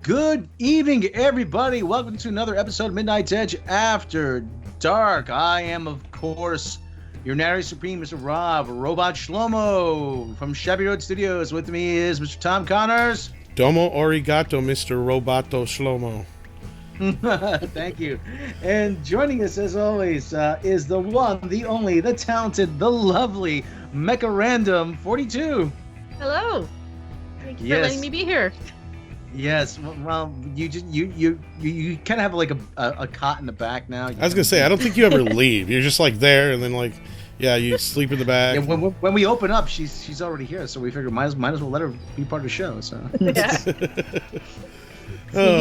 Good evening, everybody. Welcome to another episode of Midnight's Edge After Dark. I am, of course, your narrator supreme, Mr. Rob, Robot Shlomo from Shabby Road Studios. With me is Mr. Tom Connors. Domo arigato, Mr. Roboto Shlomo. Thank you. And joining us, as always, is the one, the only, the talented, the lovely Mecha Random 42. Hello. Thank you for letting me be here. Yes, well, you kind of have like a cot in the back now. I was gonna say, I don't think you ever leave. You're just like there, and then you sleep in the back. Yeah, when we open up, she's already here, so we figured might as well let her be part of the show. So yeah. Sneaking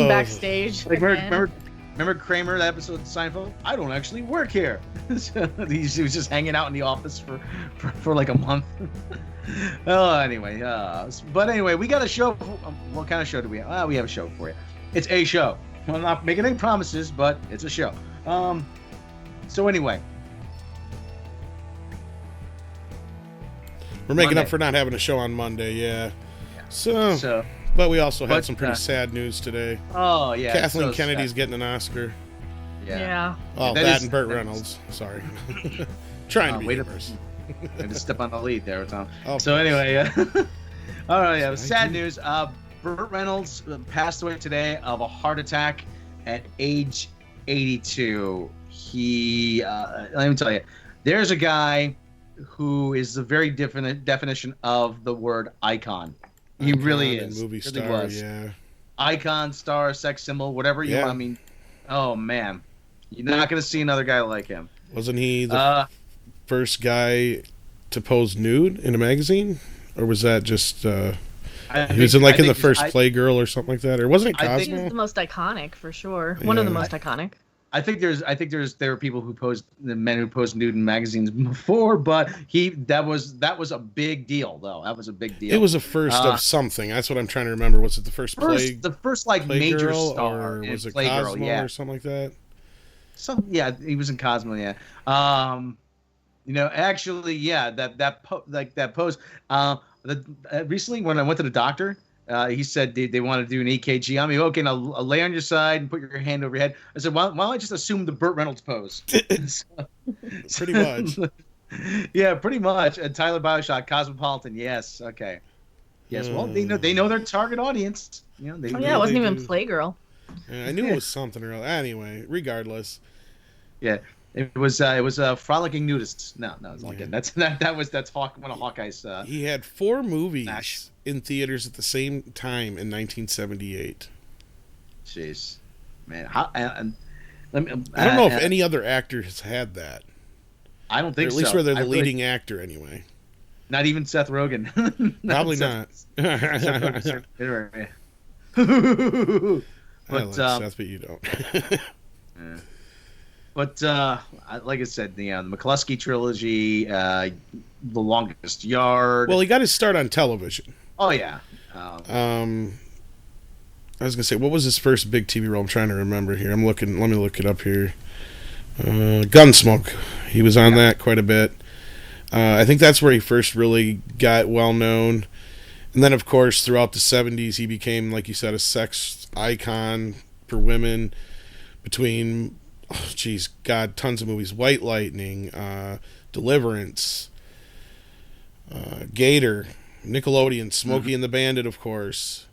backstage. Like remember Kramer, that episode of Seinfeld? I don't actually work here. So he was just hanging out in the office for like a month. Anyway, but anyway, we got a show. What kind of show do we have? We have a show for you. It's a show. I'm not making any promises, but it's a show. So anyway, we're making up for not having a show on Monday. Yeah. So but we also had some pretty sad news today. Oh yeah, Kathleen Kennedy's getting an Oscar. Yeah. Oh, that and Burt Reynolds. Sorry. Trying to be diverse. I just step on the lead there, Tom. Oh, so anyway, all right, yeah, sad news. Burt Reynolds passed away today of a heart attack at age 82. He, let me tell you, there's a guy who is the very definition of the word icon. He really is. Movie star, really yeah. Icon, star, sex symbol, whatever you want. I mean, oh man, you're not going to see another guy like him. Wasn't he the first guy to pose nude in a magazine, or was that just he was in the first Playgirl or something like that, or wasn't it Cosmo? I think he was the most iconic for sure. One of the most iconic. I think there were people who posed, the men who posed nude in magazines before, but that was a big deal though. That was a big deal. It was a first of something. That's what I'm trying to remember. Was it the first major star, or was it Playgirl, Cosmo or something like that? He was in Cosmo, yeah. Actually, yeah, that pose. Recently, when I went to the doctor, he said they want to do an EKG on me. Okay, now lay on your side and put your hand over your head. I said, why don't I just assume the Burt Reynolds pose? Pretty much. Yeah, pretty much. And Tyler Bioshock, Cosmopolitan. Yes. Okay. Yes. Well, they know their target audience. It wasn't even Playgirl. Yeah, I knew it was something or other. Anyway, regardless. Yeah. It was frolicking nudists. No, it's not good. That's one of Hawkeye's. He had 4 movies in theaters at the same time in 1978. Jeez, man. I don't know if any other actor has had that. I don't think so. At least where they're the leading actor, anyway. Not even Seth Rogen. Probably not. I like Seth, but you don't. Yeah. But like I said, the McCluskey trilogy, The Longest Yard. Well, he got his start on television. Oh yeah. I was gonna say, what was his first big TV role? I'm trying to remember here. Let me look it up here. Gunsmoke. He was on that quite a bit. I think that's where he first really got well known. And then, of course, throughout the 70s, he became, like you said, a sex icon for women. Between tons of movies. White Lightning, Deliverance, Gator, Nickelodeon, Smokey and the Bandit, of course,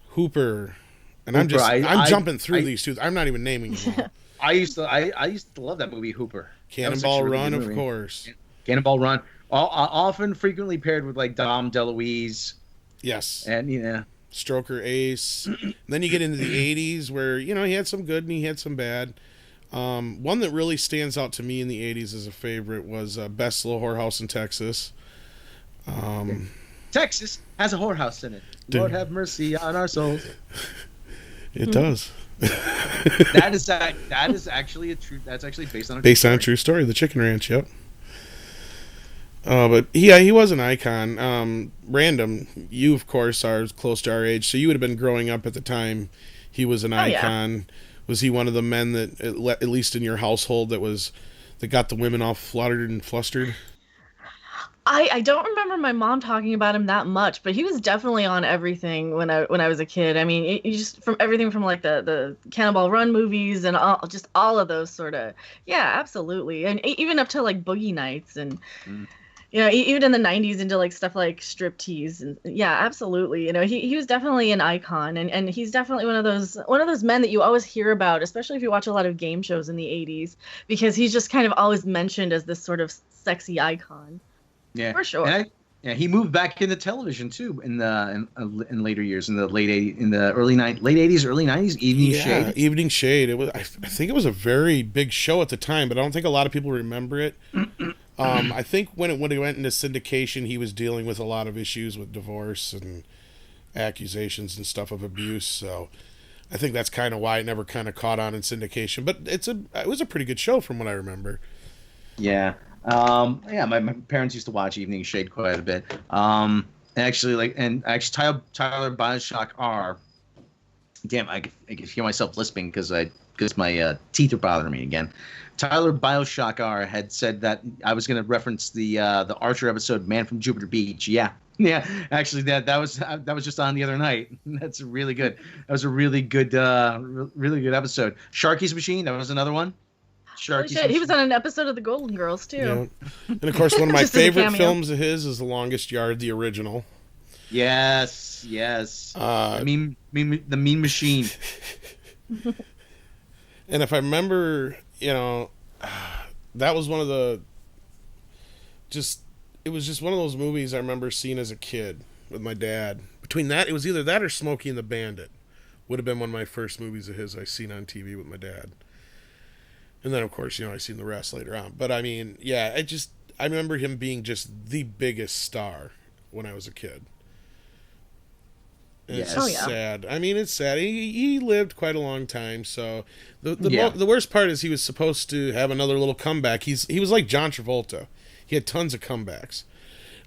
Hooper, and I'm jumping through these two. I'm not even naming them all. I used to love that movie, Hooper. Cannonball Run, of course. Cannonball Run, often frequently paired with like Dom DeLuise. Yes, and Stroker Ace. Then you get into the 80s where he had some good and he had some bad. One that really stands out to me in the 80s as a favorite was Best Little Whorehouse in Texas. Texas has a whorehouse in it. Lord have mercy on our souls. It does. That is actually that's actually based on a true story. The Chicken Ranch, yep. But he was an icon. Random, you of course are close to our age, so you would have been growing up at the time he was an icon. Yeah. Was he one of the men that, at least in your household, that got the women all fluttered and flustered? I don't remember my mom talking about him that much, but he was definitely on everything when I was a kid. I mean, he just from everything from like the Cannonball Run movies and all of those sort of, yeah, absolutely, and even up to like Boogie Nights and even in the 90s into like stuff like Striptease and yeah, absolutely. He was definitely an icon, and he's definitely one of those men that you always hear about, especially if you watch a lot of game shows in the 80s, because he's just kind of always mentioned as this sort of sexy icon. Yeah, for sure. And he moved back into television too in later years, in the late 80s, early 90s. Evening Shade. It was. I think it was a very big show at the time, but I don't think a lot of people remember it. I think when he went into syndication, he was dealing with a lot of issues with divorce and accusations and stuff of abuse. So I think that's kind of why it never kind of caught on in syndication. But it was a pretty good show from what I remember. Yeah. My parents used to watch Evening Shade quite a bit. Tyler Bioshock R. Damn, I could hear myself lisping because my teeth are bothering me again. Tyler Bioshock R had said that I was going to reference the Archer episode "Man from Jupiter Beach." Yeah. Actually, that was just on the other night. That's really good. That was a really good episode. Sharky's Machine. That was another one. Holy shit, he was on an episode of the Golden Girls too. Yeah. And of course, one of my favorite films of his is The Longest Yard, the original. Yes. The Mean Machine. And if I remember, that was one of the. It was just one of those movies I remember seeing as a kid with my dad. Between that, it was either that or Smokey and the Bandit. Would have been one of my first movies of his I seen on TV with my dad. And then, of course, I seen the rest later on. But, I mean, yeah, I remember him being just the biggest star when I was a kid. And yes. It's sad. I mean, it's sad. He lived quite a long time, so... The worst part is he was supposed to have another little comeback. He was like John Travolta. He had tons of comebacks.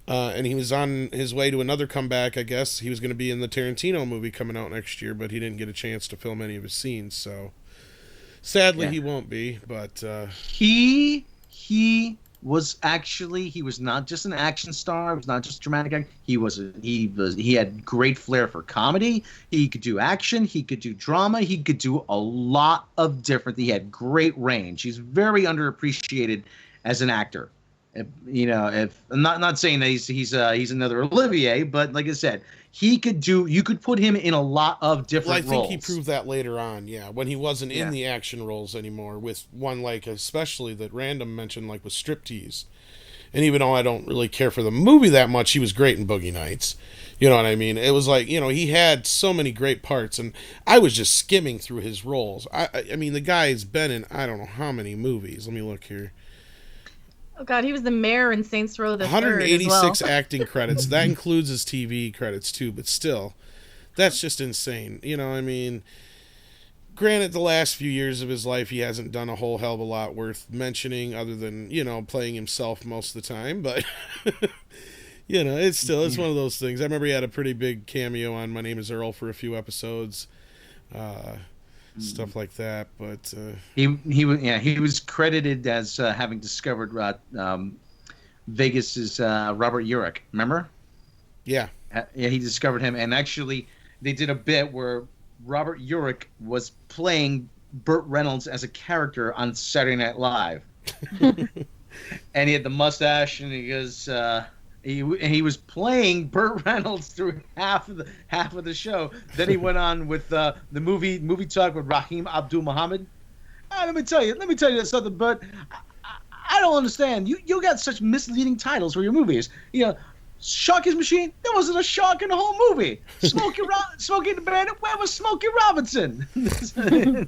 And he was on his way to another comeback, I guess. He was going to be in the Tarantino movie coming out next year, but he didn't get a chance to film any of his scenes, so... Sadly, he won't be, but he was not just an action star. He was not just dramatic actor. He had great flair for comedy. He could do action. He could do drama. He could do a lot of different. He had great range. He's very underappreciated as an actor. If I'm not saying that he's another Olivier, but like I said, you could put him in a lot of different roles. I think he proved that later on, when he wasn't in the action roles anymore, with one like especially that Random mentioned, like with Striptease. And even though I don't really care for the movie that much, he was great in Boogie Nights. You know what I mean? It was like, he had so many great parts, and I was just skimming through his roles. I mean, the guy's been in I don't know how many movies. Let me look here. Oh God, he was the mayor in Saints Row the 186 acting credits. That includes his TV credits too, but still, that's just insane. I mean, granted, the last few years of his life, he hasn't done a whole hell of a lot worth mentioning, other than playing himself most of the time. But it's one of those things. I remember he had a pretty big cameo on My Name Is Earl for a few episodes. Stuff like that, but he was credited as having discovered Vegas's Robert Urich. Remember? Yeah, he discovered him, and actually, they did a bit where Robert Urich was playing Burt Reynolds as a character on Saturday Night Live, and he had the mustache, and he goes. He was playing Burt Reynolds through half of the show. Then he went on with the movie talk with Raheem Abdul Muhammad. Let me tell you something, Burt. I don't understand. You got such misleading titles for your movies. Sharky's Machine. There wasn't a shark in the whole movie. Smokey the Bandit. Where was Smokey Robinson? That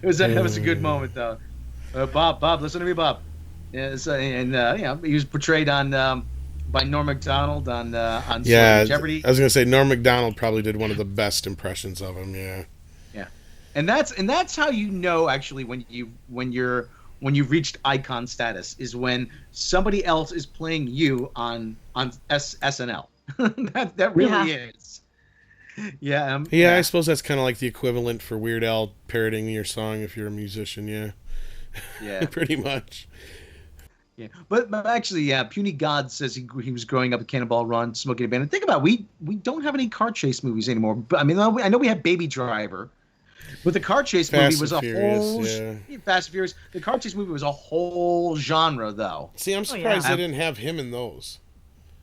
was a good moment though. Bob, listen to me, Bob. Yes, he was portrayed on. By Norm Macdonald on Jeopardy. I was gonna say Norm Macdonald probably did one of the best impressions of him. Yeah. And that's how actually when you've reached icon status is when somebody else is playing you on SNL. that really is. Yeah. I suppose that's kind of like the equivalent for Weird Al parodying your song if you're a musician. Yeah. Yeah. Pretty much. Yeah, but actually, yeah, Puny God says he was growing up at Cannonball Run, Smokey and the Bandit. Think about it, we don't have any car chase movies anymore. But I mean, I know we have Baby Driver, but the car chase movie was a whole Fast and Furious. The car chase movie was a whole genre, though. See, I'm surprised they didn't have him in those.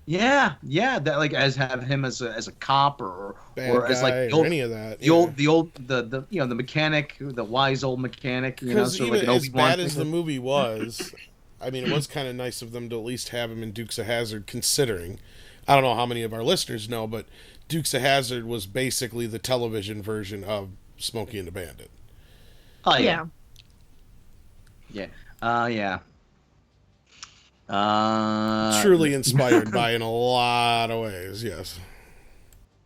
Yeah, that like have him as a cop or as like the old, any of that. The mechanic, the wise old mechanic. Because even like as bad as the movie was, I mean, it was kind of nice of them to at least have him in Dukes of Hazzard. Considering, I don't know how many of our listeners know, but Dukes of Hazzard was basically the television version of Smokey and the Bandit. Oh yeah. Yeah. Truly inspired by in a lot of ways, yes.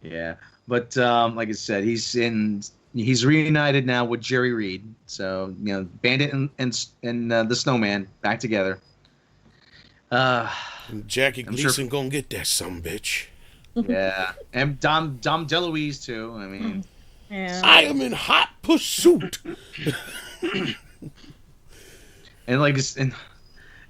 Yeah, but like I said, he's reunited now with Jerry Reed. So Bandit and the Snowman back together. And Jackie Gleason gonna get that sumbitch. Yeah, and Dom DeLuise too. I mean, I am in hot pursuit. And like this and.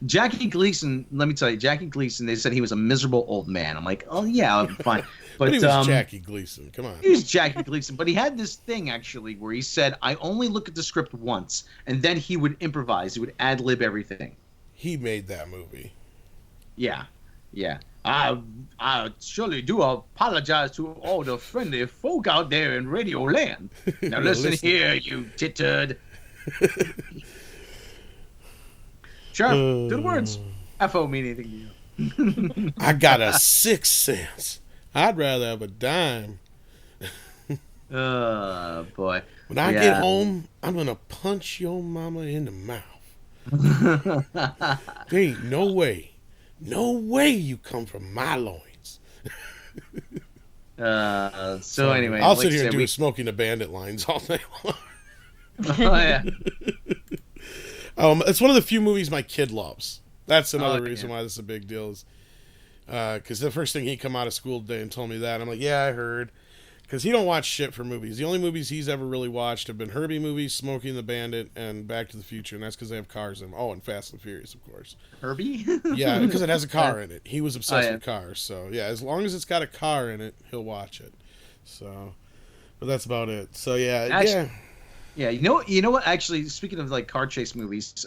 Jackie Gleason, let me tell you, Jackie Gleason, they said he was a miserable old man. I'm like, oh, yeah, fine. But he was Jackie Gleason, come on. He was Jackie Gleason, but he had this thing, actually, where he said, I only look at the script once, and then he would improvise. He would ad-lib everything. He made that movie. Yeah. I surely do apologize to all the friendly folk out there in Radio Land. Now listen here, you tittered. Sure, do the words. FO mean anything to you. I got a 6 cents. I'd rather have a dime. Oh, boy. When I get home, I'm going to punch your mama in the mouth. There ain't no way you come from my loins. So anyway. I'll sit here and do Smoking the Bandit lines all day long. Oh, yeah. It's one of the few movies my kid loves. That's another reason why this is a big deal. Is because the first thing he come out of school today and told me that, I'm like, yeah, I heard. Because he don't watch shit for movies. The only movies he's ever really watched have been Herbie movies, Smokey and the Bandit, and Back to the Future, and that's because they have cars in them. Oh, and Fast and Furious, of course. Herbie? Yeah, because it has a car in it. He was obsessed with cars. So, yeah, as long as it's got a car in it, he'll watch it. So, but that's about it. So, yeah. Yeah, you know what? Actually, speaking of like car chase movies,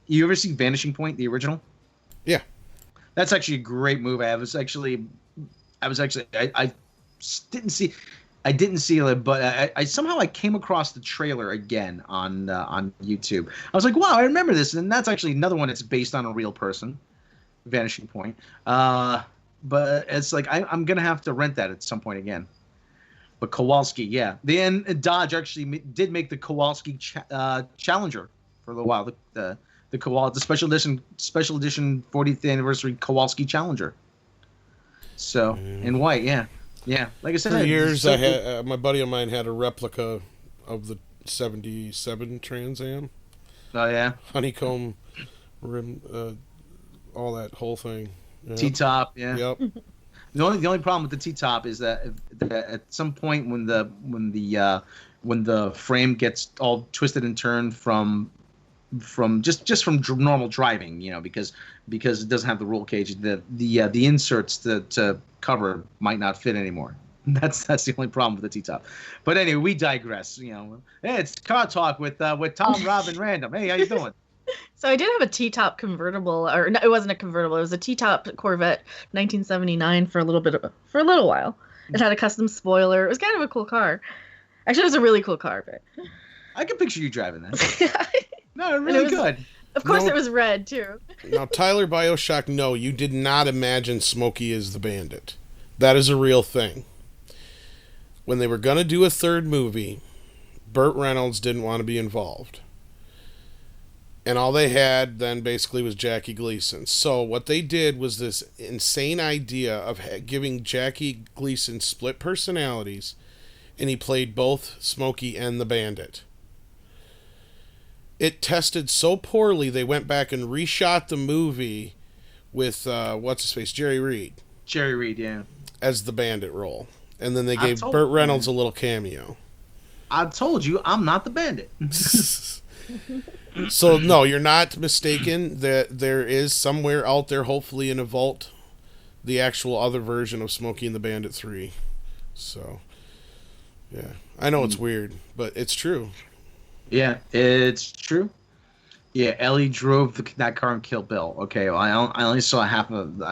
you ever see Vanishing Point, the original? Yeah, that's actually a great movie. I didn't see it, but I somehow came across the trailer again on YouTube. I was like, wow, I remember this, and that's actually another one that's based on a real person, Vanishing Point. But it's like I'm gonna have to rent that at some point again. But Kowalski, yeah. Then Dodge actually did make the Kowalski Challenger for a little while. The special edition 40th anniversary Kowalski Challenger. So in white, yeah. Like I said, for years I had my buddy of mine had a replica of the '77 Trans Am. Oh yeah. Honeycomb rim, all that whole thing. Yeah. T-top, yeah. Yep. The only problem with the T-top is that at some point when the frame gets all twisted and turned from just from normal driving, because it doesn't have the roll cage, the inserts to cover might not fit anymore. That's the only problem with the T-top. But anyway, we digress. Hey, it's Car Talk with Tom, Rob, and Random. Hey, how you doing? So I did have a T-top convertible, or no, it wasn't a convertible. It was a T-top Corvette, 1979 for a little while. It had a custom spoiler. It was kind of a cool car. Actually, it was a really cool car. But I can picture you driving that. No, really good. Of course, it was red too. Now, Tyler BioShock, no, you did not imagine Smokey as the Bandit. That is a real thing. When they were going to do a third movie, Burt Reynolds didn't want to be involved. And all they had then basically was Jackie Gleason. So what they did was this insane idea of giving Jackie Gleason split personalities, and he played both Smokey and the Bandit. It tested so poorly, they went back and reshot the movie with, what's-his-face, Jerry Reed. Jerry Reed, yeah. As the Bandit role. And then they gave Burt Reynolds a little cameo. I told you, I'm not the Bandit. So no, you're not mistaken that there is somewhere out there, hopefully in a vault, the actual other version of Smokey and the Bandit 3. So, yeah. I know it's weird, but it's true. Yeah, it's true. Yeah, Ellie drove that car and killed Bill. Okay, well, I only saw I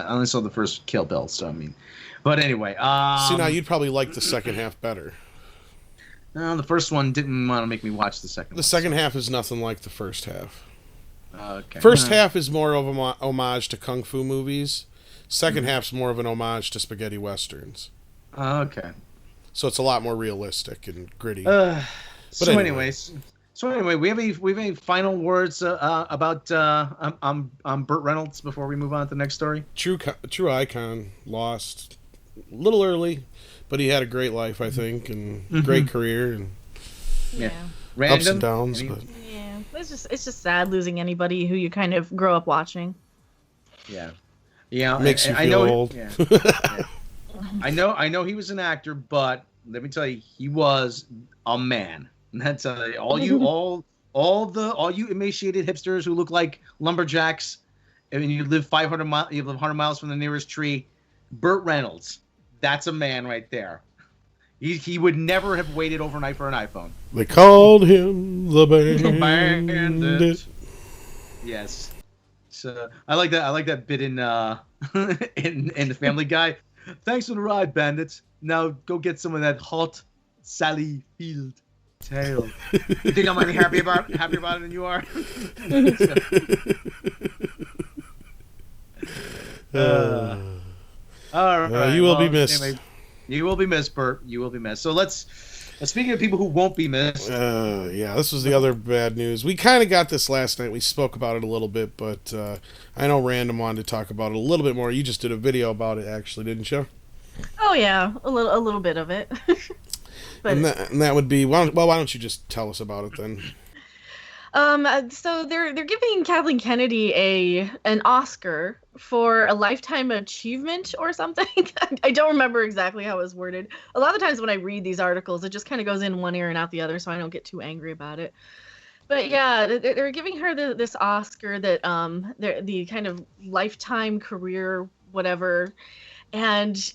only saw the first Kill Bill, so I mean, but anyway. See, now you'd probably like the second half better. No, the first one didn't want to make me watch the second. The second half is nothing like the first half. Okay. First half is more of an homage to kung fu movies. Second half's more of an homage to spaghetti westerns. Okay. So it's a lot more realistic and gritty. So anyway, we have any final words about Burt Reynolds before we move on to the next story? True icon, lost a little early, but he had a great life, I think, and great career, and Random, ups and downs. But yeah, it's just sad losing anybody who you kind of grow up watching. Yeah, makes you feel old. Yeah. I know he was an actor, but let me tell you, he was a man. And that's all you emaciated hipsters who look like lumberjacks, and you live 100 miles from the nearest tree. Burt Reynolds, that's a man right there. He would never have waited overnight for an iPhone. They called him the Bandit. Yes. So I like that bit in in the Family Guy. Thanks for the ride, bandits. Now go get some of that hot Sally Field tail. You think I'm any happy about it than you are? All right. You will be missed. Anyway, you will be missed, Bert. You will be missed. So let's speaking of people who won't be missed. This was the other bad news. We kind of got this last night. We spoke about it a little bit, but I know Random wanted to talk about it a little bit more. You just did a video about it, actually, didn't you? Oh yeah, a little bit of it. But, and that would be why don't you just tell us about it then? So they're giving Kathleen Kennedy an Oscar for a lifetime achievement or something. I don't remember exactly how it was worded. A lot of times when I read these articles, it just kind of goes in one ear and out the other, so I don't get too angry about it. But yeah, they're giving her this Oscar that the kind of lifetime career whatever, and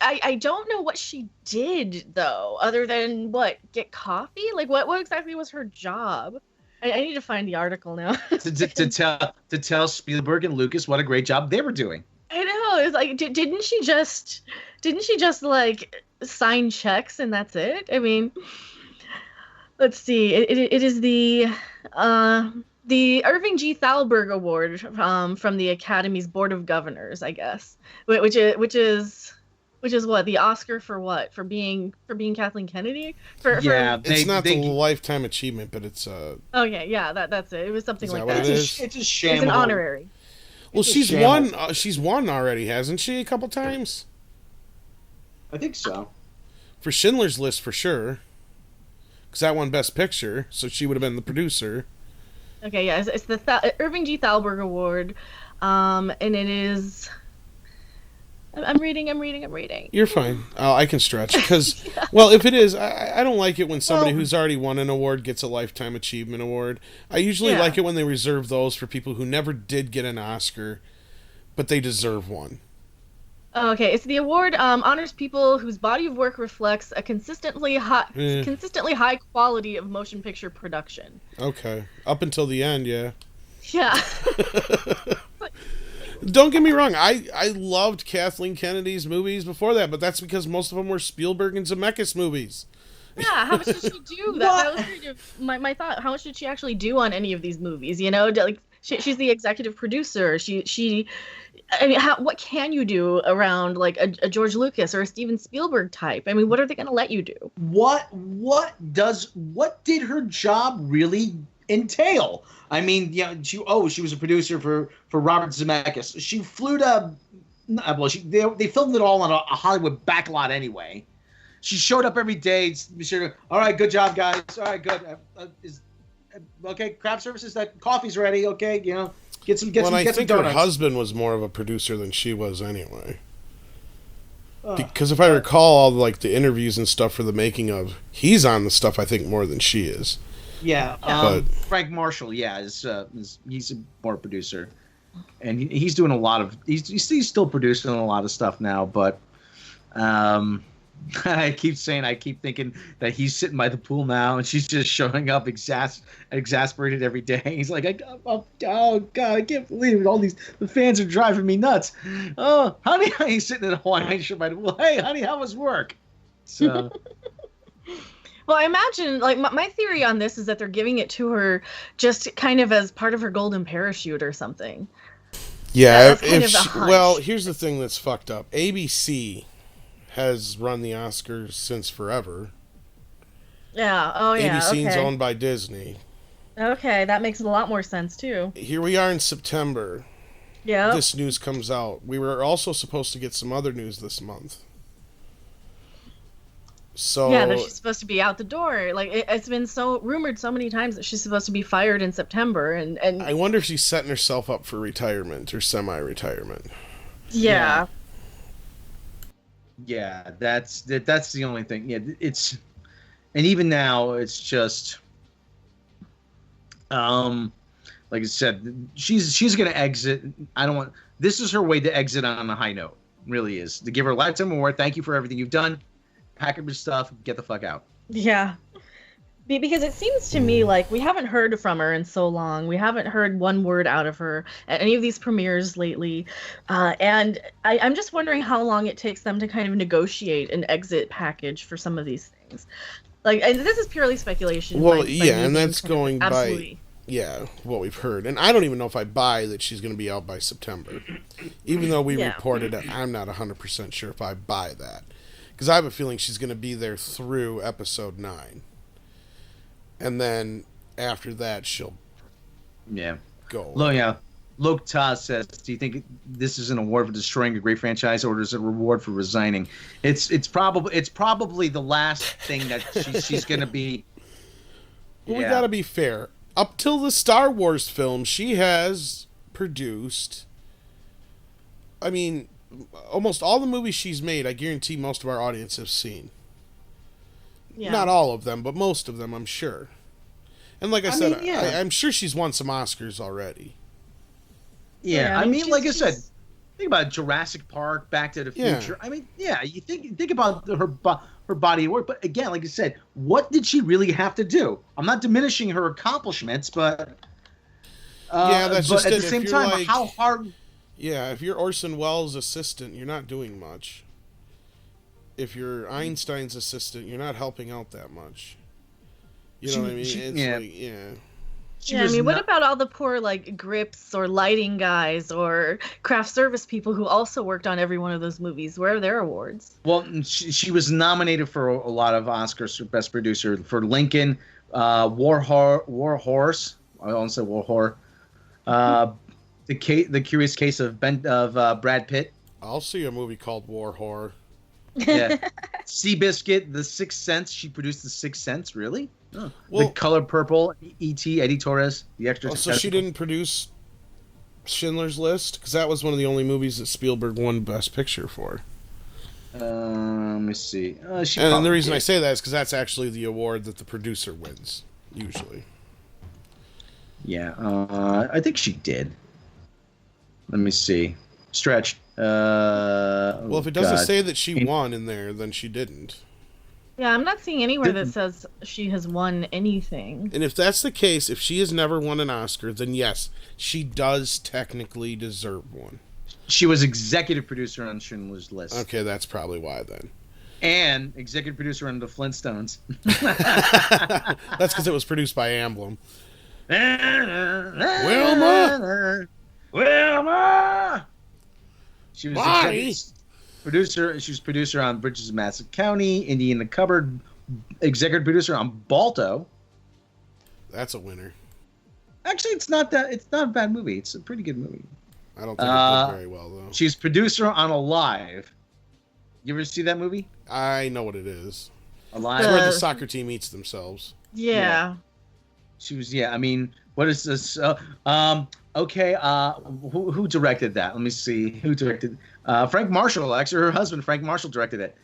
I don't know what she did though, other than get coffee. Like what exactly was her job? I need to find the article now. to tell Spielberg and Lucas what a great job they were doing. I know. It's like didn't she just like sign checks and that's it? I mean, let's see. It is the Irving G. Thalberg Award from the Academy's Board of Governors, I guess, which is what, the Oscar for what? For being Kathleen Kennedy? It's not the lifetime achievement, but it's Okay, yeah, that's it. It was something like that. It's a shame. It's an honorary. Well, she's won. She's won already, hasn't she? A couple times. I think so. For Schindler's List, for sure. Because that won Best Picture, so she would have been the producer. Okay, yeah, it's the Irving G. Thalberg Award, and it is. I'm reading. You're fine. I can stretch because, well, if it is, I don't like it when somebody who's already won an award gets a Lifetime Achievement Award. I usually like it when they reserve those for people who never did get an Oscar, but they deserve one. Okay, it's the award honors people whose body of work reflects a consistently high quality of motion picture production. Okay, up until the end, yeah. Yeah. Don't get me wrong, I loved Kathleen Kennedy's movies before that, but that's because most of them were Spielberg and Zemeckis movies. Yeah, how much did she do? That was kind of my thought. How much did she actually do on any of these movies? You know, like she's the executive producer. I mean, what can you do around like a George Lucas or a Steven Spielberg type? I mean, what are they going to let you do? What did her job really entail? I mean, she was a producer for Robert Zemeckis. She flew to, they filmed it all on a Hollywood backlot anyway. She showed up every day. All right, good job, guys. All right, good. Okay, craft services. That coffee's ready. Okay, get some donuts. I think her husband was more of a producer than she was anyway. Because if I recall all the interviews and stuff for the making of, he's on the stuff I think more than she is. Yeah, Frank Marshall. Yeah, he's a more producer, and he's doing a lot of. He's still producing a lot of stuff now, but I keep thinking that he's sitting by the pool now, and she's just showing up exasperated every day. He's like, oh God, I can't believe it. The fans are driving me nuts. Oh, honey, he's sitting in a Hawaiian shirt by the pool. Hey, honey, how was work? So. Well, I imagine, like, my theory on this is that they're giving it to her just kind of as part of her golden parachute or something. Yeah, well, here's the thing that's fucked up. ABC has run the Oscars since forever. Yeah, oh yeah, ABC's owned by Disney. Okay, that makes a lot more sense, too. Here we are in September. Yeah. This news comes out. We were also supposed to get some other news this month. So yeah, that she's supposed to be out the door. Like it's been so rumored so many times that she's supposed to be fired in September, and I wonder if she's setting herself up for retirement or semi-retirement. Yeah. Yeah, that's the only thing. Yeah, and even now it's just, like I said, she's gonna exit. This is her way to exit on a high note. Really is to give her a lifetime award. Thank you for everything you've done. Pack up your stuff, get the fuck out. Yeah. Because it seems to me like we haven't heard from her in so long. We haven't heard one word out of her at any of these premieres lately. And I'm just wondering how long it takes them to kind of negotiate an exit package for some of these things. Like, and this is purely speculation. Well, and that's going by what we've heard. And I don't even know if I buy that she's going to be out by September. Even though we reported it, I'm not 100% sure if I buy that. Because I have a feeling she's going to be there through episode 9. And then after that, she'll go. Lokta says, do you think this is an award for destroying a great franchise, or is it a reward for resigning? It's probably the last thing that she's going to be. Well, we got to be fair. Up till the Star Wars film, she has produced, I mean, almost all the movies she's made, I guarantee most of our audience have seen. Yeah. Not all of them, but most of them, I'm sure. And like I said, I'm sure she's won some Oscars already. Yeah, I mean, like I said, think about Jurassic Park, Back to the Future. I mean, you think about her body of work, but again, like I said, what did she really have to do? I'm not diminishing her accomplishments, but that's just at the same time, like, how hard. Yeah, if you're Orson Welles' assistant, you're not doing much. If you're Einstein's assistant, you're not helping out that much. You know what I mean? What about all the poor, like, grips or lighting guys or craft service people who also worked on every one of those movies? Where are their awards? Well, she was nominated for a lot of Oscars for Best Producer for Lincoln, War Horse. I almost said War Horror. The Curious Case of Brad Pitt. I'll see a movie called War Horror. Yeah. Seabiscuit, The Sixth Sense. She produced The Sixth Sense, really? Oh. Well, The Color Purple, E.T., Eddie Torres, The Extra. So she didn't produce Schindler's List? Because that was one of the only movies that Spielberg won Best Picture for. Let me see. And the reason I say that is because that's actually the award that the producer wins, usually. Yeah, I think she did. Let me see. Stretch. Well, if it doesn't say that she won in there, then she didn't. Yeah, I'm not seeing anywhere that says she has won anything. And if that's the case, if she has never won an Oscar, then yes, she does technically deserve one. She was executive producer on Schindler's List. Okay, that's probably why then. And executive producer on The Flintstones. That's because it was produced by Amblin. Wilma! She was producer. She was producer on Bridges of Madison County, Indie in the Cupboard, executive producer on Balto. That's a winner. Actually, it's not a bad movie. It's a pretty good movie. I don't think it did very well though. She's producer on Alive. You ever see that movie? I know what it is. Alive, it's where the soccer team eats themselves. Yeah. She was. Yeah. I mean, what is this? Okay. Who directed that? Let me see. Who directed? Frank Marshall. Actually, her husband, Frank Marshall, directed it.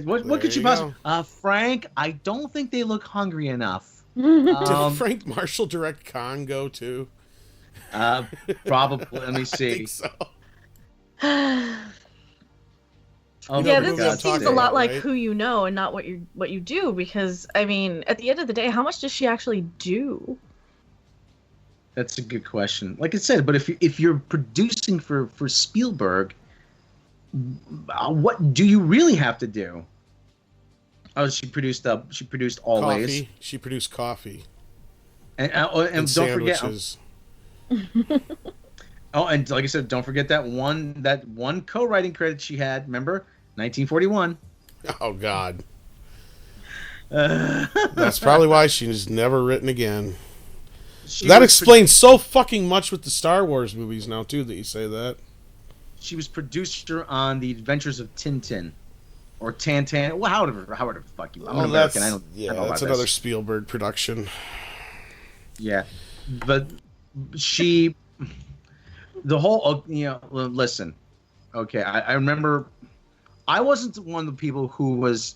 What could you possibly? Frank, I don't think they look hungry enough. Did Frank Marshall direct Congo too? Probably. Let me I see. think so. Oh, Yeah, the this movie I'm just seems talking a lot about, like right? Who You Know and not what you do, because I mean, at the end of the day, how much does she actually do? That's a good question. Like I said, but if you're producing for Spielberg, what do you really have to do? Oh, she produced Always, Coffee. She produced Coffee and and don't forget. sandwiches. Oh, and like I said, don't forget that one co-writing credit she had. Remember, 1941. Oh God. That's probably why she's never written again. That explains so fucking much with the Star Wars movies now too. That you say that. She was producer on The Adventures of Tintin, or Tantan. Well, however the fuck you. I'm an American. I don't know that's about another this. Spielberg production. Yeah, but she, the whole, listen. Okay, I remember. I wasn't one of the people who was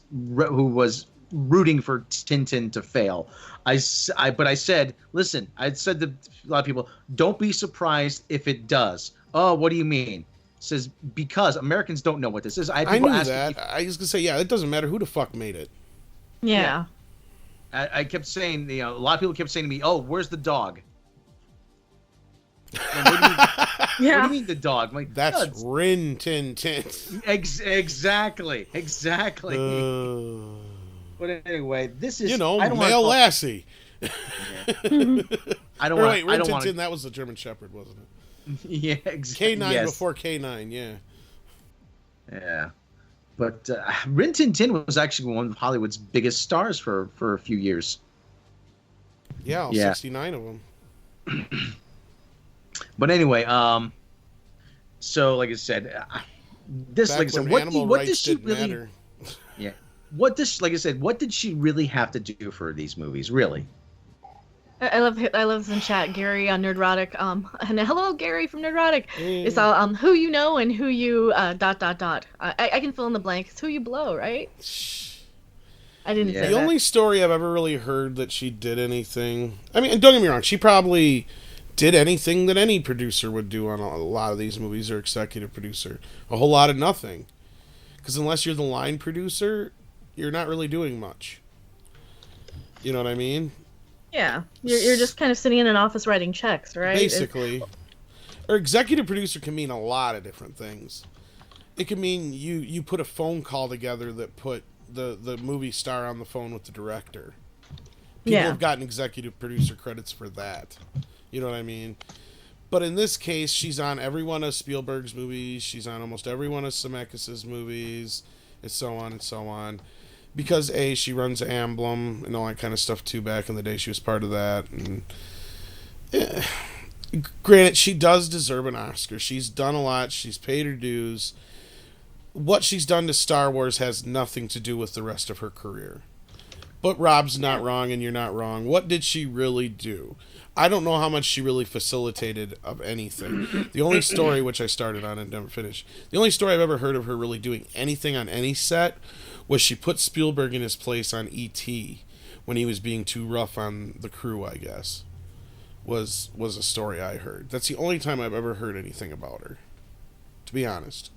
rooting for Tintin to fail. But I said, listen. I said to a lot of people, don't be surprised if it does. Oh, what do you mean? Says because Americans don't know what this is. I knew that. I was gonna say, yeah, it doesn't matter who the fuck made it. Yeah. I kept saying, a lot of people kept saying to me, "Oh, where's the dog?" What do you mean the dog? I'm like, that's Rin Tin Tin. Exactly. But anyway, this is male lassie. Yeah. I don't want. Rin Tin Tin. That was the German Shepherd, wasn't it? Yeah, exactly. K9 before K9, yeah. Yeah. But Rin Tin Tin was actually one of Hollywood's biggest stars for a few years. Yeah, 69 of them. But anyway, so like I said, what does she really matter. Yeah. What did she really have to do for these movies, really? I love this in chat. Gary on Nerdrotic. And hello, Gary from Nerdrotic. Hey. It's all Who You Know and Who You ... I can fill in the blank. It's Who You Blow, right? I didn't say that. The only story I've ever really heard that she did anything. I mean, and don't get me wrong, she probably did anything that any producer would do on a lot of these movies, or executive producer. A whole lot of nothing. Because unless you're the line producer, you're not really doing much. You know what I mean? Yeah, you're just kind of sitting in an office writing checks, right? Basically. Or executive producer can mean a lot of different things. It can mean you put a phone call together that put the movie star on the phone with the director. People have gotten executive producer credits for that. You know what I mean? But in this case, she's on every one of Spielberg's movies. She's on almost every one of Zemeckis' movies, and so on and so on. Because she runs Amblin and all that kind of stuff too. Back in the day, she was part of that. And granted, she does deserve an Oscar. She's done a lot. She's paid her dues. What she's done to Star Wars has nothing to do with the rest of her career. But Rob's not wrong, and you're not wrong. What did she really do? I don't know how much she really facilitated of anything. The only story, which I started on and never finished, the only story I've ever heard of her really doing anything on any set was she put Spielberg in his place on E.T. when he was being too rough on the crew, I guess. Was a story I heard. That's the only time I've ever heard anything about her, to be honest.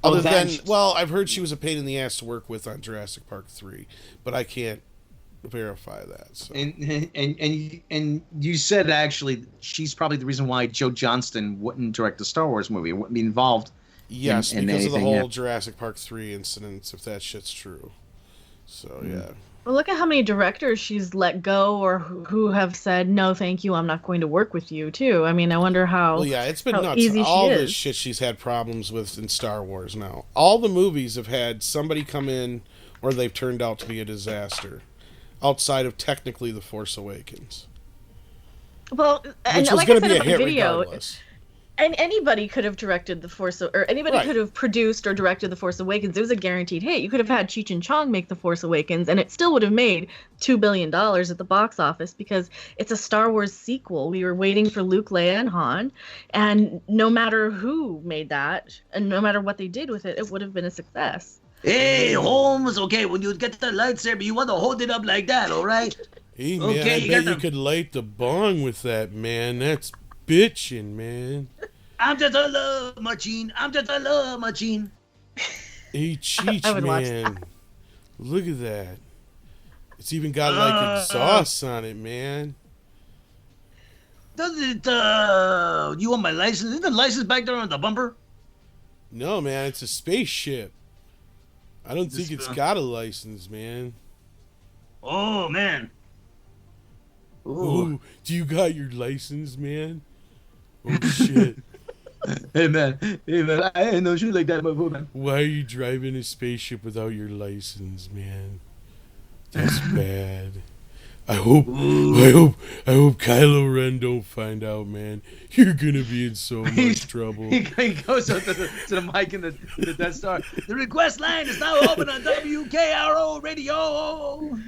Other than, I've heard she was a pain in the ass to work with on Jurassic Park 3, but I can't verify that. So. And you said actually she's probably the reason why Joe Johnston wouldn't direct a Star Wars movie, wouldn't be involved. Yes, because of the whole Jurassic Park 3 incidents, if that shit's true. So, yeah. Well, look at how many directors she's let go or who have said, no, thank you, I'm not going to work with you, too. I mean, I wonder how Well, yeah, it's been nuts. Easy all this shit she's had problems with in Star Wars now. All the movies have had somebody come in or they've turned out to be a disaster. Outside of technically The Force Awakens. Well, which was going to be a hit regardless. And anybody could have directed The Force, or anybody could have produced or directed The Force Awakens. It was a guaranteed hit. You could have had Cheech and Chong make The Force Awakens, and it still would have made $2 billion at the box office because it's a Star Wars sequel. We were waiting for Luke, Leia, and Han, and no matter who made that, and no matter what they did with it, it would have been a success. Hey, Holmes. Okay, when you get the lightsaber, you want to hold it up like that, all right? Hey, man, Okay, I bet you could light the bong with that, man. That's bitchin', man. I'm just a love machine. I'm just a love machine. Hey, Cheech, I would watch man. Look at that. It's even got like exhaust on it, man. Does it, you want my license? Is the license back there on the bumper? No, man, it's a spaceship. I don't think it's got a license, man. Oh, man. Ooh, do you got your license, man? Oh, shit. Hey, man. I ain't no shit like that before, man. Why are you driving a spaceship without your license, man? That's bad. I hope Kylo Ren don't find out, man. You're gonna be in so much trouble. He goes up to the mic in the Death Star. The request line is now open on WKRO radio.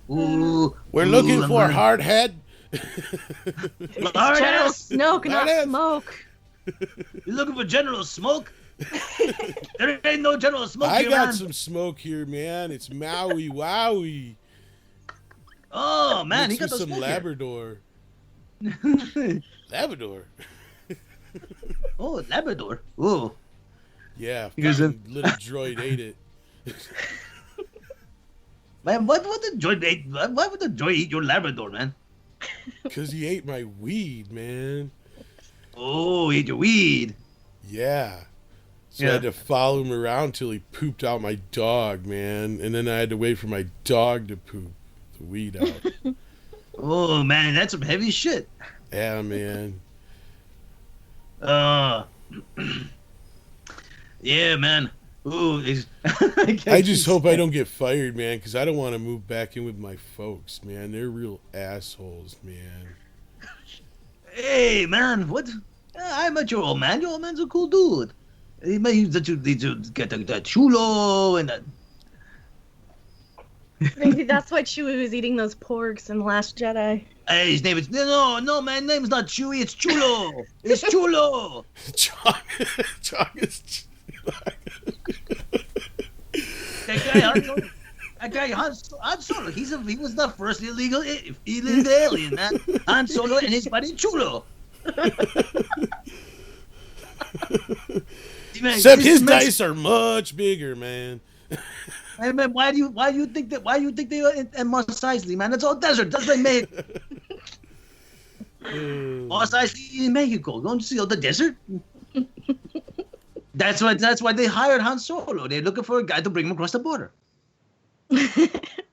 Ooh, we're looking for Hardhead. General Snoke, not Smoke. You looking for General Smoke? There ain't no General Smoke I here, got man. some smoke here, man. It's Maui Wowie. Oh, man, Mixed he got with some some Labrador. Labrador. Oh, Labrador. Oh. Yeah, Fucking little droid ate it. Man, what would the droid eat? Why would the droid eat your Labrador, man? Because he ate my weed, man. Oh, he ate your weed. Yeah. So I had to follow him around till he pooped out my dog, man. And then I had to wait for my dog to poop the weed out. Oh, man, that's some heavy shit. Yeah, man. Yeah, man. Ooh, I just hope I don't get fired, man, because I don't want to move back in with my folks, man. They're real assholes, man. Hey, man, what? I met your old man. Your old man's a cool dude. He used to get the chulo and that. Maybe that's why Chewie was eating those porks in The Last Jedi. Hey, his name is no, man. Name's not Chewie. It's Chulo. It's Chulo. Chong is. That guy Han Solo. He was the first illegal alien, man. Han Solo and his buddy Chulo. Man, except his dice are much bigger, man. Hey, man, why do you think they are in Mos Eisley, man? It's all desert. That's like Mexico. Mos Eisley in Mexico. Don't you see all the desert? That's why they hired Han Solo. They're looking for a guy to bring him across the border.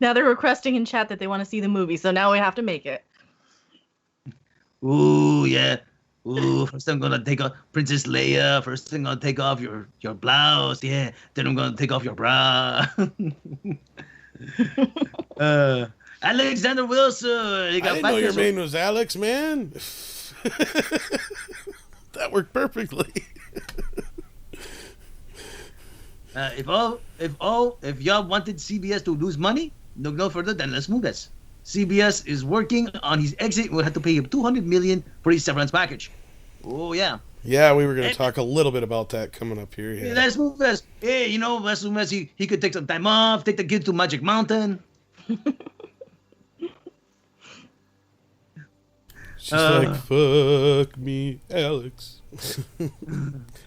Now they're requesting in chat that they want to see the movie, so now we have to make it. Ooh, yeah. Ooh, first I'm gonna take off Princess Leia. First I'm gonna take off your blouse. Yeah. Then I'm gonna take off your bra. Alexander Wilson. I didn't know your name was Alex, man. That worked perfectly. If y'all wanted CBS to lose money, look no further than Les Moonves. CBS is working on his exit. We'll have to pay him $200 million for his severance package. Oh yeah. Yeah, we were going to talk a little bit about that coming up here. Yeah. Les Moonves. Hey, Les Moonves, he could take some time off, take the kid to Magic Mountain. She's like, fuck me, Alex.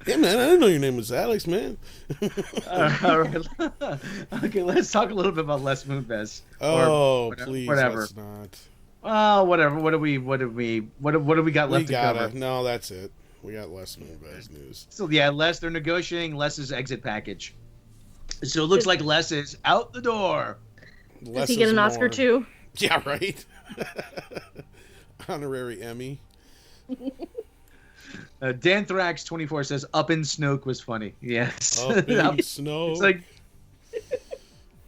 Yeah, man, I didn't know your name was Alex, man. All right. Okay, let's talk a little bit about Les Moonves. Oh, please, let's not. Oh, whatever. What do we got left to cover? No, that's it. We got Les Moonves news. So yeah, Les, they're negotiating Les's exit package. So it looks like Les is out the door. Does he get an Oscar too? Yeah, right. Honorary Emmy. Dan Thrax 24 says Up in Snoke was funny. Yes. Up in Snoke. It's like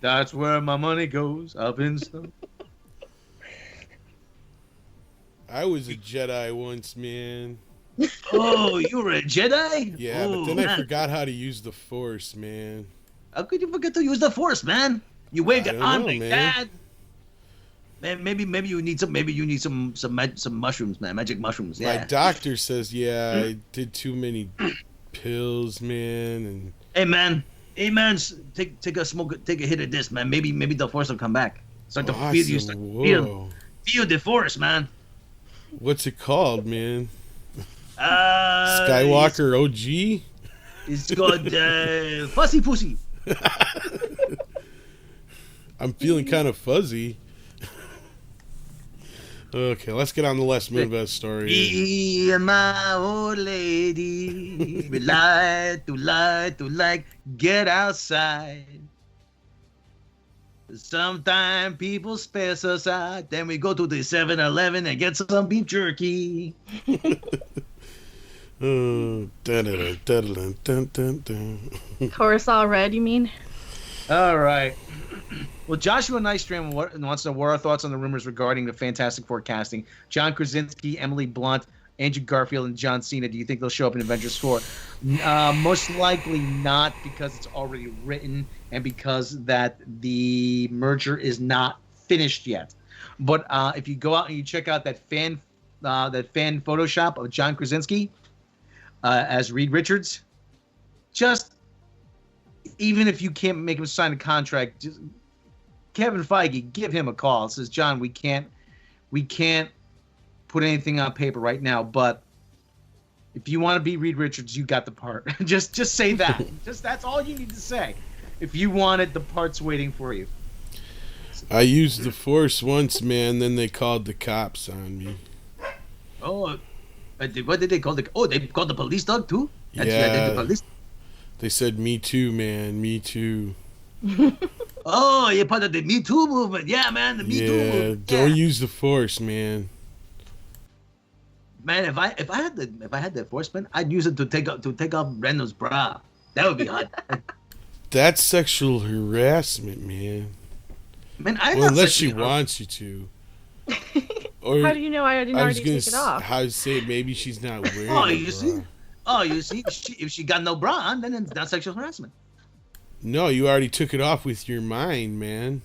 that's where my money goes. Up in Snoke. I was a Jedi once, man. Oh, you were a Jedi? Yeah, but then I forgot how to use the Force, man. How could you forget to use the Force, man? You waved your arm like that. Man, maybe you need some mushrooms, man. Magic mushrooms. Yeah. My doctor says, I did too many pills, man. And hey, man. Hey man, take a smoke, take a hit of this, man. Maybe the force will come back. Start to feel you. Feel the force, man. What's it called, man? Skywalker OG. It's called Fussy Pussy. I'm feeling kind of fuzzy. Okay, let's get on the Les Moonves story. Me and my old lady, we like to get outside. Sometimes people space us out, then we go to the 7-Eleven and get some beef jerky. Chorus all red, you mean? All right. Well, Joshua Nystrom wants to know what our thoughts on the rumors regarding the Fantastic Four casting. John Krasinski, Emily Blunt, Andrew Garfield, and John Cena. Do you think they'll show up in Avengers 4? Most likely not, because it's already written and because that the merger is not finished yet. But if you go out and you check out that fan Photoshop of John Krasinski as Reed Richards, just even if you can't make him sign a contract, just Kevin Feige, give him a call. It says, John, we can't put anything on paper right now, but if you want to be Reed Richards, you got the part. just say that. That's all you need to say. If you want it, the part's waiting for you. I used the Force once, man. Then they called the cops on me. Oh, what did they call the? Oh, they called the police dog too. Yeah. The police. They said, "Me too, man. Me too." Oh, you're part of the Me Too movement. Yeah, man, the Me Too movement. Yeah, don't use the Force, man. Man, if I had the Force, man, I'd use it to take off Reynolds' bra. That would be hot. That's sexual harassment, man. Man, unless she wants you to. Or, how do you know I didn't already take it off? How to say it, maybe she's not wearing you see, if she got no bra on, then it's not sexual harassment. No, you already took it off with your mind, man.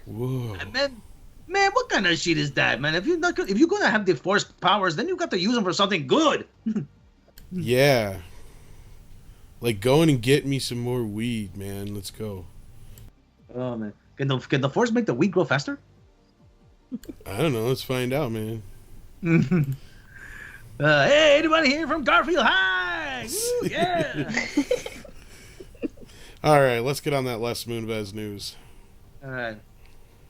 Whoa. Man, what kind of shit is that, man? If you're gonna have the Force powers, then you got to use them for something good. Yeah. Like going and get me some more weed, man. Let's go. Oh man, can the Force make the weed grow faster? I don't know. Let's find out, man. Hey, anybody here from Garfield High? Woo, yeah. All right, let's get on that Les Moonves news. All right,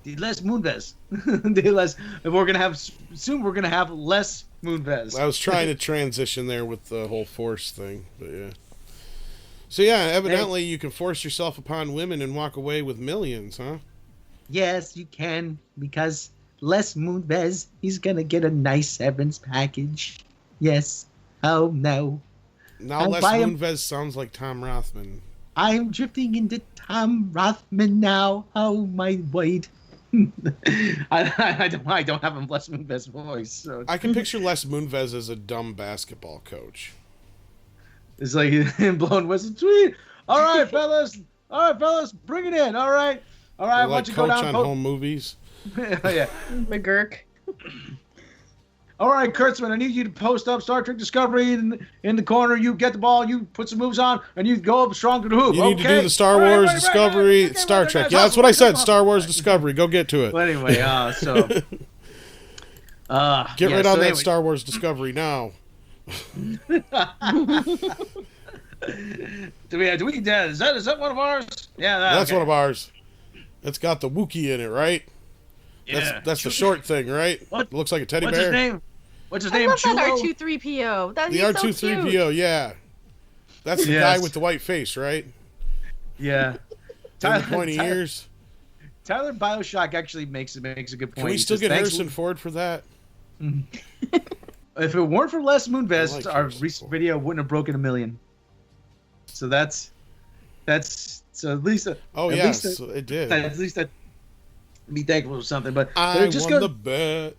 the Les Moonves. We're gonna have Les Moonves. I was trying to transition there with the whole Force thing, but yeah. So yeah, evidently you can force yourself upon women and walk away with millions, huh? Yes, you can, because Les Moonves, he's gonna get a nice severance package. Yes. Oh no. Now Les Moonves sounds like Tom Rothman. I'm drifting into Tom Rothman now. Oh my wait. I don't have a Les Moonves voice. So. I can picture Les Moonves as a dumb basketball coach. It's like him blowing whistles. Sweet. All right, fellas, bring it in. All right. Why don't you go down on home movies? Yeah. McGurk. All right, Kurtzman, I need you to post up Star Trek Discovery in the corner. You get the ball, you put some moves on, and you go up strong to the hoop. You need to do the Star Wars Discovery, Star Trek. Yeah, that's what I said. Star Wars Discovery. Go get to it. Well, anyway, get right on that Star Wars Discovery now. Is that one of ours? Yeah, that's one of ours. It's got the Wookiee in it, right? Yeah. That's the short thing, right? What? It looks like a teddy bear. What's his name? I love that R2-3PO. The R2-3PO, yeah. That's the guy with the white face, right? Yeah. And the pointy ears. Tyler BioShock actually makes a good point. Can we still get Harrison Ford for that? If it weren't for Les Moonves, our recent video wouldn't have broken 1 million. So that's so at least. It did. At least that. Be thankful for something, but I won the bet.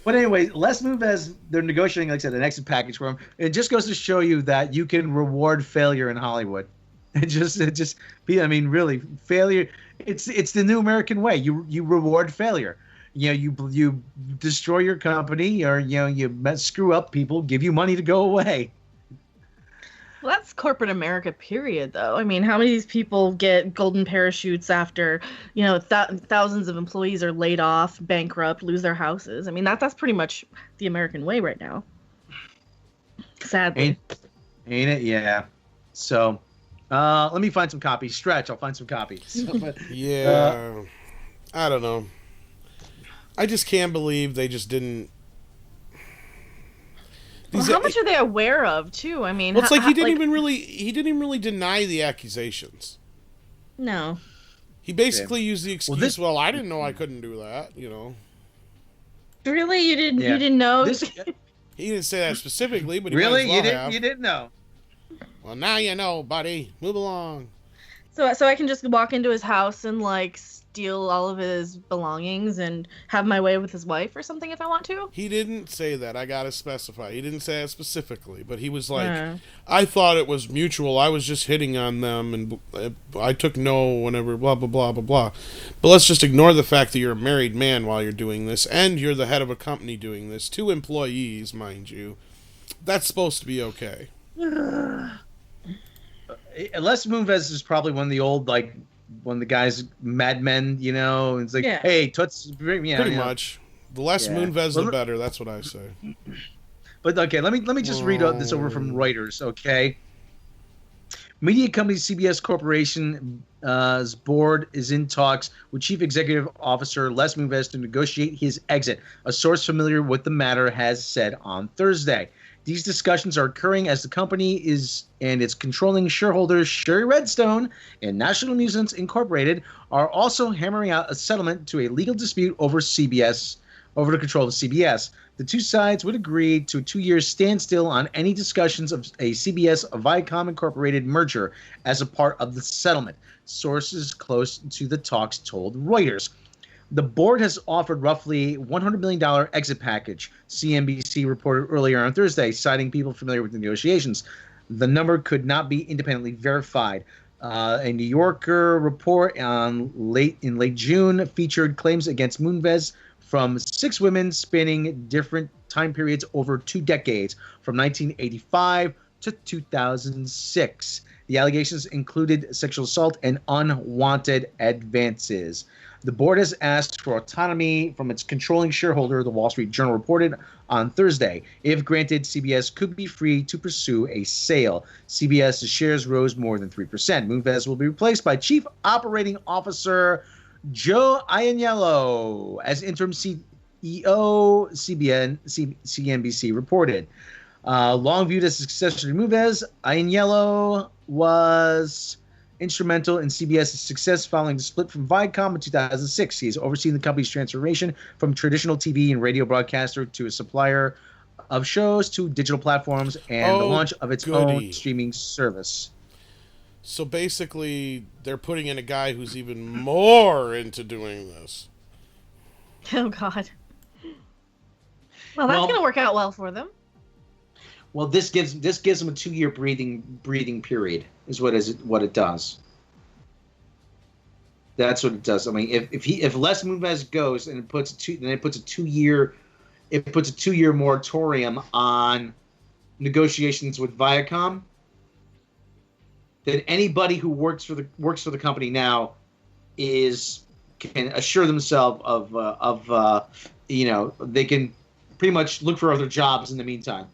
But anyway, Les Moonves, they're negotiating, like I said, an exit package for him. It just goes to show you that you can reward failure in Hollywood. Really, failure. It's the new American way. You reward failure. You destroy your company, or you screw up people, give you money to go away. Well, that's corporate America, period, though. I mean, how many of these people get golden parachutes after, thousands of employees are laid off, bankrupt, lose their houses? I mean, that's pretty much the American way right now. Sadly. Ain't it? Yeah. So, let me find some copies. Stretch, I'll find some copies. Yeah. I don't know. I just can't believe they just didn't. Well, how much are they aware of, too? I mean, well, it's like he didn't even really deny the accusations. No. He basically used the excuse, well, I didn't know I couldn't do that, Really? You didn't know? He didn't say that specifically, but he really, might as well have. You didn't know. Well, now you know, buddy. Move along. So I can just walk into his house and steal all of his belongings and have my way with his wife or something if I want to? He didn't say that. I gotta specify. He didn't say it specifically, but he was like, I thought it was mutual. I was just hitting on them, and I took no whenever, blah, blah, blah, blah, blah. But let's just ignore the fact that you're a married man while you're doing this, and you're the head of a company doing this. 2 employees, mind you. That's supposed to be okay. Les Moonves is probably one of the old, one of the guys, Mad Men, it's like, hey, Toots, pretty much. The less Moonves, the better. That's what I say. But okay, let me just read this over from Reuters. Okay, media company CBS Corporation's board is in talks with Chief Executive Officer Les Moonves to negotiate his exit. A source familiar with the matter has said on Thursday. These discussions are occurring as the company and its controlling shareholders, Sherry Redstone and National Amusements Incorporated, are also hammering out a settlement to a legal dispute over the control of CBS. The two sides would agree to a 2-year standstill on any discussions of a CBS-Viacom Incorporated merger as a part of the settlement. Sources close to the talks told Reuters. The board has offered roughly $100 million exit package, CNBC reported earlier on Thursday, citing people familiar with the negotiations. The number could not be independently verified. A New Yorker report in late June featured claims against Moonves from 6 women spanning different time periods over 2 decades, from 1985 to 2006. The allegations included sexual assault and unwanted advances. The board has asked for autonomy from its controlling shareholder, the Wall Street Journal reported on Thursday. If granted, CBS could be free to pursue a sale. CBS's shares rose more than 3%. Moonves will be replaced by Chief Operating Officer Joe Ianniello as interim CEO, CNBC reported. Long viewed as a successor to Moonves, Ianniello was instrumental in CBS's success following the split from Viacom in 2006. He has overseen the company's transformation from traditional TV and radio broadcaster to a supplier of shows to digital platforms and the launch of its own streaming service. So basically, they're putting in a guy who's even more into doing this. Oh, God. Well, that's going to work out well for them. Well, this gives them a 2-year breathing period. Is what it does. That's what it does. I mean, if Les Moonves goes and it puts a 2-year moratorium on negotiations with Viacom, then anybody who works for the company now can assure themselves of they can pretty much look for other jobs in the meantime.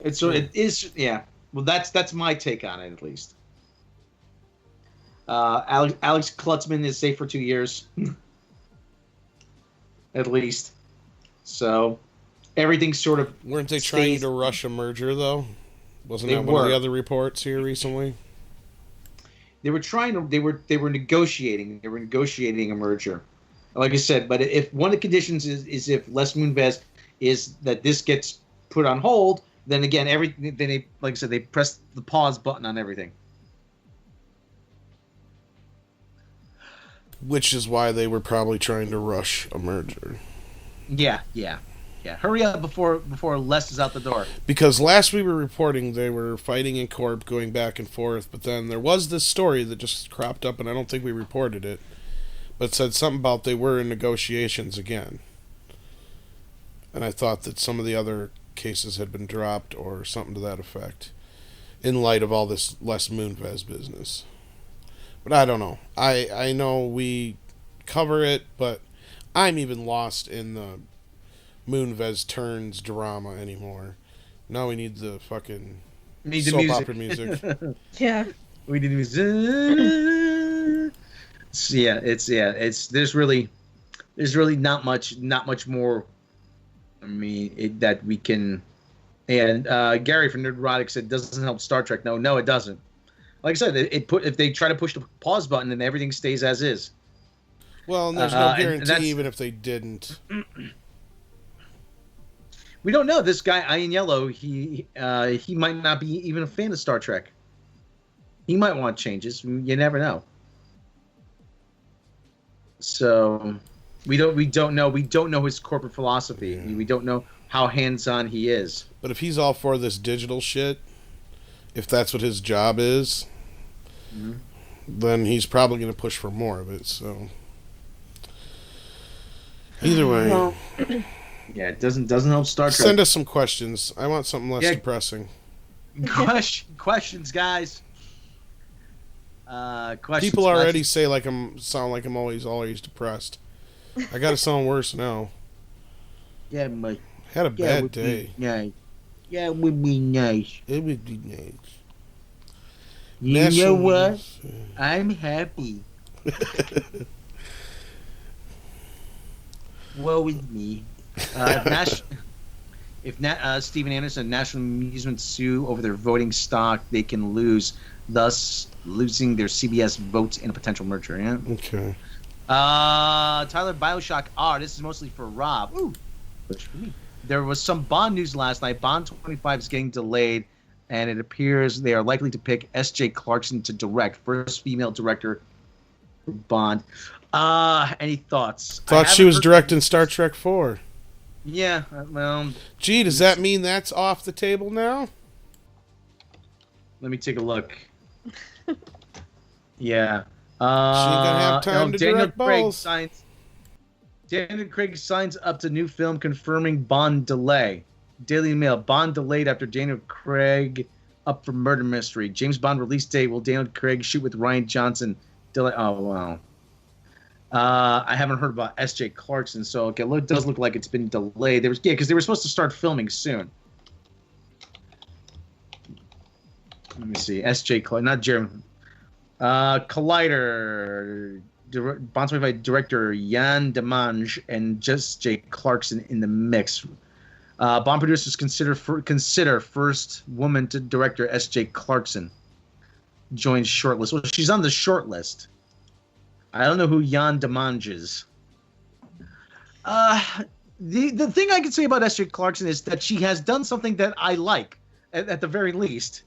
It is. Well, that's my take on it, at least. Alex Klutzman is safe for 2 years, at least. So everything's sort of. Weren't they trying to rush a merger, though? Wasn't that one of the other reports here recently? They were trying to. They were negotiating. They were negotiating a merger, like I said. But if one of the conditions is if Les Moonves is that this gets put on hold. Then again, they, like I said, they pressed the pause button on everything. Which is why they were probably trying to rush a merger. Yeah. Hurry up before Les is out the door. Because last we were reporting they were fighting in court, going back and forth, but then there was this story that just cropped up, and I don't think we reported it, but it said something about they were in negotiations again. And I thought that some of the other cases had been dropped or something to that effect in light of all this Les Moonves business. But I don't know. I know we cover it, but I'm even lost in the Moonves turns drama anymore. Now we need the fucking soap opera music. Yeah. We need music. It's there's really not much more. I mean, that we can. And Gary from Nerdrotic said doesn't help Star Trek. No, it doesn't. Like I said, if they try to push the pause button, then everything stays as is. Well, and there's no guarantee even if they didn't. We don't know. This guy, Ian Yellow, he might not be even a fan of Star Trek. He might want changes. You never know. So we don't know. We don't know his corporate philosophy. Yeah. We don't know how hands-on he is. But if he's all for this digital shit, if that's what his job is, then he's probably going to push for more of it. So either way, well, yeah, it doesn't help Star Trek. Send us some questions. I want something less depressing. Questions, guys. Questions. People already say sound like I'm always depressed. I got to sound worse now. Yeah, but had a bad day. Nice. Yeah, it would be nice. It would be nice. You know what? I'm happy. Woe with me. If Steven Anderson, National Amusement sue over their voting stock, they can lose, thus losing their CBS votes in a potential merger. Yeah. Okay. Tyler, BioShock R. This is mostly for Rob. Ooh, push for me. There was some Bond news last night. Bond 25 is getting delayed, and it appears they are likely to pick S.J. Clarkson to direct, first female director for Bond. Any thoughts? Thought she was directing Star Trek 4. Yeah, well... Gee, does that mean that's off the table now? Let me take a look. Yeah. She ain't gonna have time to direct balls. Daniel Craig signs up to new film confirming Bond delay. Daily Mail, Bond delayed after Daniel Craig up for murder mystery. James Bond release date, will Daniel Craig shoot with Rian Johnson? Delay. Oh, wow. I haven't heard about S.J. Clarkson, so okay, it does look like it's been delayed. Because they were supposed to start filming soon. Let me see. S.J. Clarkson, not Jeremy. Collider, Bond 25 director Jan Demange and just J. Clarkson in the mix. Bond producers consider first woman to director S.J. Clarkson joins shortlist. Well, she's on the shortlist. I don't know who Jan Demange is. The thing I can say about S.J. Clarkson is that she has done something that I like, at the very least.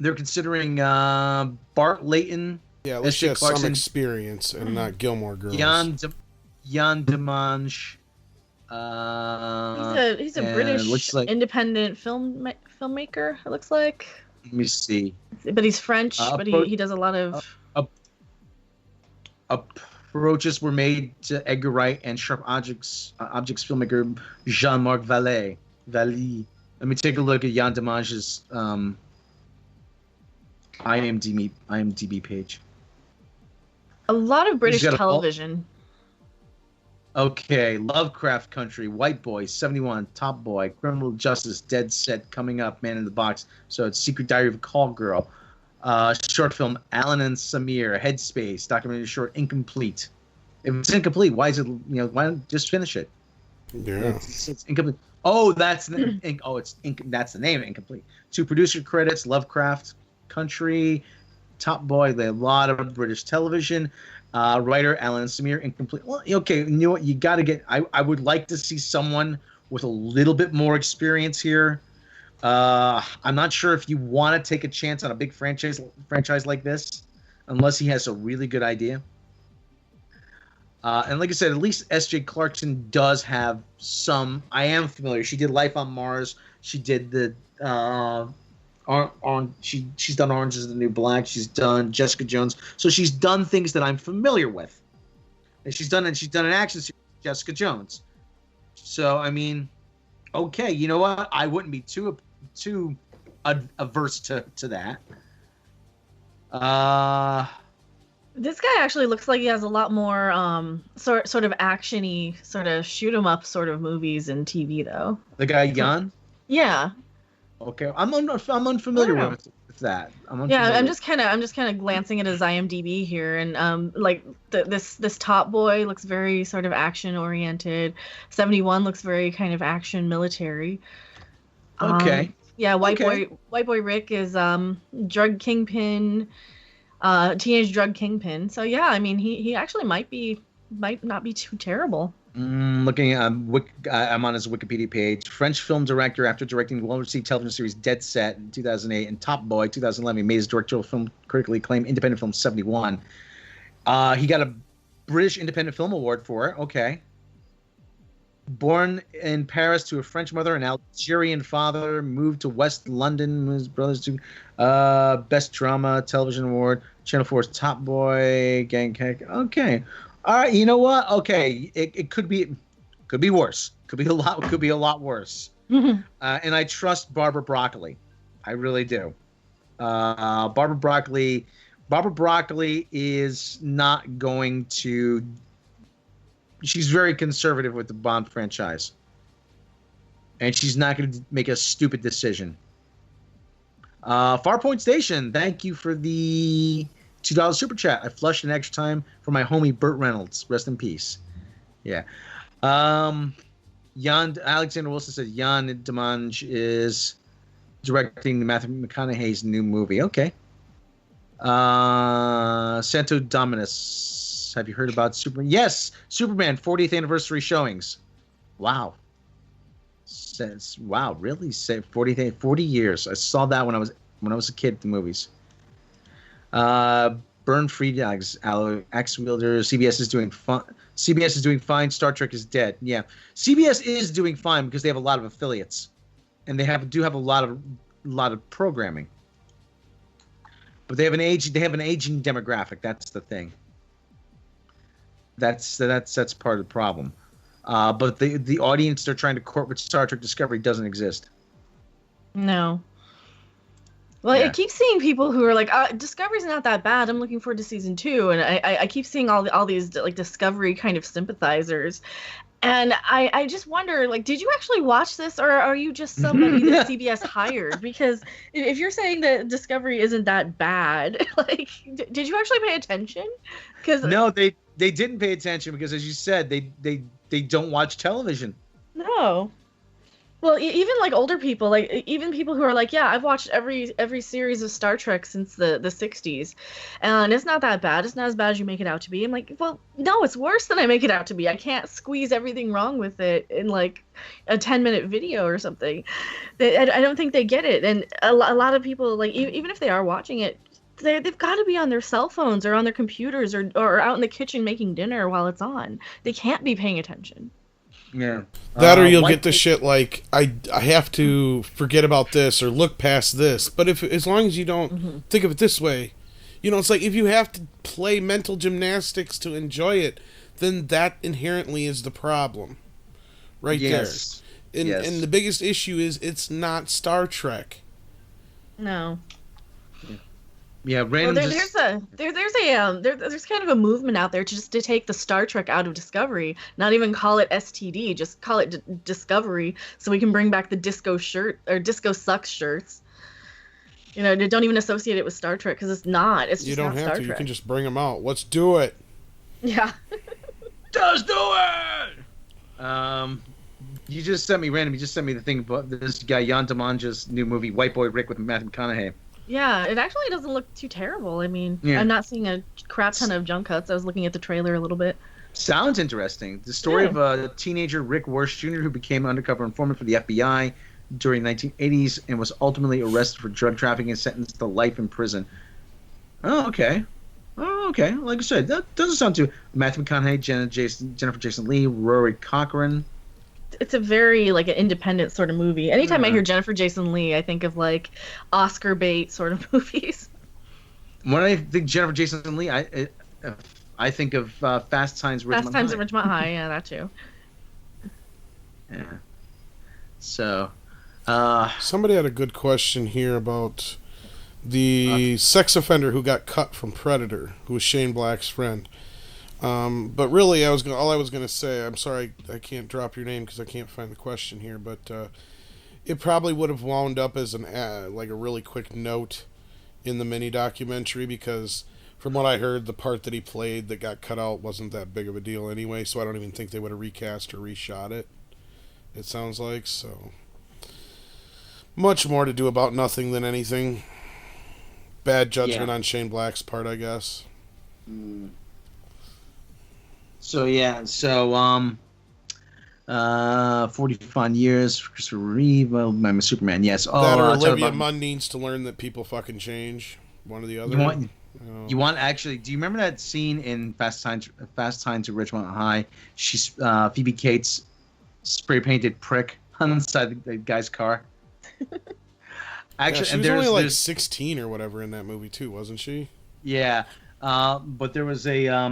They're considering Bart Layton. Yeah, at least she has some experience and not Gilmore Girls. Jan Demange. He's a British independent filmmaker, it looks like. Let me see. But he's French, but he does a lot of... Approaches were made to Edgar Wright and Sharp Objects filmmaker Jean-Marc Vallée. Let me take a look at Jan Demange's IMDb page. A lot of British television. Okay, Lovecraft Country, White Boy, 71, Top Boy, Criminal Justice, Dead Set, coming up, Man in the Box. So it's Secret Diary of a Call Girl. Short film, Alan and Samir, Headspace, documentary short, Incomplete. If it's incomplete, why is it, why don't just finish it? Yeah. It's incomplete. Oh, that's the name, Incomplete. 2 producer credits, Lovecraft Country, Top Boy, a lot of British television. Writer, Alan and Samir, Incomplete. Well, okay, you know what? You got to get... I would like to see someone with a little bit more experience here. I'm not sure if you want to take a chance on a big franchise like this, unless he has a really good idea. And like I said, at least S.J. Clarkson does have some... I am familiar. She did Life on Mars. She did the... she's done Orange is the New Black. She's done Jessica Jones. So she's done things that I'm familiar with. And she's done an action series, Jessica Jones. So I mean, Okay, you know what? I wouldn't be too averse to that. This guy actually looks like he has a lot more sort of actiony, sort of shoot 'em up sort of movies and TV though. The guy Jan? Yeah. Okay, I'm unfamiliar with that. I'm just kind of glancing at his IMDb here, and like this Top Boy looks very sort of action oriented. 71 looks very kind of action military. Okay. Yeah, White Boy Rick is drug kingpin, teenage drug kingpin. So yeah, I mean he actually might not be too terrible. Looking, I'm on his Wikipedia page. French film director after directing the well-received television series Dead Set in 2008 and Top Boy 2011. He made his directorial film critically acclaimed independent film 71. He got a British Independent Film Award for it. Okay. Born in Paris to a French mother and Algerian father, moved to West London. His brothers to Best Drama Television Award, Channel 4's Top Boy, Gang Cake. Okay. All right, you know what? Okay, it could be worse. Could be a lot worse. And I trust Barbara Broccoli. I really do. Barbara Broccoli is not going to. She's very conservative with the Bond franchise, and she's not going to make a stupid decision. Farpoint Station, thank you for the $2 super chat. I flushed an extra time for my homie Burt Reynolds. Rest in peace. Yeah. Jan Alexander Wilson said Jan Demange is directing Matthew McConaughey's new movie. Okay. Santo Dominus, have you heard about Superman? Yes, Superman 40th anniversary showings. Wow. Wow, really? 40 years. I saw that when I was a kid at the movies. Burn Free Dogs, Axe Wielder. CBS is doing fun. CBS is doing fine. Star Trek is dead. Yeah, CBS is doing fine because they have a lot of affiliates, and they do have a lot of programming. But they have an aging demographic. That's the thing. That's part of the problem. But the audience they're trying to court with Star Trek Discovery doesn't exist. No. Well, yeah. I keep seeing people who are like, Discovery's not that bad. I'm looking forward to season 2. And I keep seeing all these like Discovery kind of sympathizers. And I just wonder, like, did you actually watch this, or are you just somebody that CBS hired? Because if you're saying that Discovery isn't that bad, like, did you actually pay attention? Because no, they didn't pay attention because, as you said, they don't watch television. No. Well, even like older people, like even people who are like, yeah, I've watched every series of Star Trek since the 60s, and it's not that bad. It's not as bad as you make it out to be. I'm like, well, no, it's worse than I make it out to be. I can't squeeze everything wrong with it in like a 10-minute video or something. I don't think they get it. And a lot of people, like, even if they are watching it, they've got to be on their cell phones or on their computers or out in the kitchen making dinner while it's on. They can't be paying attention. Yeah. That or you'll get the shit like, I have to forget about this or look past this. But as long as you don't think of it this way, it's like if you have to play mental gymnastics to enjoy it, then that inherently is the problem. Right there. And the biggest issue is it's not Star Trek. No. Yeah, random. Well, there's kind of a movement out there to take the Star Trek out of Discovery, not even call it STD, just call it Discovery, so we can bring back the disco shirt or disco sucks shirts. They don't even associate it with Star Trek because it's not. It's just you don't not have Star to. Trek. You can just bring them out. Let's do it. Yeah. Just do it. You just sent me the thing about this guy Jan Demange's new movie White Boy Rick with Matthew McConaughey. Yeah, it actually doesn't look too terrible. I mean, I'm not seeing a crap ton of jump cuts. I was looking at the trailer a little bit. Sounds interesting. The story of a teenager, Rick Warsh Jr., who became an undercover informant for the FBI during the 1980s and was ultimately arrested for drug trafficking and sentenced to life in prison. Oh, okay. Like I said, that doesn't sound too... Matthew McConaughey, Jennifer Jason Leigh, Rory Cochrane. It's a very like an independent sort of movie. Anytime I hear Jennifer Jason Leigh, I think of like Oscar bait sort of movies. When I think Jennifer Jason Leigh, I think of Fast Times at Ridgemont High. Fast Times at Ridgemont High, yeah, that too. Yeah. So, somebody had a good question here about the sex offender who got cut from Predator, who was Shane Black's friend. But really, all I was going to say, I'm sorry I can't drop your name because I can't find the question here, but it probably would have wound up as like a really quick note in the mini documentary, because from what I heard, the part that he played that got cut out wasn't that big of a deal anyway, so I don't even think they would have recast or reshot it. It sounds like, so much more to do about nothing than anything. Bad judgment on Shane Black's part, I guess. So 45 years for Christopher Reeve. Well, I'm a Superman. Yes. That or Olivia Munn needs to learn that people fucking change. One or the other. You want actually? Do you remember that scene in Fast Times at Ridgemont High? She's Phoebe Cates spray painted prick on the side of the guy's car. Actually, she was only like 16 or whatever in that movie too, wasn't she? Yeah, but there's a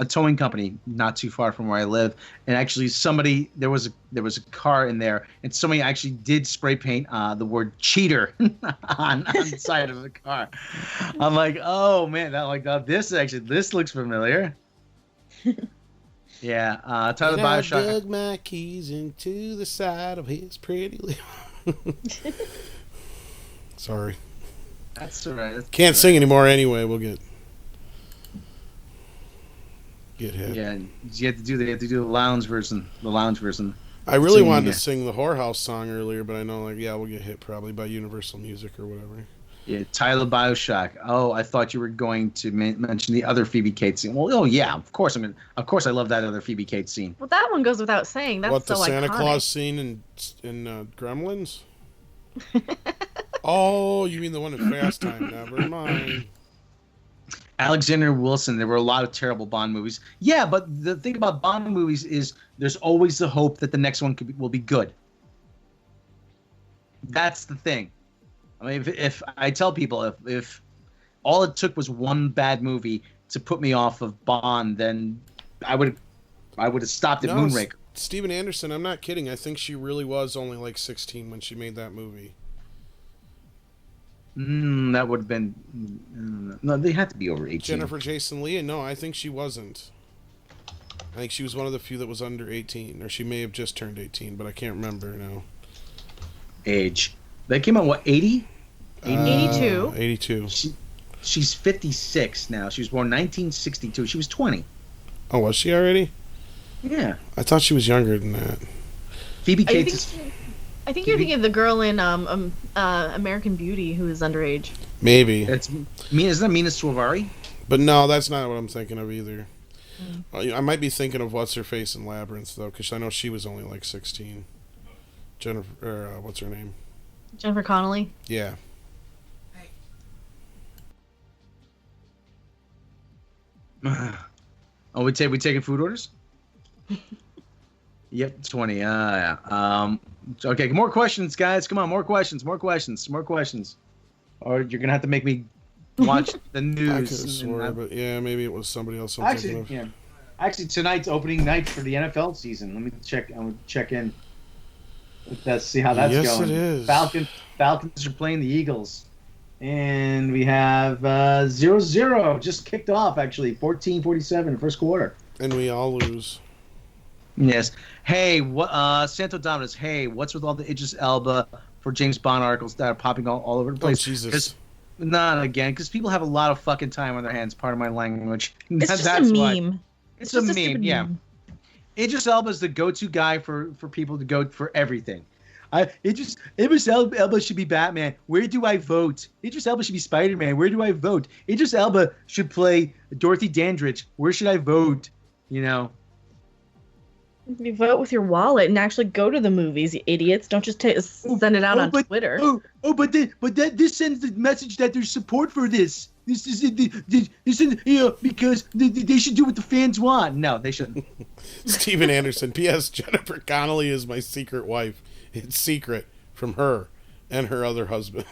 towing company not too far from where I live, and actually there was a car in there, and somebody actually did spray paint the word cheater on the side of the car. I'm like, oh man, this looks familiar. Yeah, Tyler BioShock. I dug my keys into the side of his pretty little. Sorry. That's all right. Can't sing anymore anyway. We'll get hit. Yeah, you have to do the lounge version. The lounge version. I really wanted to sing the Whorehouse song earlier, but I know we'll get hit probably by Universal Music or whatever. Yeah, Tyler BioShock. Oh, I thought you were going to mention the other Phoebe Cates scene. Well, yeah, of course. Of course, I love that other Phoebe Cates scene. Well, that one goes without saying. That's the Santa iconic. Claus scene in Gremlins? Oh, you mean the one in Fast Time? Never mind. Alexander Wilson. There were a lot of terrible Bond movies. Yeah, but the thing about Bond movies is there's always the hope that the next one will be good. That's the thing. I mean, if I tell people if all it took was one bad movie to put me off of Bond, then I would have stopped at Moonraker. Steven Anderson, I'm not kidding. I think she really was only like 16 when she made that movie. That would have been no. They had to be over 18. Jennifer Jason Leigh? No, I think she wasn't. I think she was one of the few that was under 18, or she may have just turned 18, but I can't remember now. Age. They came out, what, 80? 82. 82. She's 56 now. She was born 1962. She was 20. Oh, was she already? Yeah. I thought she was younger than that. Phoebe Cates. I think you're thinking of the girl in American Beauty who is underage. Maybe. Isn't that Mina Suvari? But no, that's not what I'm thinking of either. I might be thinking of What's-Her-Face in Labyrinth, though, because I know she was only like 16. Jennifer, what's her name? Jennifer Connelly. Yeah. Oh, we taking food orders? Yep, 20. Yeah. Okay, more questions, guys. Come on, more questions. Or you're gonna have to make me watch the news. I could have swore, but yeah, maybe it was somebody else. Actually, tonight's opening night for the NFL season. Let me check. I'm gonna check in. Let's see how that's going. Yes, it is. Falcons are playing the Eagles. And we have 0-0. Just kicked off, actually. 14-47 in the first quarter. And we all lose. Yes. Hey, Santo Dominus, hey, what's with all the Idris Elba for James Bond articles that are popping all over the place? Oh, Jesus. Not again, because people have a lot of fucking time on their hands, part of my language. It's just a meme. It's a meme, yeah. Meme. Idris Elba is the go-to guy for people to go for everything. Idris Elba should be Batman. Where do I vote? Idris Elba should be Spider-Man. Where do I vote? Idris Elba should play Dorothy Dandridge. Where should I vote? You know. You vote with your wallet and actually go to the movies, you idiots. Don't just send it out on Twitter. But this sends the message that there's support for this. This is because they should do what the fans want. No, they shouldn't. Steven Anderson. P.S. Jennifer Connelly is my secret wife. It's secret from her and her other husband.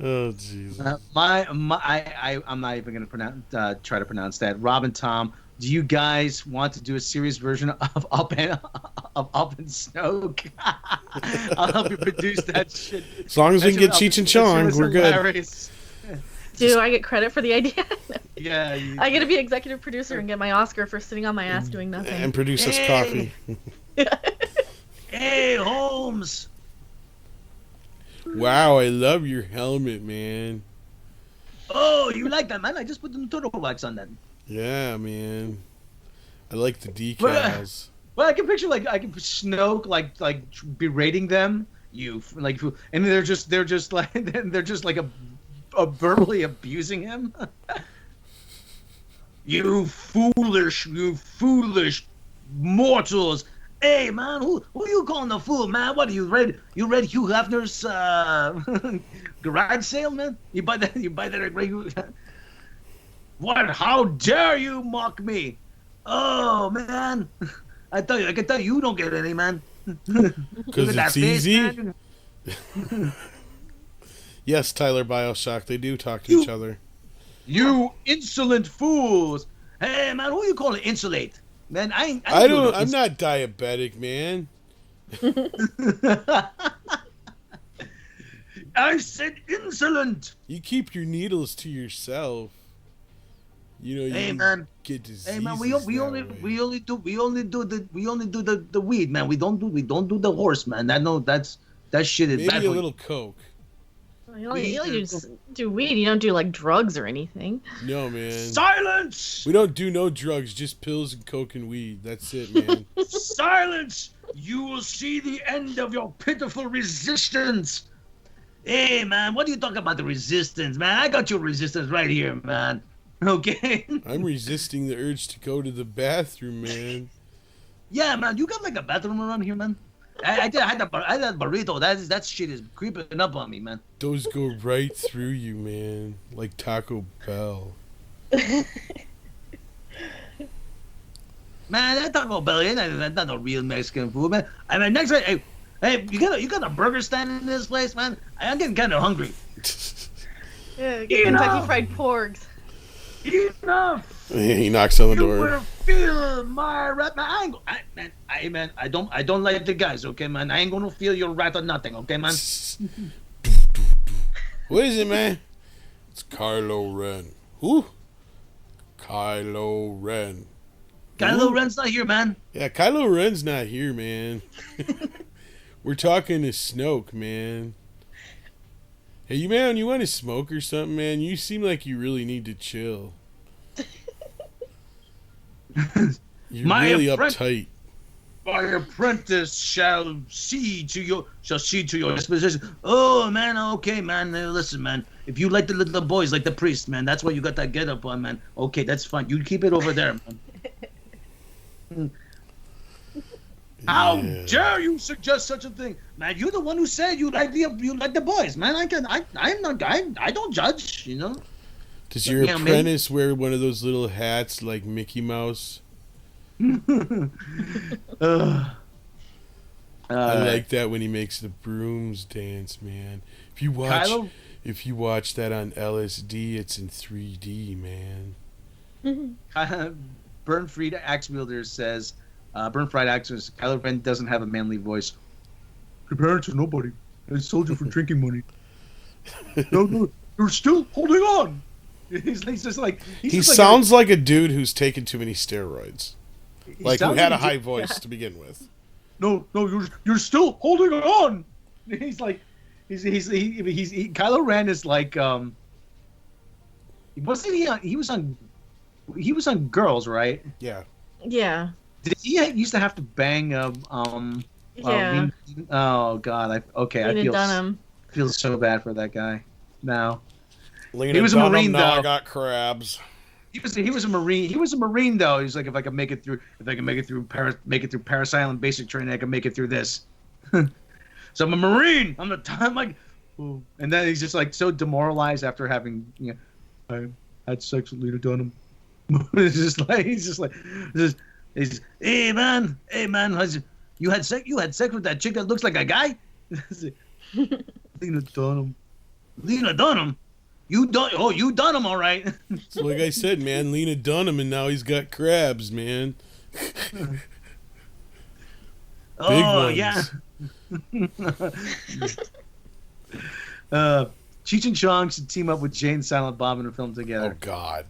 Oh, jeez. I'm not even going to try to pronounce that. Rob and Tom, do you guys want to do a serious version of Up and Snoke? I'll help you produce that shit. As long as we can get Cheech and Chong, we're good. Do I get credit for the idea? Yeah. I get to be executive producer and get my Oscar for sitting on my ass doing nothing. And produce us coffee. Hey, Holmes. Wow, I love your helmet, man. Oh, you like that, man? I just put the turtle wax on that. Yeah, man. I like the decals. Well, I can picture Snoke berating them. And they're just like verbally abusing him. You foolish mortals! Hey, man, who you calling a fool, man? What, you read Hugh Hefner's garage sale, man? You buy that at Greg? What? How dare you mock me? Oh, man, I can tell you don't get any, man. Because it's easy. Yes, Tyler Bioshock, they do talk to each other. You insolent fools! Hey, man, who you calling insolate? Man, I'm not diabetic, man. I said insolent. You keep your needles to yourself. You know, hey, man. Get diseases. Hey, man, we only do the weed, man. We don't do the horse, man. That shit is maybe bad. A little coke. You only do weed. You don't do like drugs or anything. No, man. Silence! We don't do no drugs, just pills and coke and weed. That's it, man. Silence! You will see the end of your pitiful resistance. Hey, man, what are you talking about the resistance, man? I got your resistance right here, man. Okay? I'm resisting the urge to go to the bathroom, man. Yeah, man, you got like a bathroom around here, man? I had that burrito. That shit is creeping up on me, man. Those go right through you, man. Like Taco Bell. Man, that Taco Bell, that's not a real Mexican food, man. I mean, next time, hey, you got a burger stand in this place, man? I'm getting kind of hungry. Yeah, Kentucky Fried Porgs. Enough. He knocks on the door. You will feel my rat. Man, I don't like the guys, okay, man. I ain't gonna feel your rat or nothing, okay, man. What is it, man? It's Kylo Ren. Who? Kylo Ren. Kylo Ren's not here, man. Yeah, Kylo Ren's not here, man. We're talking to Snoke, man. Hey, you man, you want to smoke or something, man? You seem like you really need to chill. You're really uptight. My apprentice shall see to your disposition. Oh, man, okay, man. Listen, man. If you like the little boys, like the priest, man, that's why you got that get up on, man. Okay, that's fine. You keep it over there, man. How dare you suggest such a thing, man? You're the one who said you like the boys, man. I don't judge, you know. Does your apprentice wear one of those little hats like Mickey Mouse? I like that when he makes the brooms dance, man. If you watch that on LSD, it's in 3D, man. Burn Fried Axe Wielder says, Kylo Ren doesn't have a manly voice. Your parents are nobody. I sold you for drinking money. No, you're still holding on. He sounds like a dude who's taken too many steroids. Like who had a high voice to begin with. No, you're still holding on. He's like, Kylo Ren is like, wasn't he? He was on Girls, right? Yeah. Yeah. Did he used to have to bang yeah. Oh God! I feel so bad for that guy. Now. He was a Marine though. I got crabs. He was a Marine. He was a Marine though. He's like, if I can make it through Parasailing basic training, I can make it through this. So I'm a Marine. I'm like, ooh. And then he's just like so demoralized after having, I had sex with Lena Dunham. He's hey man, you had sex with that chick that looks like a guy. Lena Dunham. you done him all right. So like I said, man, Lena Dunham, and now he's got crabs, man. Big ones. Yeah. Cheech and Chong should team up with Jay and Silent Bob in a film together. Oh God.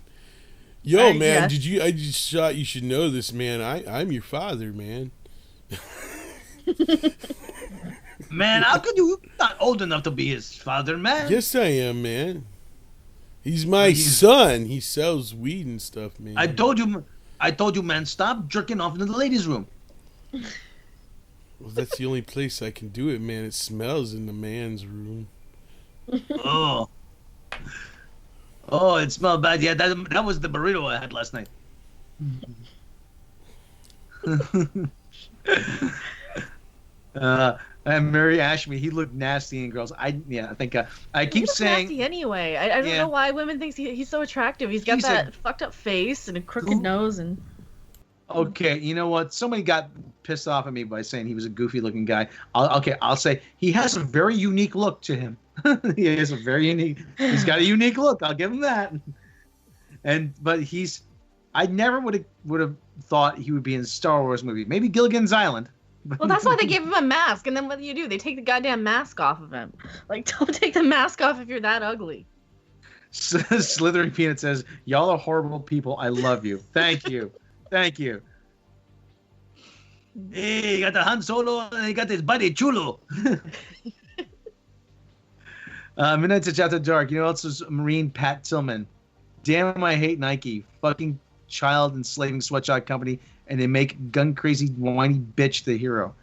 Yo, man, I just thought you should know this, man. I'm your father, man. Man, how could you not old enough to be his father, man? Yes, I am, man. He's my son. He sells weed and stuff, man. I told you, man, stop jerking off in the ladies' room. Well, that's the only place I can do it, man. It smells in the man's room. Oh, it smelled bad. Yeah, that was the burrito I had last night. And Mary Ashby, he looked nasty in Girls. I think I keep saying nasty anyway. I don't know why women think he's so attractive. He's got that fucked up face and a crooked nose and. Okay, you know what? Somebody got pissed off at me by saying he was a goofy-looking guy. I'll say he has a very unique look to him. He has a very unique. He's got a unique look. I'll give him that. But I never would have thought he would be in a Star Wars movie. Maybe Gilligan's Island. Well, that's why they gave him a mask, and then what do? They take the goddamn mask off of him. Like, don't take the mask off if you're that ugly. Slithering Peanut says, "Y'all are horrible people. I love you. Thank you." Thank you. Hey, you got the Han Solo and you got this buddy Chulo. Midnight Touch After Dark. You know what else is Marine Pat Tillman? Damn, I hate Nike. Fucking child enslaving sweatshop company, and they make gun crazy whiny bitch the hero.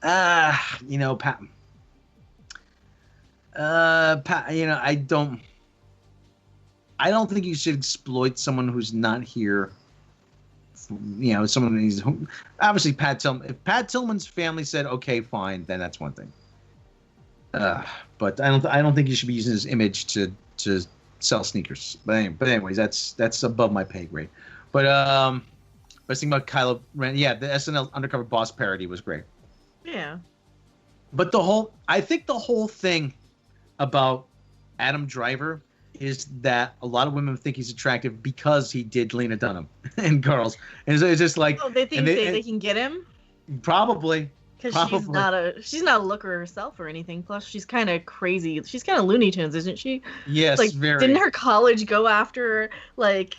Pat. Pat, I don't think you should exploit someone who's not here. Someone who's obviously Pat Tillman. If Pat Tillman's family said okay, fine, then that's one thing. But I don't think you should be using his image to sell sneakers. But anyways, that's above my pay grade. But I was thinking about Kylo Ren. Yeah, the SNL Undercover Boss parody was great. Yeah. But I think the whole thing about Adam Driver is that a lot of women think he's attractive because he did Lena Dunham in Girls. And it's just like... Oh, they think they can get him? Probably. Because she's not a looker herself or anything. Plus, she's kind of crazy. She's kind of Looney Tunes, isn't she? Yes, like, very. Didn't her college go after, like...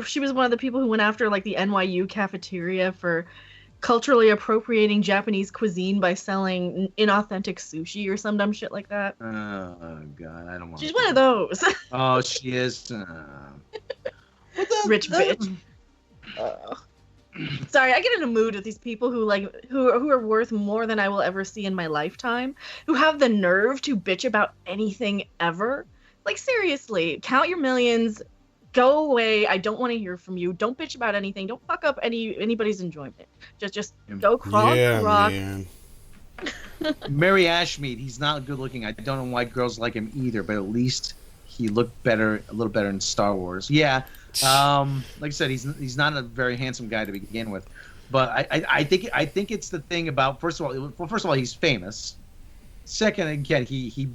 She was one of the people who went after, like, the NYU cafeteria for culturally appropriating Japanese cuisine by selling inauthentic sushi or some dumb shit like that. Oh God, I don't want. She's one of those. Oh, she is. Rich bitch. Sorry, I get in a mood with these people who are worth more than I will ever see in my lifetime, who have the nerve to bitch about anything ever. Like, seriously, count your millions. Go away. I don't want to hear from you. Don't bitch about anything. Don't fuck up anybody's enjoyment. Just go crawl the rock. Man. Mary Ashmead, he's not good looking. I don't know why girls like him either, but at least he looked a little better in Star Wars. Yeah. Like I said, he's not a very handsome guy to begin with. But I think it's the thing about first of all he's famous. Second, again, he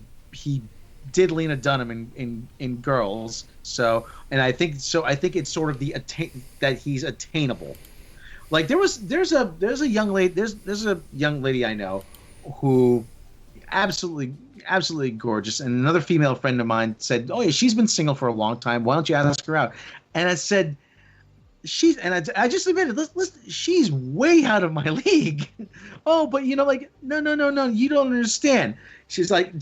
did Lena Dunham in Girls. So I think it's sort of that he's attainable. Like there's a young lady I know who absolutely gorgeous, and another female friend of mine said, "Oh yeah, she's been single for a long time. Why don't you ask her out?" And I said, I just admitted, listen, she's way out of my league. Oh, but no, you don't understand. She's like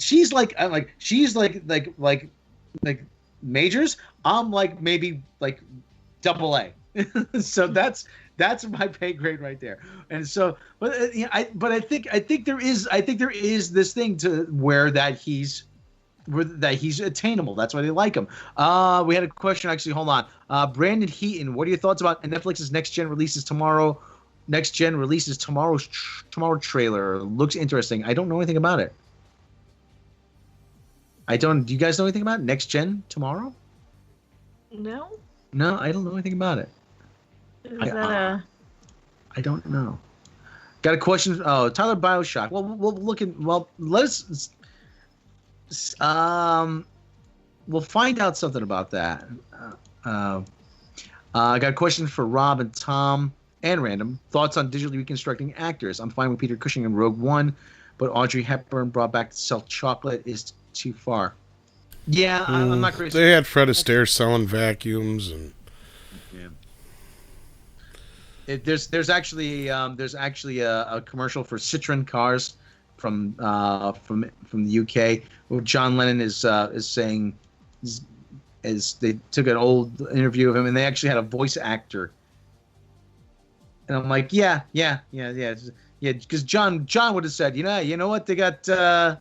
majors. I'm like maybe like AA. So that's my pay grade right there. And so, I think there is this thing to where he's attainable. That's why they like him. We had a question actually. Hold on. Brandon Heaton, what are your thoughts about Netflix's next gen releases tomorrow? Tomorrow trailer looks interesting. I don't know anything about it. Do you guys know anything about next gen tomorrow? No, I don't know anything about it. I don't know. Got a question. Oh, Tyler BioShock. Well, we'll look in. Well, let's. we'll find out something about that. I got a question for Rob and Tom and Random. Thoughts on digitally reconstructing actors? I'm fine with Peter Cushing in Rogue One, but Audrey Hepburn brought back to sell chocolate is too far. Yeah, I'm not crazy. They had Fred Astaire selling vacuums and. Yeah. There's actually a commercial for Citroen cars from the UK where John Lennon is saying as they took an old interview of him and they actually had a voice actor. And I'm like, yeah, because John would have said, you know what, they got, John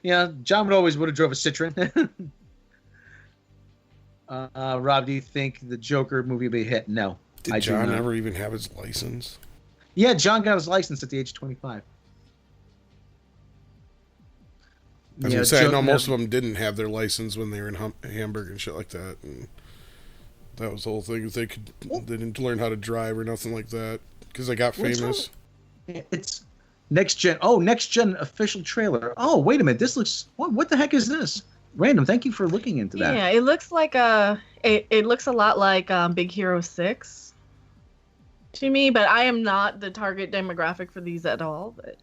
would have drove a Citroen. Rob, do you think the Joker movie will be a hit? No. Did John ever even have his license? Yeah, John got his license at the age of 25. I was going to say, I know most of them didn't have their license when they were in Hamburg and shit like that. And that was the whole thing. They didn't learn how to drive or nothing like that because they got famous. It's next gen. Oh, next gen official trailer. Oh, wait a minute. This looks. What the heck is this? Random. Thank you for looking into that. Yeah, it looks like it looks a lot like Big Hero 6 to me, but I am not the target demographic for these at all. But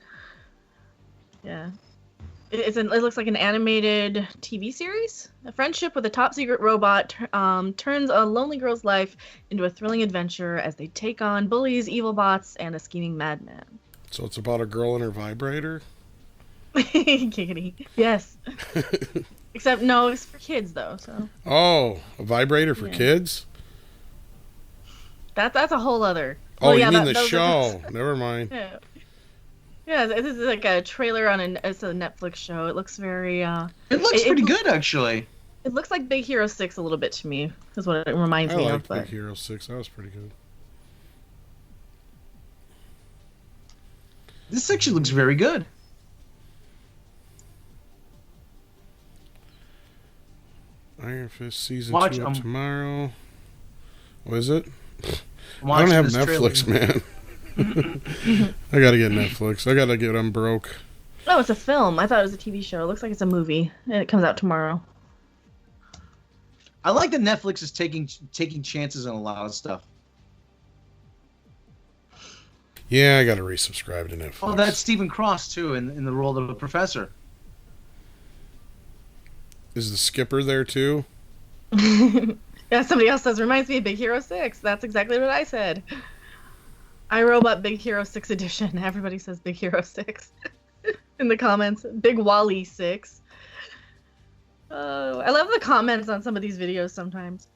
yeah. It looks like an animated TV series. A friendship with a top-secret robot turns a lonely girl's life into a thrilling adventure as they take on bullies, evil bots, and a scheming madman. So it's about a girl and her vibrator? Giggity. Yes. Except, no, it's for kids, though. So. Oh, a vibrator for kids? That's a whole other... Oh, well, you mean the show. Never mind. Yeah. Yeah, this is like a trailer it's a Netflix show. It looks very it looks pretty good, actually. It looks like Big Hero 6 a little bit to me, is what it reminds me of. I like Big Hero 6. That was pretty good. This actually looks very good. Iron Fist season 2 tomorrow. What is it? I don't have Netflix, man. I gotta get Netflix. I gotta get I'm broke. Oh, it's a film. I thought it was a TV show. It looks like it's a movie, and it comes out tomorrow. I like that Netflix is taking chances on a lot of stuff. Yeah, I gotta resubscribe to Netflix. Oh, that's Stephen Cross too, in the role of a professor. Is the skipper there too? Yeah, somebody else says reminds me of Big Hero 6. That's exactly what I said. I Robot Big Hero 6 edition. Everybody says Big Hero 6 in the comments. Big Wally 6. I love the comments on some of these videos sometimes.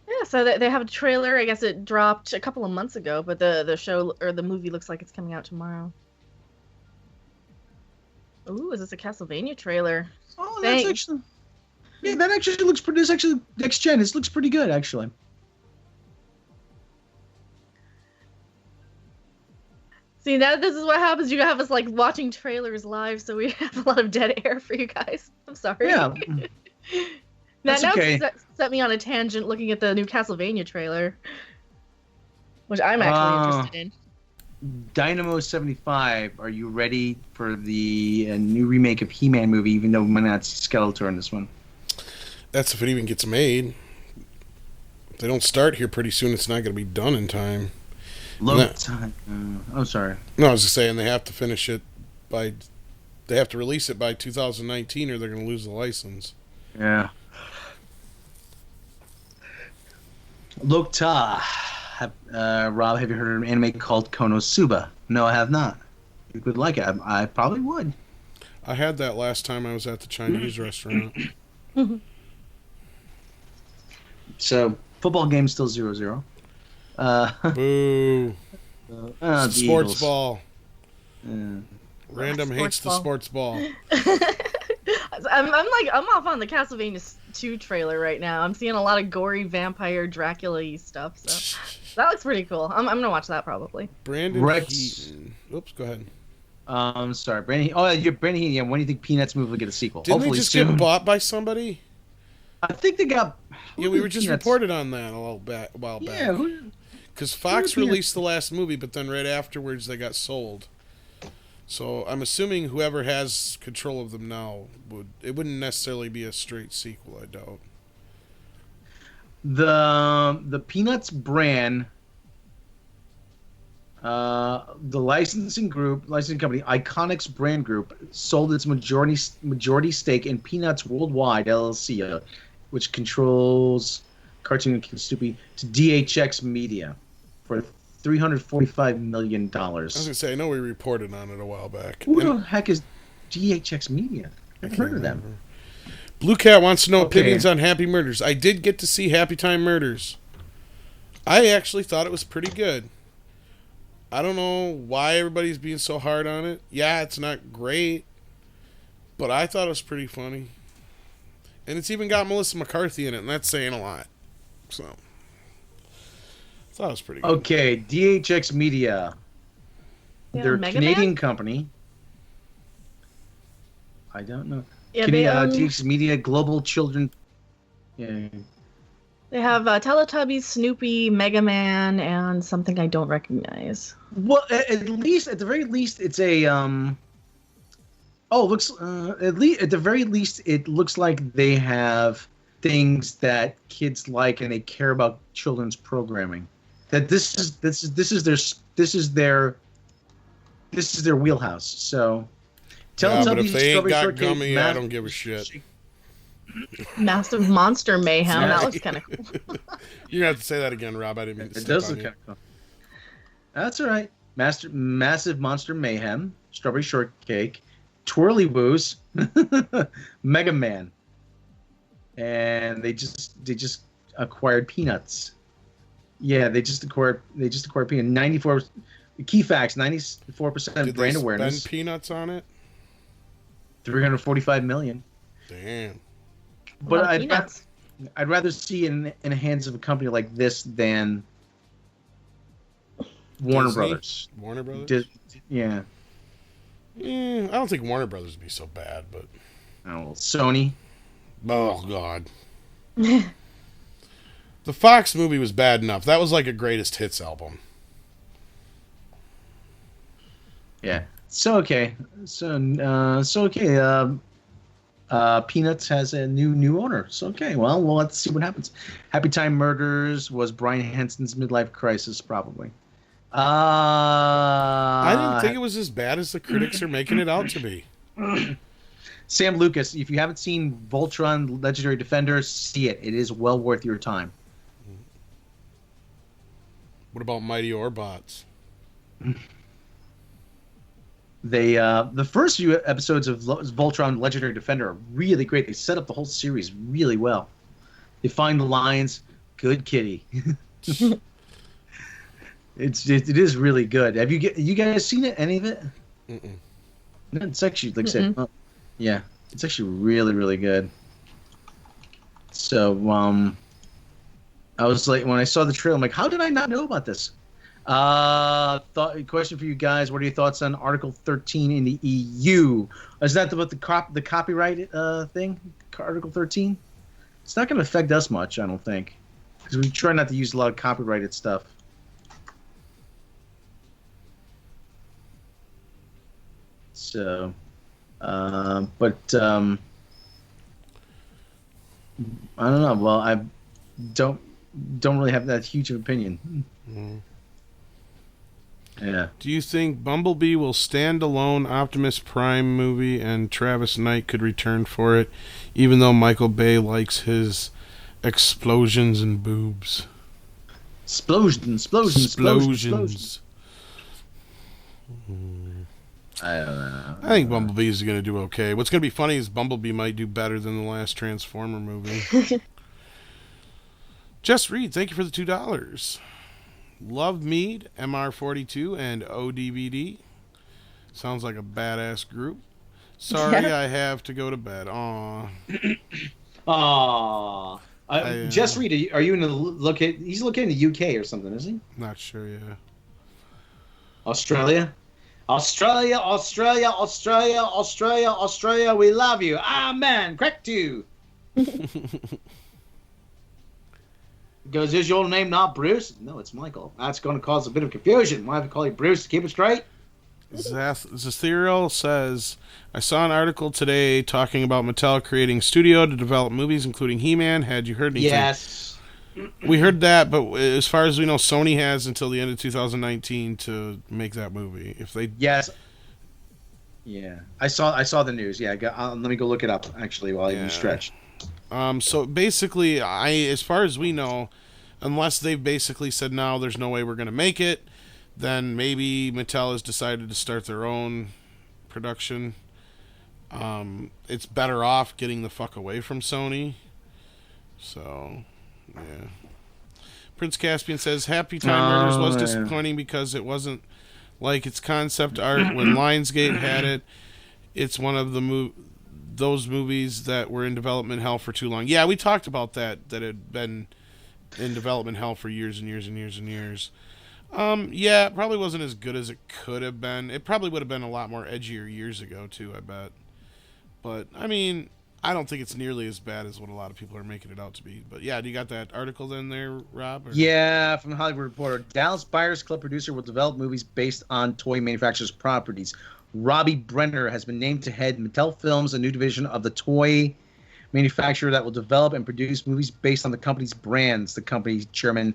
Yeah, so they have a trailer. I guess it dropped a couple of months ago, but the show or the movie looks like it's coming out tomorrow. Ooh, is this a Castlevania trailer? Oh, that's actually... Yeah, that actually looks pretty... This actually... Next gen, this looks pretty good, actually. See, now this is what happens. You have us like watching trailers live, so we have a lot of dead air for you guys. I'm sorry. Yeah. Now okay. Set me on a tangent looking at the new Castlevania trailer, which I'm actually interested in. Dynamo 75, are you ready for the new remake of He-Man movie, even though we might not see Skeletor in this one? That's if it even gets made. If they don't start here pretty soon, it's not going to be done in time. I'm sorry. No, I was just saying they have to finish it they have to release it by 2019 or they're going to lose the license. Yeah. Lokta. Rob, have you heard of an anime called Konosuba? No, I have not. You could like it. I probably would. I had that last time I was at the Chinese restaurant. So, football game's still 0-0. Boo. Sports Eagles. Ball. Random hates the sports ball. I'm off on the Castlevania 2 trailer right now. I'm seeing a lot of gory vampire Dracula-y stuff, so that looks pretty cool. I'm gonna watch that probably. Brandon Heaton. Oops, go ahead. Sorry, Brandon. Oh, you're Brandon Heaton. Yeah, when do you think Peanuts movie will get a sequel? Didn't Hopefully they just soon. get bought by somebody? I think they got. Yeah, we were just reported on that a while back. Yeah, because Fox released the last movie, but then right afterwards they got sold. So I'm assuming whoever has control of them now wouldn't necessarily be a straight sequel, I doubt. The Peanuts brand, the licensing company, Iconics Brand Group, sold its majority stake in Peanuts Worldwide LLC, which controls Cartoon and Snoopy, to DHX Media for $345 million. I was gonna say, I know we reported on it a while back. Who the heck is DHX Media? I've heard of them. Blue Cat wants to know opinions on Happy Murders. I did get to see Happy Time Murders. I actually thought it was pretty good. I don't know why everybody's being so hard on it. Yeah, it's not great, but I thought it was pretty funny. And it's even got Melissa McCarthy in it, and that's saying a lot. So, I thought it was pretty good. Okay, DHX Media. Yeah, They're a Mega Canadian Man? company. I don't know. Yeah, DHX Media, Global Children. Yeah. They have Teletubbies, Snoopy, Mega Man, and something I don't recognize. Well, at the very least, it's a at the very least, it looks like they have things that kids like and they care about children's programming. That this is their wheelhouse. So, Yeah, but if Teletubbies, they ain't Strawberry got Shortcake, gummy, I don't give a shit. Massive Monster Mayhem. That was kind of cool. You're gonna have to say that again, Rob. I didn't mean to It step does on look you. kind of cool. That's all right. Massive Monster Mayhem, Strawberry Shortcake, Twirly Woos, Mega Man, and they just acquired Peanuts. Yeah, they just acquired Peanuts. 94 key facts. 94% brand awareness. Did they spend peanuts on it? $345 million. Damn. But Well, Peanuts. I'd rather see it in the hands of a company like this than Warner Disney? Brothers. Warner Brothers? Yeah. I don't think Warner Brothers would be so bad, but... Oh, Sony. Oh, God. The Fox movie was bad enough. That was like a greatest hits album. Yeah. So okay. Peanuts has a new owner. So okay. Well, let's see what happens. Happy Time Murders was Brian Henson's midlife crisis, probably. I didn't think it was as bad as the critics are making it out to be. Sam Lucas, if you haven't seen Voltron Legendary Defender, see it. It is well worth your time. What about Mighty Orbots? The first few episodes of Voltron Legendary Defender are really great. They set up the whole series really well. They find the lines. Good kitty. It is really good. Have you guys seen it? Any of it? Mm-mm. No, it's actually like I said, yeah, it's actually really really good. So I was like, when I saw the trailer, I'm like, how did I not know about this? Question for you guys: what are your thoughts on Article 13 in the EU? Is that about the copyright thing? Article 13? It's not going to affect us much, I don't think, because we try not to use a lot of copyrighted stuff. So, but I don't know. Well, I don't really have that huge of an opinion. Mm. Yeah. Do you think Bumblebee will stand alone Optimus Prime movie and Travis Knight could return for it, even though Michael Bay likes his explosions and boobs? Explosions. I don't know. I think Bumblebee is going to do okay. What's going to be funny is Bumblebee might do better than the last Transformer movie. Jess Reed, thank you for the $2. Love Mead, MR42, and ODVD. Sounds like a badass group. Sorry, I have to go to bed. Aww. Aww. Jess Reed, are you in the he's located in the UK or something, is he? Not sure, yeah. Australia, we love you. Amen. Correct you. Goes, is your name not Bruce? No, it's Michael. That's going to cause a bit of confusion. Why have I call you Bruce to keep it straight? Zatheriel says, I saw an article today talking about Mattel creating a studio to develop movies, including He-Man. Had you heard anything? Yes. We heard that, but as far as we know, Sony has until the end of 2019 to make that movie. If they Yes. Yeah, I saw the news. Yeah, let me go look it up actually while you stretch. So basically, as far as we know, unless they've basically said no, there's no way we're going to make it, then maybe Mattel has decided to start their own production. It's better off getting the fuck away from Sony. So, yeah. Prince Caspian says, Happy Time Murders was disappointing because it wasn't like its concept art when Lionsgate had it. It's one of those movies that were in development hell for too long. Yeah, we talked about that it had been in development hell for years and years and years and years. Yeah, it probably wasn't as good as it could have been. It probably would have been a lot more edgier years ago, too, I bet. But, I mean, I don't think it's nearly as bad as what a lot of people are making it out to be. But, yeah, do you got that article then there, Rob? Or? Yeah, from the Hollywood Reporter. Dallas Buyers Club producer will develop movies based on toy manufacturers' properties. Robbie Brenner has been named to head Mattel Films, a new division of the toy manufacturer that will develop and produce movies based on the company's brands. The company's chairman,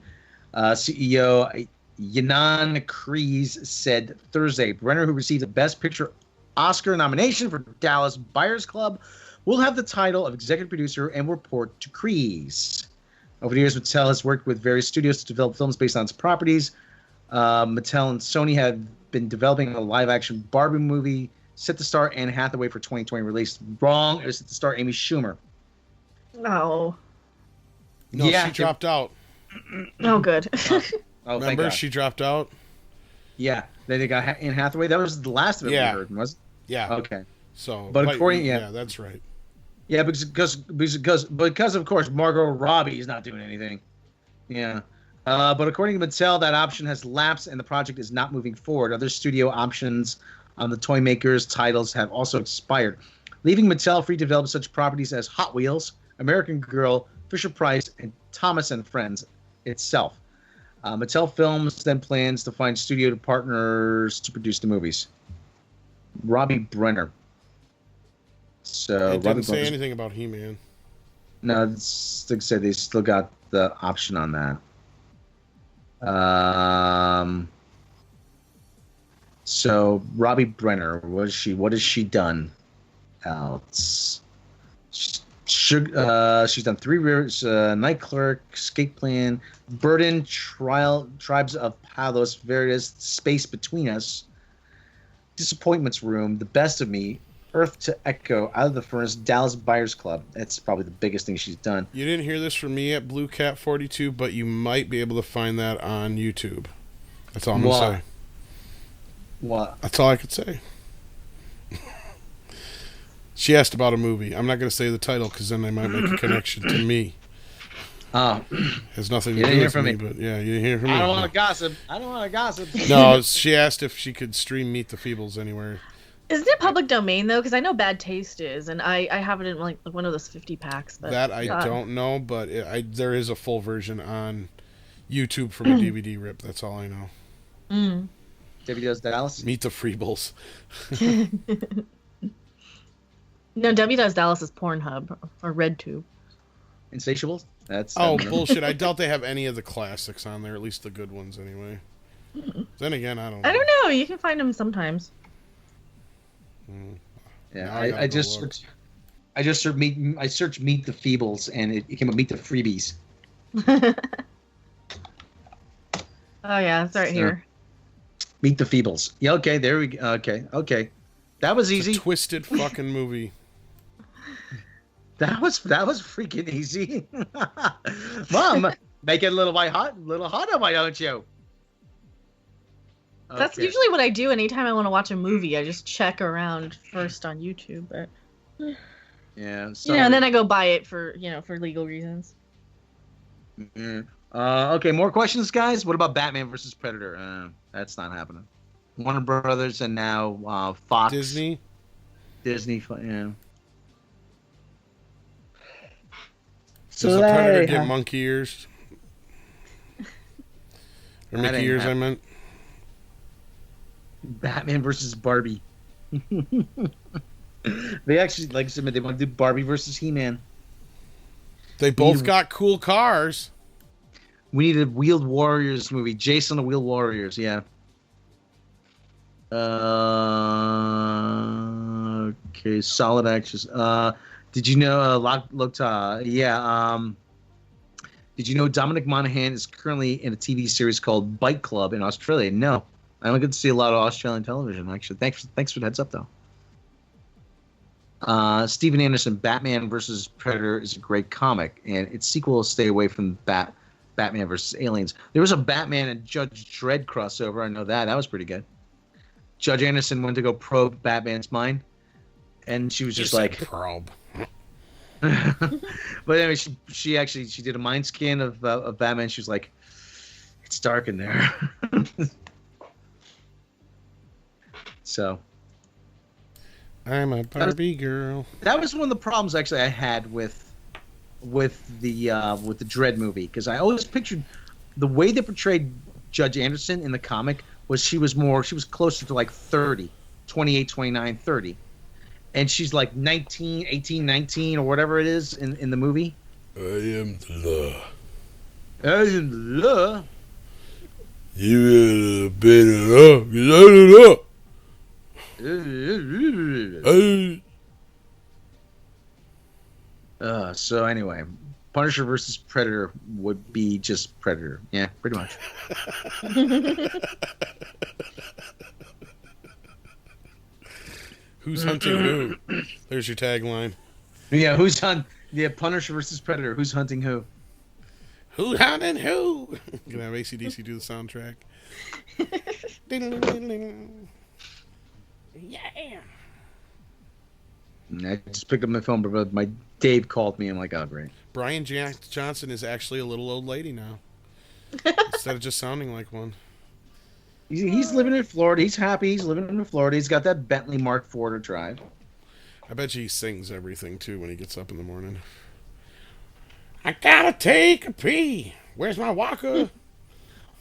CEO Yanan Kreese, said Thursday. Brenner, who received the Best Picture Oscar nomination for Dallas Buyers Club, will have the title of executive producer and will report to Kreese. Over the years, Mattel has worked with various studios to develop films based on its properties. Mattel and Sony have been developing a live-action Barbie movie set to star Anne Hathaway for 2020 release. Wrong. It was set to star Amy Schumer. No. No, yeah, she dropped out. Oh, good. Remember, she dropped out? Yeah. They got Anne Hathaway. That was the last of it we heard, wasn't it? Yeah. Okay. So, but according, yeah, that's right. Yeah, because of course Margot Robbie is not doing anything. Yeah. But according to Mattel, that option has lapsed and the project is not moving forward. Other studio options on the toy maker's titles have also expired, leaving Mattel free to develop such properties as Hot Wheels, American Girl, Fisher-Price, and Thomas and Friends itself. Mattel Films then plans to find studio partners to produce the movies. Robbie Brenner. So it didn't say anything about He-Man. No, it's, like I said, they still got the option on that. So Robbie Brenner, what has she done else? She's done 3 years, Night Clerk, Escape Plan, Burden, Tribes of Palos, Various, Space Between Us, Disappointments Room, The Best of Me, Earth to Echo, Out of the Furnace, Dallas Buyers Club. That's probably the biggest thing she's done. You didn't hear this from me at Blue Cat 42, but you might be able to find that on YouTube. That's all I'm going to say. What? That's all I could say. She asked about a movie. I'm not going to say the title because then they might make a connection to me. Oh. Has nothing to do with me, but yeah, you didn't hear from me. I don't want to gossip. No, she asked if she could stream Meet the Feebles anywhere. Isn't it public domain though? Because I know Bad Taste is, and I have it in like one of those 50 packs. But that I don't know, but there is a full version on YouTube from a DVD rip. That's all I know. Mm. Debbie Does Dallas. Meet the Feebles. No, Debbie Does Dallas is Pornhub or RedTube. Insatiables. That's bullshit. I doubt they have any of the classics on there. At least the good ones, anyway. Then again, I don't know. I don't know. You can find them sometimes. Yeah, I just searched Meet the Feebles and it came up Meet the Freebies. Oh yeah, it's right here. Meet the Feebles. Yeah, okay, there we go. Okay. That was easy. It's a twisted fucking movie. That was freaking easy. Mom, make it a little hotter, why don't you? Okay. That's usually what I do anytime I want to watch a movie. I just check around first on YouTube, but yeah, so, and then I go buy it for legal reasons. Mm-hmm. Okay, more questions, guys. What about Batman versus Predator? That's not happening. Warner Brothers and now Fox. Disney, yeah. Does the Predator get monkey ears? Or Mickey ears, I meant. Batman versus Barbie. They actually, like I said, they want to do Barbie versus He-Man. They both got cool cars. We need a Wheeled Warriors movie. Jason the Wheeled Warriors, yeah. Okay, solid actions. Did you know, did you know Dominic Monaghan is currently in a TV series called Bite Club in Australia? No. I don't get to see a lot of Australian television, actually. Thanks for the heads up, though. Steven Anderson, Batman vs. Predator is a great comic, and its sequel will stay away from Batman vs. Aliens. There was a Batman and Judge Dredd crossover. I know that. That was pretty good. Judge Anderson went to go probe Batman's mind, and she was just like... probe. But anyway, she did a mind scan of Batman. She was like, it's dark in there. So, I'm a Barbie girl. That was one of the problems actually I had with the Dredd movie, because I always pictured the way they portrayed Judge Anderson in the comic was she was closer to like 30, 28, 29, 30. And she's like 19, 18, 19 or whatever it is in the movie. I am the law. I am the law. You better up, because I don't know. So anyway, Punisher versus Predator would be just Predator. Yeah, pretty much. Who's hunting who? There's your tagline. Yeah, Punisher versus Predator. Who's hunting who? Who's hunting who? Gonna have AC/DC do the soundtrack. Yeah. I just picked up my phone, but my Dave called me. I'm like, oh, great. Brian Johnson is actually a little old lady now. Instead of just sounding like one. He's living in Florida. He's happy. He's living in Florida. He's got that Bentley Mark IV to drive. I bet you he sings everything, too, when he gets up in the morning. I gotta take a pee. Where's my walker?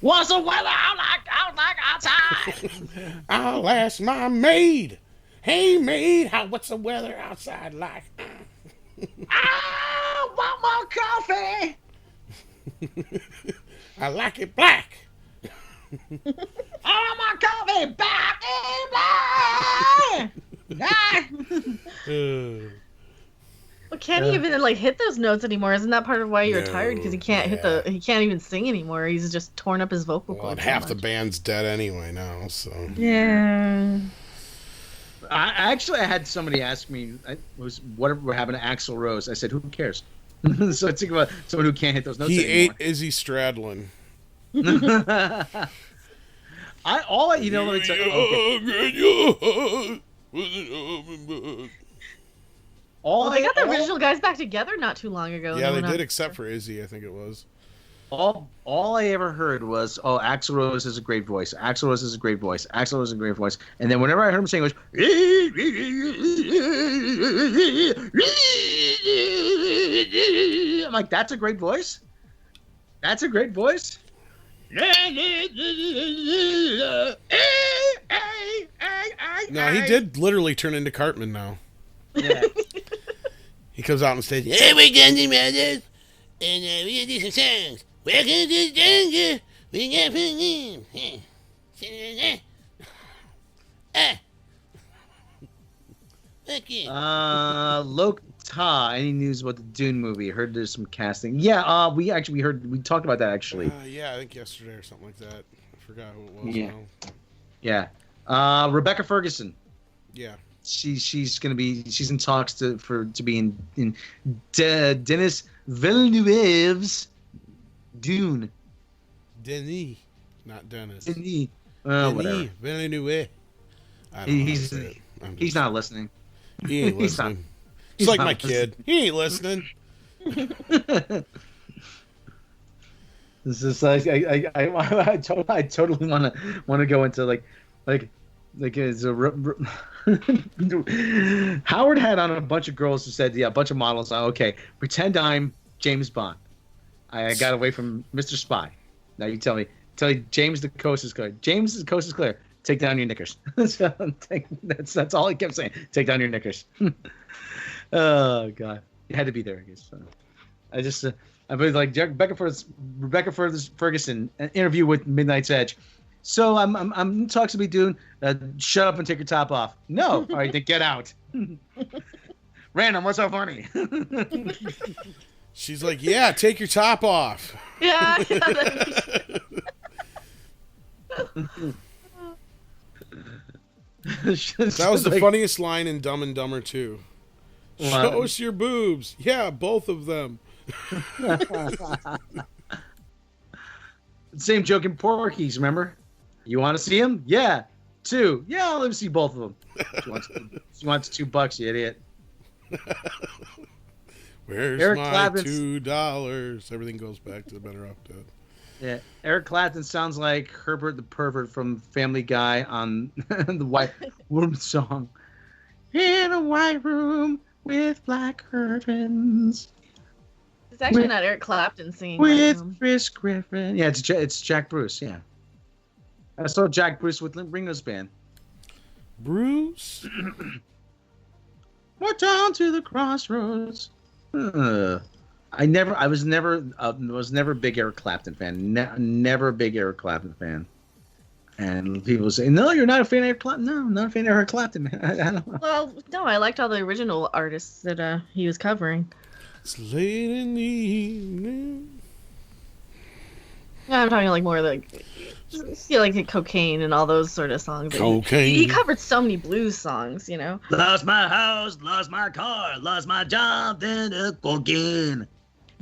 What's the weather out like outside? I'll ask my maid. Hey, maid, what's the weather outside like? I want more coffee. I like it black. I want my coffee back in black. Well, can't he even like hit those notes anymore? Isn't that part of why you're tired? Because he can't he can't even sing anymore. He's just torn up his vocal cords. Half the band's dead anyway now, so. Yeah. I had somebody ask me, what happened to Axl Rose? I said, who cares? So I think about someone who can't hit those notes anymore. He ate Izzy Stradlin. They got the original guys back together not too long ago. Yeah, they did, except for Izzy, I think it was. All I ever heard was, "Oh, Axl Rose has a great voice. Axl Rose has a great voice. Axl Rose has a great voice." And then whenever I heard him saying, it was, I'm like, "That's a great voice. That's a great voice." No, he did literally turn into Cartman now. Yeah. He comes out on stage. Hey, we're Guns Brothers, and we're gonna do some songs. Welcome to the jungle. We got fuck you. Loke Ta, any news about the Dune movie? Heard there's some casting. Yeah, we talked about that actually. Yeah, I think yesterday or something like that. I forgot who it was. Yeah. Yeah. Rebecca Ferguson. Yeah. She's in talks to be in Denis Villeneuve's Dune. Denis, not Dennis. Denis. Denis Whatever. Villeneuve. He's not listening. He ain't listening. He's like my kid. He ain't listening. This is like I totally want to go into like it's a Howard had on a bunch of girls who said, yeah, a bunch of models. Okay, pretend I'm James Bond. I got away from Mr. Spy. Now you tell me James the coast is clear. James the coast is clear. take down your knickers. That's all he kept saying. Take down your knickers. Oh God, you had to be there, I guess. I believe like Rebecca Ferguson, an interview with Midnight's Edge. So I'm talks to be doing. Shut up and take your top off. No, all right, then get out. Random, what's so funny? She's like, yeah, take your top off. Yeah. That was the funniest line in Dumb and Dumber 2. Show us your boobs. Yeah, both of them. Same joke in Porky's, remember? You want to see him? Yeah. 2. Yeah, let me see both of them. She wants $2, you idiot. Where's Eric my Clapton's... $2? Everything goes back to the Better Off Dead. Yeah, Eric Clapton sounds like Herbert the Pervert from Family Guy on the White Room song. In a white room with black curtains. It's actually not Eric Clapton singing. With Chris Griffin. Yeah, it's Jack Bruce, yeah. I saw Jack Bruce with Ringo's band. Bruce? We're down to the crossroads. I was never a big Eric Clapton fan. Never a big Eric Clapton fan. And people say, "No, you're not a fan of Eric Clapton." No, I'm not a fan of Eric Clapton, man. I don't know. Well, no, I liked all the original artists that he was covering. It's late in the evening. Yeah, I'm talking like more like, like Cocaine and all those sort of songs. Cocaine. He covered so many blues songs, you know. Lost my house, lost my car, lost my job, then cocaine.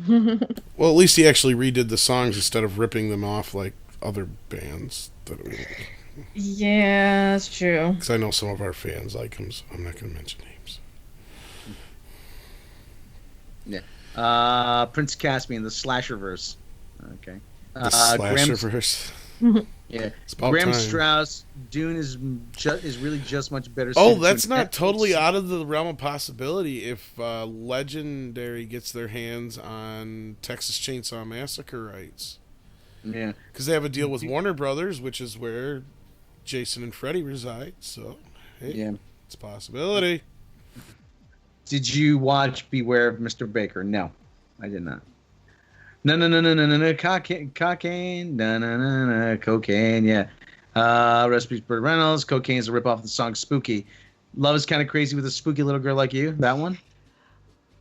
Well, at least he actually redid the songs instead of ripping them off like other bands. Yeah, that's true. Because I know some of our fans like him, so I'm not going to mention names. Yeah. Prince Caspian, the Slasherverse. Okay. The Slasherverse. Yeah. time. Graham Strauss, Dune is really just much better. Oh, that's not totally out of the realm of possibility if Legendary gets their hands on Texas Chainsaw Massacre rights. Yeah. Because they have a deal with Warner Brothers, which is where Jason and Freddy reside. So, hey, yeah, it's a possibility. Did you watch Beware of Mr. Baker? No, I did not. No, cocaine, no, cocaine, yeah. Recipes, Burt Reynolds. Cocaine is a ripoff of the song Spooky. Love is kind of crazy with a spooky little girl like you. That one?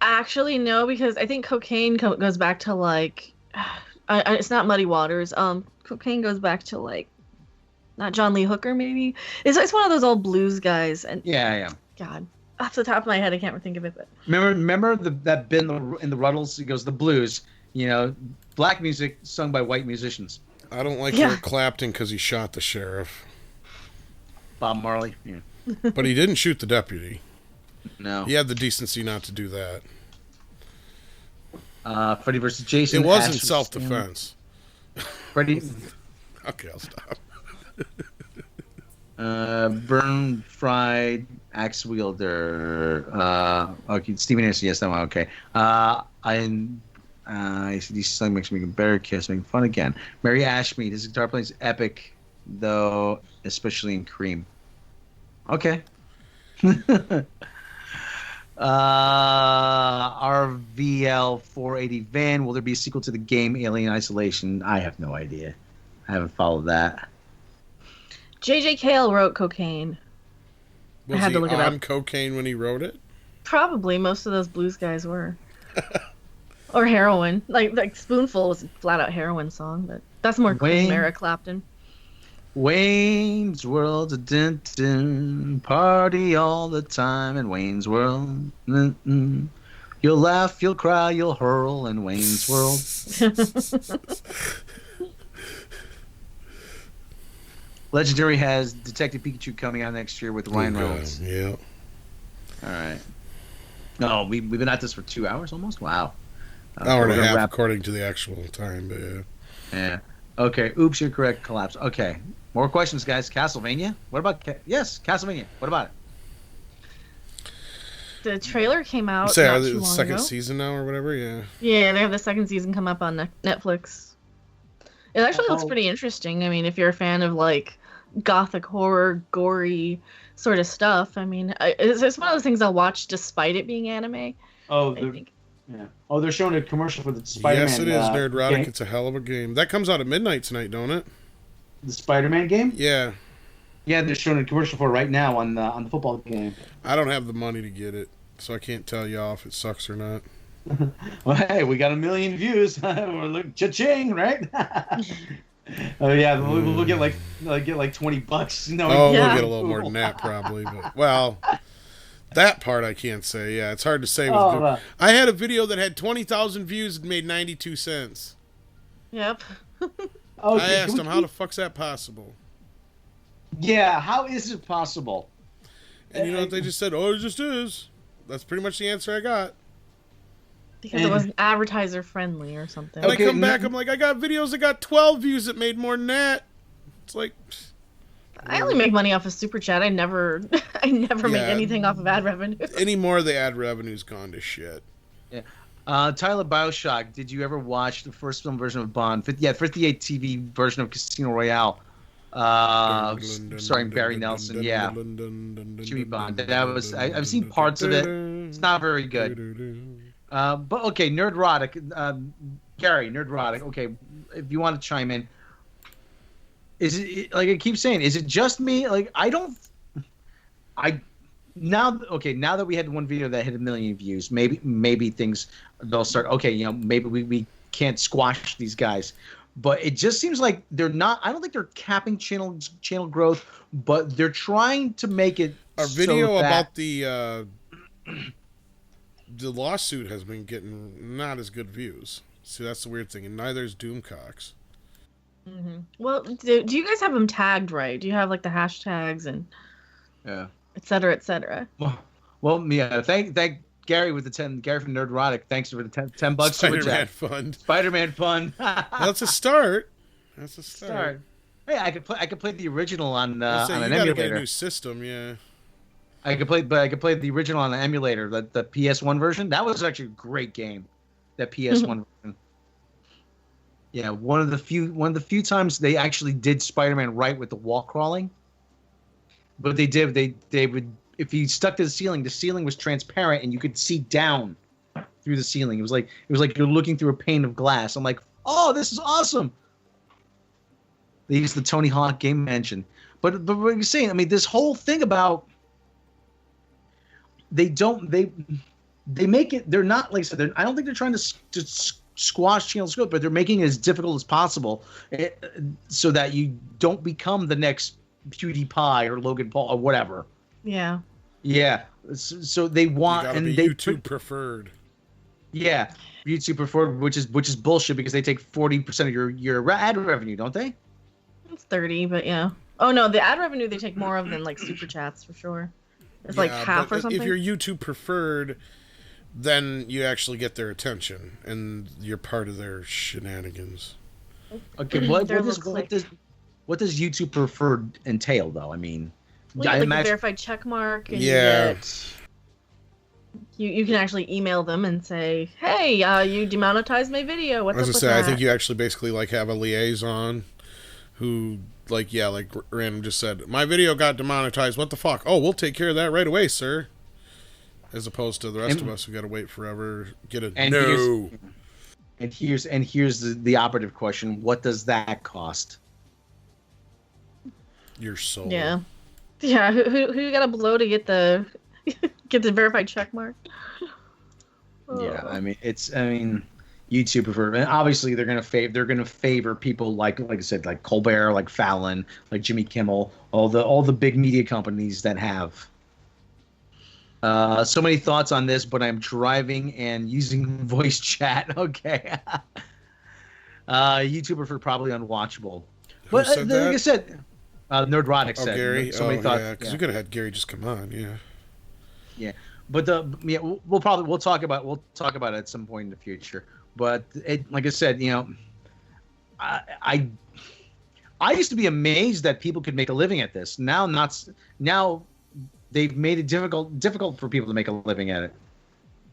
Actually, no, because I think Cocaine goes back to like, it's not Muddy Waters. Cocaine goes back to like, not John Lee Hooker, maybe. It's one of those old blues guys. And yeah. God, off the top of my head, I can't think of it. But remember that bit in the Ruddles? It goes the blues. You know, black music sung by white musicians. I don't like Eric Clapton because he shot the sheriff. Bob Marley. Yeah. But he didn't shoot the deputy. No. He had the decency not to do that. Freddy versus Jason. It wasn't self-defense. Freddy. Okay, I'll stop. Burn, Fried, Axe Wielder. Okay, Stephen Anderson. Yes, that one. Okay. This song makes me better kiss, making fun again. Mary Ashmead. His guitar playing is epic, though, especially in Cream. Okay. RVL 480 Van. Will there be a sequel to the game Alien Isolation? I have no idea. I haven't followed that. J.J. Cale wrote Cocaine. Was I had to look it up. On cocaine when he wrote it? Probably. Most of those blues guys were. Or heroin. Like Spoonful was a flat out heroin song, but that's more Eric Clapton. Wayne's World, dun, dun, party all the time in Wayne's World. Dun, dun. You'll laugh, you'll cry, you'll hurl in Wayne's World. Legendary has Detective Pikachu coming out next year with Ryan Reynolds. Yeah. All right. No, we've been at this for 2 hours almost. Wow. Hour and a half according to the actual time, but yeah. Yeah. Okay. Oops, you're correct. Collapse. Okay. More questions, guys. Castlevania? What about... Yes, Castlevania. What about it? The trailer came out Say, not the too long second ago. season now or whatever, yeah. Yeah, they have the second season come up on Netflix. It actually looks pretty interesting. I mean, if you're a fan of, like, gothic horror, gory sort of stuff. I mean, it's one of those things I'll watch despite it being anime. Oh, I think. yeah. Oh, they're showing a commercial for the Spider-Man. Yes, it is Nerdrotic. Game. It's a hell of a game. That comes out at midnight tonight, don't it? The Spider-Man game? Yeah. Yeah, they're showing a commercial for it right now on the football game. I don't have the money to get it, so I can't tell y'all if it sucks or not. Well, hey, we got 1 million views. We're cha-ching, right? Oh yeah, we'll get like $20. No, we'll get a little more than that probably. But well, that part I can't say. Yeah, it's hard to say. I had a video that had 20,000 views and made 92 cents. Yep. Okay, I asked him, how the fuck's that possible? Yeah, how is it possible? And you know what they just said? Oh, it just is. That's pretty much the answer I got. Because it wasn't advertiser friendly or something. And I come back, I'm like, I got videos that got 12 views that made more than that. It's like, I only make money off of Super Chat. I never make anything off of ad revenue. Any more of the ad revenue's gone to shit. Yeah. Tyler Bioshock, did you ever watch the first film version of Bond? 58 TV version of Casino Royale. Starring Barry Nelson, yeah. Jimmy Bond. I've seen parts of it. It's not very good. But okay, Nerdrotic. Gary, Nerdrotic. Okay, if you want to chime in, is it like I keep saying? Is it just me? Like now that we had one video that hit 1 million views, maybe things they'll start. Okay, maybe we can't squash these guys. But it just seems like they're not. I don't think they're capping channel growth, but they're trying to make it. Our video about the lawsuit has been getting not as good views. See, that's the weird thing, and neither is Doomcox. Mm-hmm. Well, do you guys have them tagged right? Do you have like the hashtags and et cetera, et cetera? Well, yeah. Thank Gary with the 10. Gary from Nerdrotic. Thanks for the $10. Spider-Man fund. Spider-Man fun. That's a start. That's a start. Hey, I could play the original on an you emulator. Gotta get a new system, yeah. I could play the original on an emulator, the PS1 version. That was actually a great game. That PS1 version. Yeah, one of the few times they actually did Spider-Man right with the wall crawling. But they would. If you stuck to the ceiling was transparent and you could see down through the ceiling. It was like you're looking through a pane of glass. I'm like, oh, this is awesome. They used the Tony Hawk game engine, but what you're saying, I mean, this whole thing about they make it. They're not like I said. I don't think they're trying to squash channel growth, but they're making it as difficult as possible, so that you don't become the next PewDiePie or Logan Paul or whatever. Yeah. Yeah. So they want and they YouTube preferred. Yeah, YouTube preferred, which is bullshit because they take 40% of your ad revenue, don't they? It's 30, but yeah. Oh no, the ad revenue they take more of than like Super Chats for sure. It's like half or something. If you're YouTube preferred, then you actually get their attention and you're part of their shenanigans. Okay, what does YouTube preferred entail though? I mean. Well, you get like a verified check mark, and you can actually email them and say, "Hey, you demonetized my video. What's up with that?" I think you actually basically like have a liaison who, like Random just said, my video got demonetized. What the fuck? Oh, we'll take care of that right away, sir. As opposed to the rest of us who got to wait forever. Get a no. And here's the operative question: what does that cost? Your soul. Yeah. Yeah, who you gotta blow to get the verified check mark? Yeah, I mean YouTube preferred, and obviously they're gonna favor people like I said, like Colbert, like Fallon, like Jimmy Kimmel, all the big media companies that have. So many thoughts on this, but I'm driving and using voice chat. Okay. YouTube preferred, probably unwatchable. But like I said. Nerdrotic said. Gary. Somebody thought, because we could have had Gary just come on. Yeah. Yeah, but we'll talk about it at some point in the future. But like I said, I used to be amazed that people could make a living at this. Now they've made it difficult for people to make a living at it.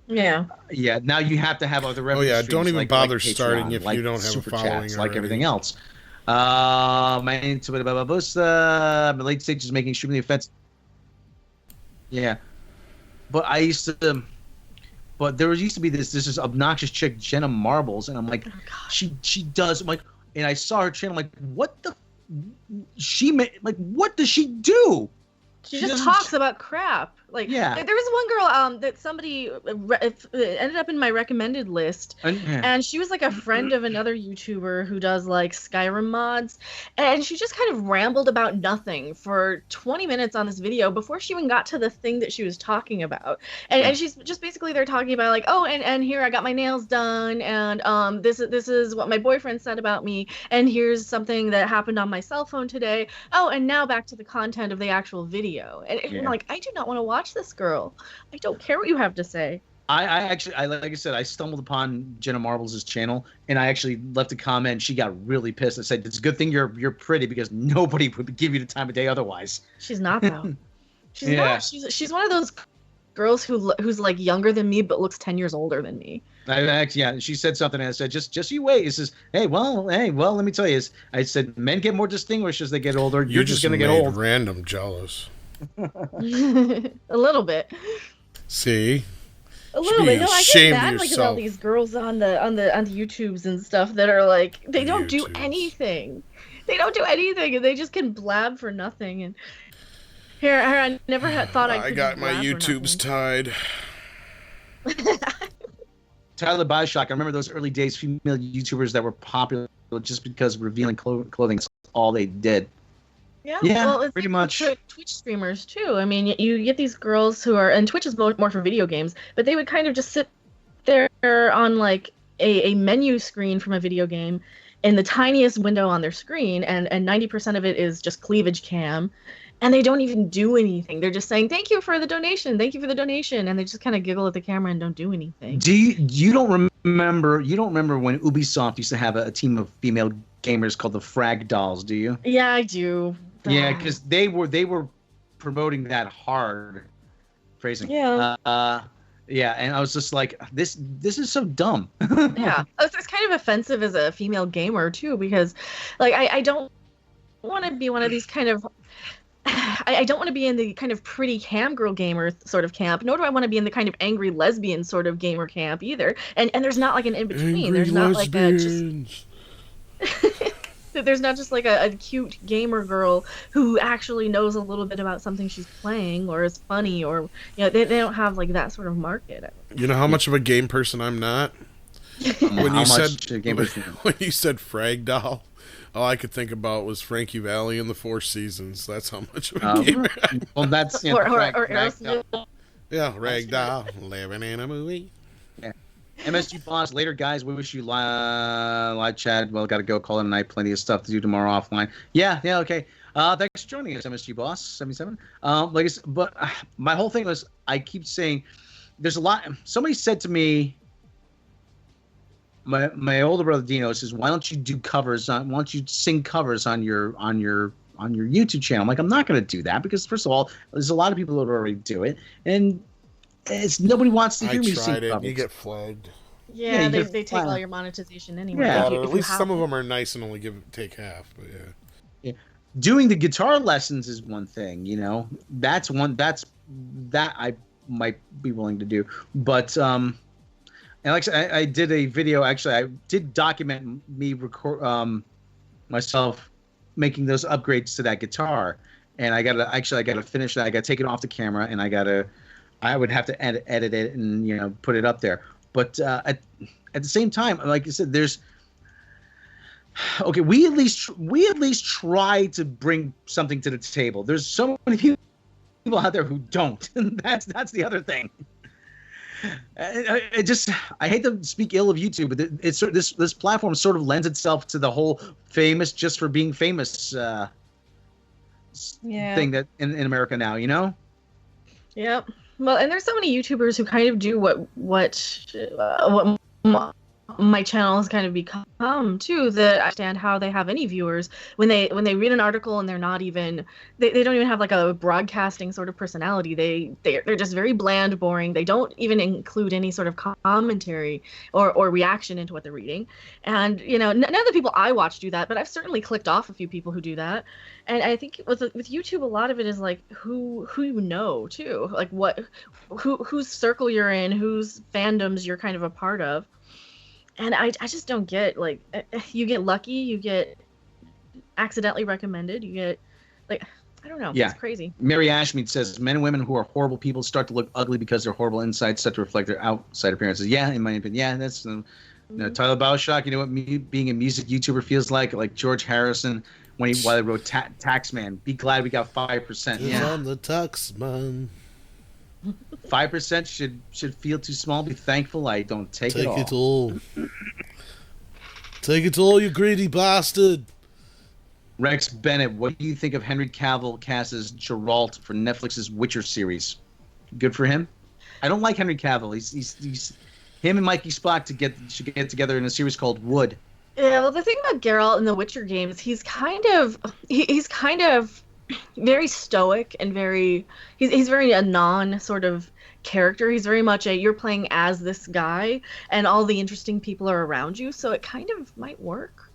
Yeah. Yeah. Now you have to have other revenue. Don't even bother starting if you don't have a following. Like everything else. My late stages making extremely offensive. Yeah, but I used to. But there used to be this obnoxious chick, Jenna Marbles, and I'm like, she does. I'm like, and I saw her channel. I'm like, what the? What does she do? She just talks about crap. Like, yeah. There was one girl that somebody ended up in my recommended list, and she was like a friend of another YouTuber who does like Skyrim mods, and she just kind of rambled about nothing for 20 minutes on this video before she even got to the thing that she was talking about. And she's just basically there talking about like, oh, and here I got my nails done, and this is what my boyfriend said about me, and here's something that happened on my cell phone today. Oh, and now back to the content of the actual video. And I'm like, I do not want to watch this girl. I don't care what you have to say. I actually, like I said, I stumbled upon Jenna Marbles' channel, and I actually left a comment. She got really pissed. I said, it's a good thing you're pretty, because nobody would give you the time of day otherwise. She's not, though. She's not. She's one of those girls who's like younger than me but looks 10 years older than me. She said something, and I said, just you wait. It says, hey, well, let me tell you. I said, men get more distinguished as they get older. You're just going to get old. Random jealous. A little bit. See, a little bit. No, I get mad like about these girls on the YouTubes and stuff that are like they don't do anything. They don't do anything, and they just can blab for nothing. And here I never had thought I got my YouTubes tied. Tyler Bioshock. I remember those early days, female YouTubers that were popular just because revealing clothing is all they did. Yeah, well, it's pretty like much. Twitch streamers too. I mean, you get these girls who are, and Twitch is more for video games, but they would kind of just sit there on like a menu screen from a video game in the tiniest window on their screen, and 90% of it is just cleavage cam, and they don't even do anything. They're just saying, thank you for the donation, and they just kind of giggle at the camera and don't do anything. You don't remember when Ubisoft used to have a team of female gamers called the Frag Dolls, do you? Yeah, I do. Yeah, because they were promoting that hard, phrasing. Yeah. Yeah, and I was just like, this is so dumb. Yeah, it's kind of offensive as a female gamer too, because, like, I don't want to be one of these kind of. I don't want to be in the kind of pretty cam girl gamer sort of camp, nor do I want to be in the kind of angry lesbian sort of gamer camp either. And there's not like an in between. There's not like a just. There's not just like a cute gamer girl who actually knows a little bit about something she's playing or is funny, or they don't have like that sort of market. You know how much of a game person I'm not? When you said Frag Doll, all I could think about was Frankie Valli in the Four Seasons. That's how much of a gamer I am. Well, that's Rag Doll living in a movie. Yeah. MSG Boss, later, guys. We wish you live chat. Well, got to go call it a night. Plenty of stuff to do tomorrow offline. Yeah, okay. Thanks for joining us, MSG Boss 77. Like I said, but my whole thing was, I keep saying, there's a lot. Somebody said to me, my older brother Dino says, why don't you do covers on? Why don't you sing covers on your YouTube channel? I'm like, I'm not going to do that because first of all, there's a lot of people that already do it, and nobody wants to hear me sing covers. You get flagged. Yeah, they take all your monetization anyway. Yeah, at least some of them are nice and only take half. But yeah. Doing the guitar lessons is one thing, That's that I might be willing to do. But and like I did a video. Actually, I did document me record myself making those upgrades to that guitar, and I gotta finish that. I gotta take it off the camera, and I would have to edit it and put it up there. But at the same time, like I said, we at least try to bring something to the table. There's so many people out there who don't, and that's the other thing. I hate to speak ill of YouTube, but this platform sort of lends itself to the whole famous just for being famous thing that in America now, Yep. Well, and there's so many YouTubers who kind of do what my channel has kind of become too, that I understand how they have any viewers when they read an article and they're not even they don't even have like a broadcasting sort of personality. They're just very bland, boring. They don't even include any sort of commentary or reaction into what they're reading. And none of the people I watch do that, but I've certainly clicked off a few people who do that. And I think with YouTube, a lot of it is like who you know too, like whose circle you're in, whose fandoms you're kind of a part of. And I just don't get, like, you get lucky, you get accidentally recommended, you get, like, I don't know. Yeah. It's crazy. Mary Ashmead says, men and women who are horrible people start to look ugly because their horrible insides start to reflect their outside appearances. Yeah, in my opinion. Yeah, that's, Tyler Bauschock, you know what being a music YouTuber feels like George Harrison while they wrote Taxman. Be glad we got 5%. Yeah. I'm the Taxman. 5% should feel too small. Be thankful I don't take it all. Take it all. Take it all, you greedy bastard. Rex Bennett, what do you think of Henry Cavill cast as Geralt for Netflix's Witcher series? Good for him. I don't like Henry Cavill. He's him and Mikey Spock should get together in a series called Wood. Yeah, well, the thing about Geralt in the Witcher games, he's kind of very stoic and he's very a non sort of character. He's very much you're playing as this guy and all the interesting people are around you, so it kind of might work.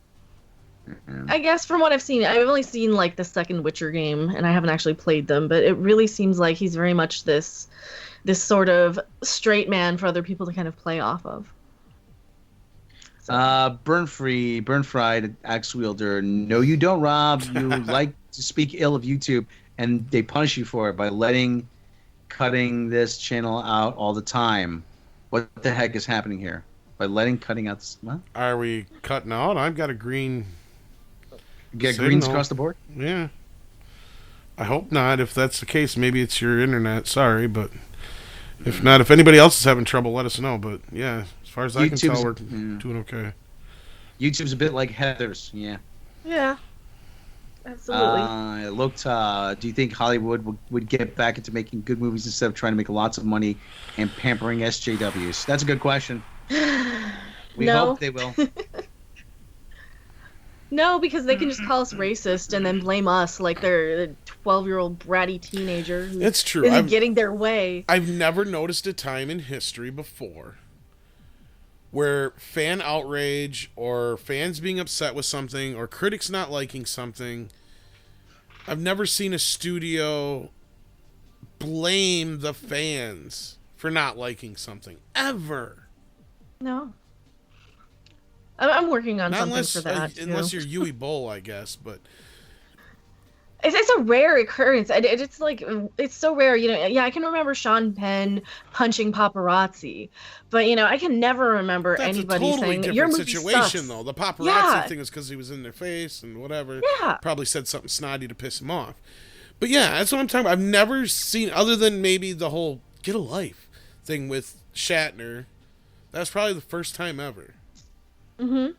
Mm-hmm. I guess from what I've seen. I've only seen like the second Witcher game and I haven't actually played them, but it really seems like he's very much this sort of straight man for other people to kind of play off of. So. Burn fried axe wielder. No, you don't, Rob. You like to speak ill of YouTube, and they punish you for it by cutting this channel out all the time. What the heck is happening here? Cutting out this, what? Are we cutting out? I've got a green. Get greens across the board? Yeah. I hope not. If that's the case, maybe it's your internet. Sorry, but if not, if anybody else is having trouble, let us know. But yeah, as far as I can tell, we're doing okay. YouTube's a bit like Heather's. Yeah. Yeah. Absolutely. Do you think Hollywood would get back into making good movies instead of trying to make lots of money and pampering SJWs? That's a good question. We hope they will. No, because they can just call us racist and then blame us like they're a 12-year-old bratty teenager who it's true. isn't getting their way. I've never noticed a time in history before where fan outrage or fans being upset with something or critics not liking something, I've never seen a studio blame the fans for not liking something. Ever. No. I'm working on something for that. Unless you're Yui Bowl, I guess, but... It's a rare occurrence. It's like, it's so rare, Yeah, I can remember Sean Penn punching paparazzi, but I can never remember anybody saying your movie sucks. That's a totally different situation, though. The paparazzi thing was because he was in their face and whatever. Yeah. Probably said something snotty to piss him off. But yeah, that's what I'm talking about. I've never seen, other than maybe the whole "get a life" thing with Shatner. That's probably the first time ever. Mm-hmm.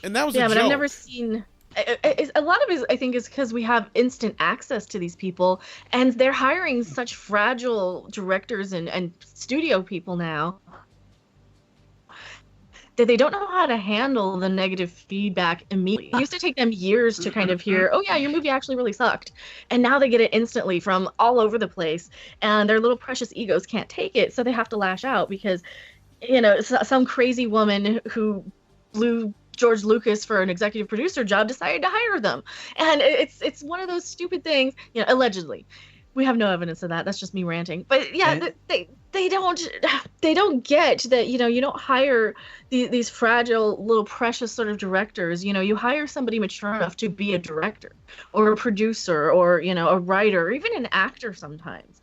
And that was a joke. Yeah, but I've never seen. A lot of it, I think, is because we have instant access to these people, and they're hiring such fragile directors and studio people now that they don't know how to handle the negative feedback immediately. It used to take them years to kind of hear, oh yeah, your movie actually really sucked. And now they get it instantly from all over the place, and their little precious egos can't take it, so they have to lash out because, some crazy woman who blew George Lucas for an executive producer job decided to hire them. And it's one of those stupid things, allegedly. We have no evidence of that. That's just me ranting. But yeah, they don't get that, you don't hire these fragile little precious sort of directors. You hire somebody mature enough to be a director or a producer or, a writer or even an actor sometimes.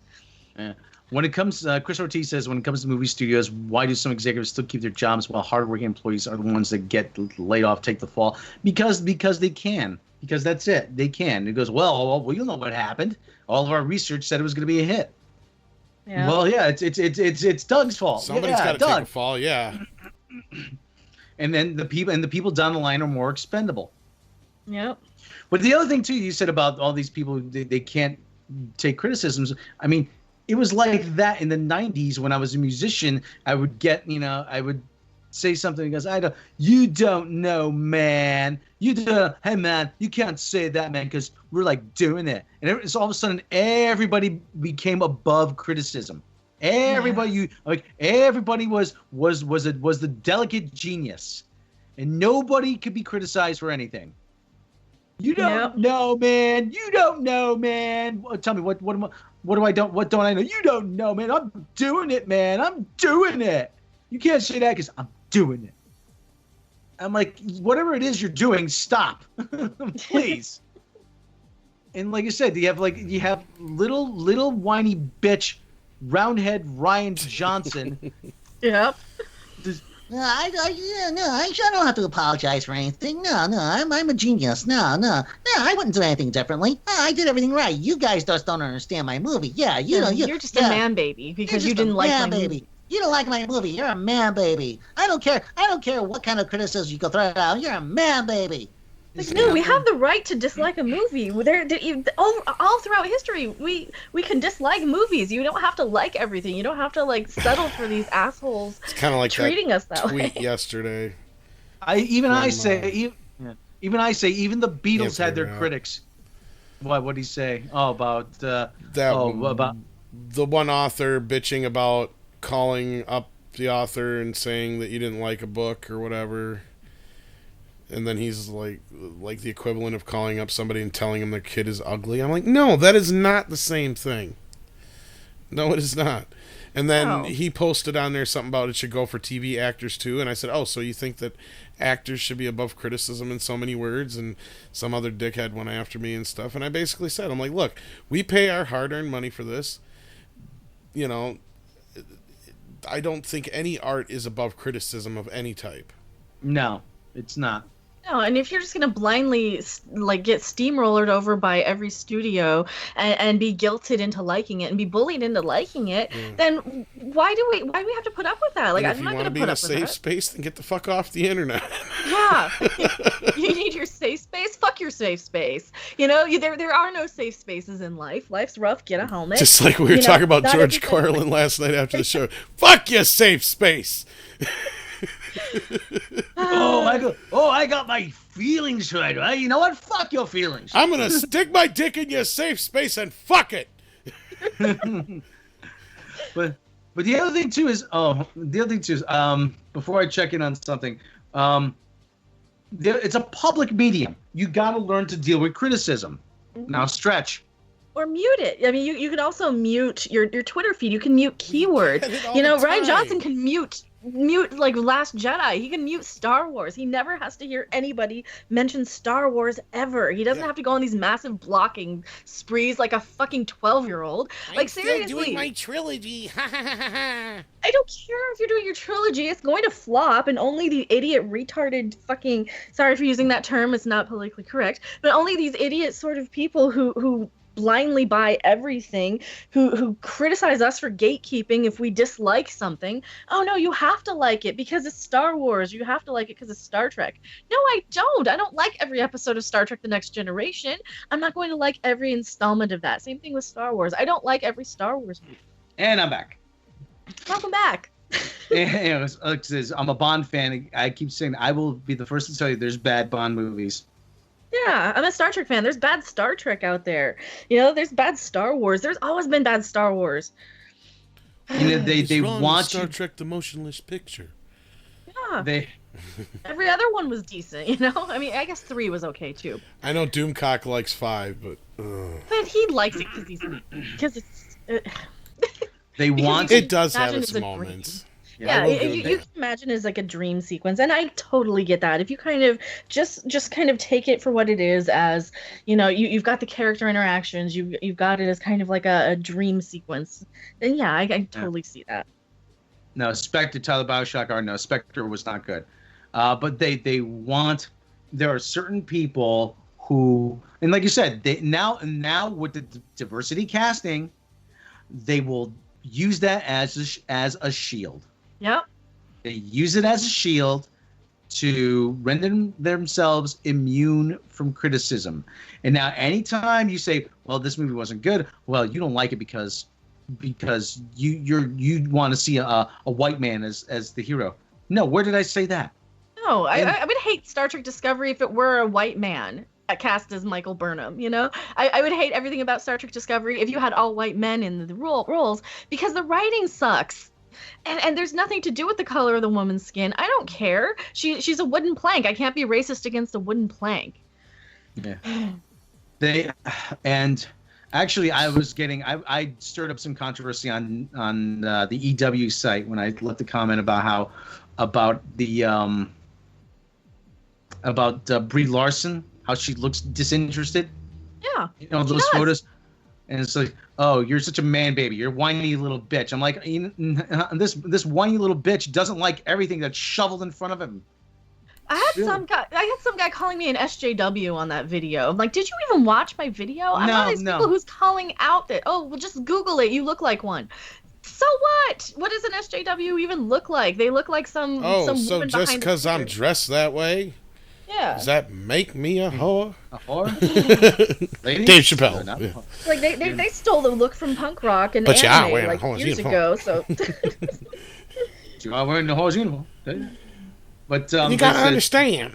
Yeah. When it comes, Chris Ortiz says, when it comes to movie studios, why do some executives still keep their jobs while hardworking employees are the ones that get laid off, take the fall? Because they can. Because that's it. They can. It goes, well, you know what happened. All of our research said it was going to be a hit. Yeah. Well, yeah, it's Doug's fault. Somebody's got to take a fall, yeah. And then the people down the line are more expendable. Yep. But the other thing too, you said about all these people, they can't take criticisms. I mean, it was like that in the 90s when I was a musician. I would get, say something. He goes, you don't know, man. Hey, man, you can't say that, man, because we're like doing it. And it's all of a sudden, everybody became above criticism. Everybody, everybody was the delicate genius, and nobody could be criticized for anything. You don't know, man. You don't know, man. Tell me what don't I know? You don't know, man. I'm doing it, man. I'm doing it. You can't say that because I'm doing it. I'm like, whatever it is you're doing, stop, please. And like I said, you have little whiny bitch, roundhead Ryan Johnson. Yep. I don't have to apologize for anything. No, I'm a genius. No, I wouldn't do anything differently. I did everything right. You guys just don't understand my movie. Yeah, you're just a man baby because you didn't like my movie. You don't like my movie. You're a man baby. I don't care what kind of criticism you go throw out. You're a man baby. Like, no, we have the right to dislike a movie. All throughout history, we can dislike movies. You don't have to like everything. You don't have to like settle for these assholes. It's kind of like treating us that tweet way. Yesterday. Even the Beatles had their critics. What did he say? Oh, about about the one author bitching about calling up the author and saying that you didn't like a book or whatever. And then he's like the equivalent of calling up somebody and telling them their kid is ugly. I'm like, no, that is not the same thing. No, it is not. And then he posted on there something about it should go for TV actors too. And I said, oh, so you think that actors should be above criticism in so many words? And some other dickhead went after me and stuff. And I basically said, I'm like, look, we pay our hard-earned money for this. You know, I don't think any art is above criticism of any type. No, it's not. No, and if you're just gonna blindly like get steamrollered over by every studio and be guilted into liking it and be bullied into liking it, then why do we have to put up with that? Like, and if I'm you not want to gonna be put in a up with safe that. space, then get the fuck off the internet. Yeah, you need your safe space. Fuck your safe space. You know, there are no safe spaces in life. Life's rough. Get a helmet. Just like we were talking about George Carlin last night after the show. Fuck your safe space. I got my feelings right? You know what? Fuck your feelings. I'm gonna stick my dick in your safe space and fuck it. But the other thing too is before I check in on something, it's a public medium. You got to learn to deal with criticism. Now stretch. Or mute it. I mean, you can also mute your Twitter feed. You can mute keywords. You know, Ryan Johnson can mute like Last Jedi. He can mute Star Wars. He never has to hear anybody mention Star Wars ever. He doesn't have to go on these massive blocking sprees like a fucking 12-year-old. Like, seriously. I'm still doing my trilogy. I don't care if you're doing your trilogy. It's going to flop, and only the idiot, retarded, fucking... Sorry for using that term. It's not politically correct. But only these idiot sort of people who blindly buy everything, who criticize us for gatekeeping if we dislike something. Oh no, you have to like it because it's Star Wars. You have to like it because it's Star Trek. No, I don't. I don't like every episode of Star Trek The Next Generation. I'm not going to like every installment of that. Same thing with Star Wars. I don't like every Star Wars movie. And I'm back. Welcome back. I'm a Bond fan. I keep saying I will be the first to tell you there's bad Bond movies. Yeah, I'm a Star Trek fan. There's bad Star Trek out there. You know, there's bad Star Wars. There's always been bad Star Wars. You know, they want Star Trek: The Motionless Picture. Yeah. Every other one was decent, you know? I mean, I guess 3 was okay, too. I know Doomcock likes 5, but... But he likes it because it's... They want... It does have its moments. Yeah, you can imagine it's like a dream sequence, and I totally get that. If you kind of just kind of take it for what it is, as you know, you've got the character interactions, you've got it as kind of like a dream sequence, then yeah, I totally see that. No, Spectre, Tyler Bioshock, no, Spectre was not good, but they want. There are certain people who, and like you said, they now with the diversity casting, they will use that as a shield. Yep. They use it as a shield to render themselves immune from criticism. And now anytime you say, well, this movie wasn't good, well, you don't like it because you want to see a white man as the hero. No, where did I say that? No, I would hate Star Trek Discovery if it were a white man cast as Michael Burnham, you know? I would hate everything about Star Trek Discovery if you had all white men in the roles, because the writing sucks. And there's nothing to do with the color of the woman's skin. I don't care. She's a wooden plank. I can't be racist against a wooden plank. Yeah. Actually, I stirred up some controversy on the EW site when I left a comment about Brie Larson, how she looks disinterested. Yeah. You know, those photos. And it's like, oh, you're such a man baby. You're a whiny little bitch. I'm like, this whiny little bitch doesn't like everything that's shoveled in front of him. I had some guy calling me an SJW on that video. I'm like, did you even watch my video? I'm one of these people who's calling out that, oh, well, just Google it. You look like one. So what? What does an SJW even look like? They look like some so just because I'm dressed that way? Yeah. Does that make me a whore? A whore? Dave Chappelle. Yeah. Like they stole the look from punk rock and but anime like years ago. So you are wearing the whore's uniform. But you gotta understand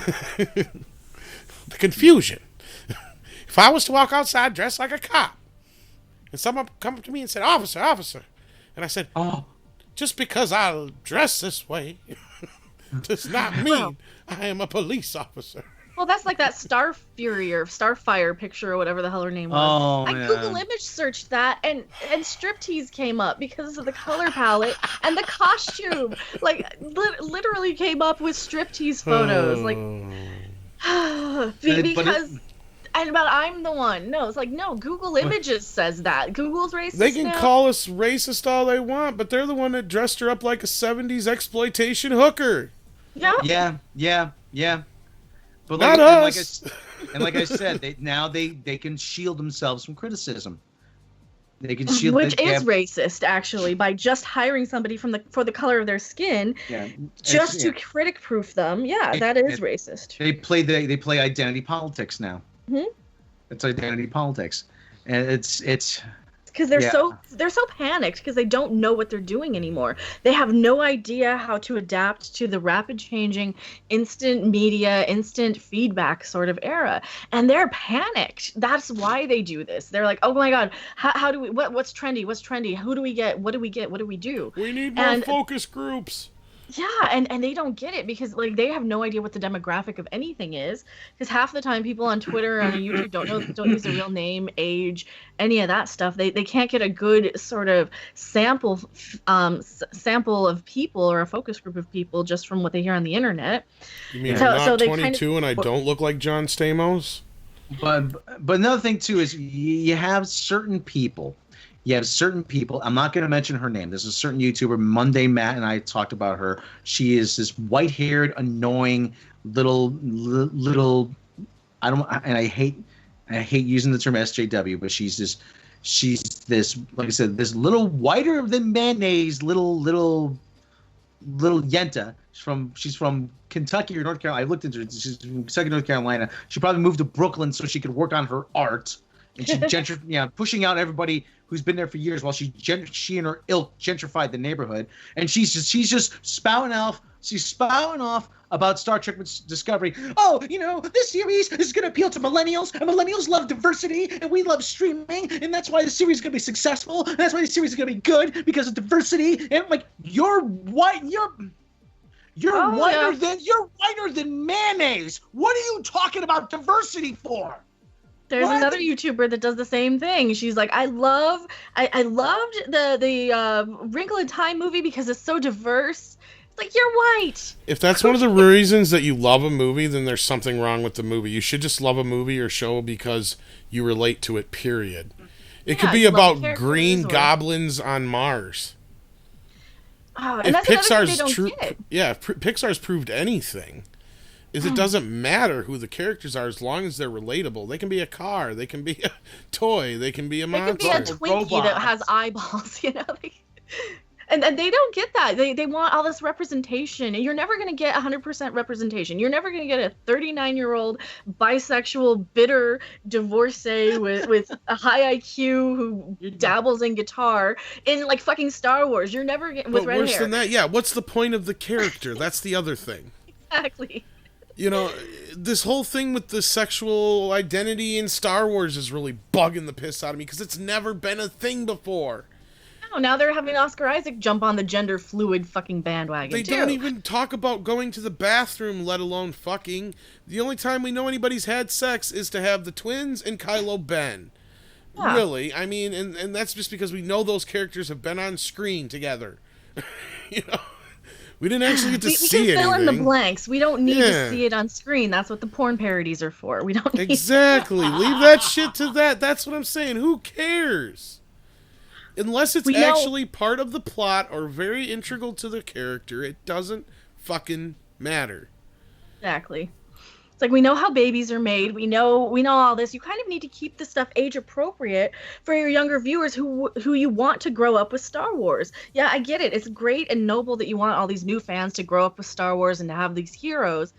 the confusion. If I was to walk outside dressed like a cop, and someone come up to me and said, "Officer, officer," and I said, "Oh, just because I dress this way does not mean I am a police officer." Well, that's like that Star Fury or Starfire picture or whatever the hell her name was. Oh, I Google image searched that and striptease came up because of the color palette and the costume. Like literally came up with striptease photos. Like because but I'm the one. No, it's like no. Google Images says that. Google's racist. They can call us racist all they want, but they're the one that dressed her up like a '70s exploitation hooker. Yeah. Yeah. But not us. Like I said, they can shield themselves from criticism. They can shield, which is racist, actually, by just hiring somebody for the color of their skin, just to critic-proof them. Yeah, that is racist. They play identity politics now. Mm-hmm. It's identity politics, and it's because they're so panicked because they don't know what they're doing anymore. They have no idea how to adapt to the rapid changing instant media, instant feedback sort of era. And they're panicked. That's why they do this. They're like, oh my God, how do we, what's trendy? What's trendy? Who do we get? What do we get? What do we do? We need more focus groups. Yeah, and they don't get it because like they have no idea what the demographic of anything is. Because half the time people on Twitter and on YouTube don't use their real name, age, any of that stuff. They can't get a good sort of sample of people or a focus group of people just from what they hear on the internet. You mean I'm not 22 and I don't look like John Stamos? But another thing too is you have certain people. I'm not going to mention her name. There's a certain YouTuber, Monday Matt, and I talked about her. She is this white-haired, annoying little. I hate using the term SJW, but she's this, like I said, this little whiter than mayonnaise, little yenta. She's from Kentucky or North Carolina. I looked into her. She's from Kentucky, North Carolina. She probably moved to Brooklyn so she could work on her art. And she pushing out everybody who's been there for years while she and her ilk gentrified the neighborhood. And she's just spouting off. She's spouting off about Star Trek Discovery. Oh, this series is going to appeal to millennials, and millennials love diversity, and we love streaming, and that's why the series is going to be successful, and that's why the series is going to be good because of diversity. And I'm like, you're white. You're whiter than mayonnaise. What are you talking about diversity for? There's another YouTuber that does the same thing. She's like, I loved the Wrinkle in Time movie because it's so diverse. It's like, you're white. If that's one of the reasons that you love a movie, then there's something wrong with the movie. You should just love a movie or show because you relate to it, period. It could be about green goblins on Mars. Oh, and that's another thing they don't get. Yeah, if Pixar's proved anything, is it doesn't matter who the characters are as long as they're relatable. They can be a car, they can be a toy, they can be a monster. They can be a Twinkie that has eyeballs, And they don't get that. They want all this representation. And you're never going to get 100% representation. You're never going to get a 39-year-old bisexual, bitter divorcee with a high IQ who dabbles in guitar in like fucking Star Wars. You're never getting with red hair. But worse than that, yeah. What's the point of the character? That's the other thing. Exactly. You know, this whole thing with the sexual identity in Star Wars is really bugging the piss out of me because it's never been a thing before. Now they're having Oscar Isaac jump on the gender fluid fucking bandwagon. They don't even talk about going to the bathroom, let alone fucking. The only time we know anybody's had sex is to have the twins and Kylo Ben. Yeah. Really, I mean, and that's just because we know those characters have been on screen together. You know, we didn't actually get to see anything. We can fill in the blanks. We don't need to see it on screen. That's what the porn parodies are for. We don't need exactly. Leave that shit to that. That's what I'm saying. Who cares? Unless it's actually part of the plot or very integral to the character, it doesn't fucking matter. Exactly. It's like we know how babies are made. We know all this. You kind of need to keep this stuff age appropriate for your younger viewers who you want to grow up with Star Wars. Yeah, I get it. It's great and noble that you want all these new fans to grow up with Star Wars and to have these heroes.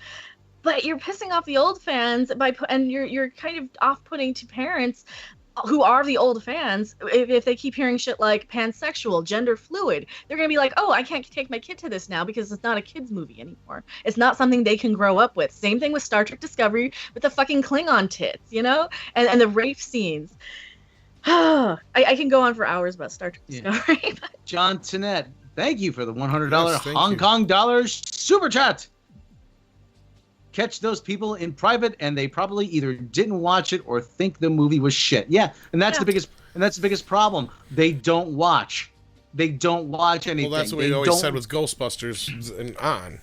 But you're pissing off the old fans and you're kind of off-putting to parents who are the old fans. If they keep hearing shit like pansexual, gender fluid, they're gonna be like, oh, I can't take my kid to this now because it's not a kid's movie anymore. It's not something they can grow up with. Same thing with Star Trek Discovery with the fucking Klingon tits, you know, and the rape scenes. I can go on for hours about Star Trek Discovery. John Tennant, thank you for the $100 Hong Kong dollars super chat. Catch those people in private, and they probably either didn't watch it or think the movie was shit. Yeah, and that's the biggest problem. They don't watch. They don't watch anything. Well, that's what we always said with Ghostbusters and on.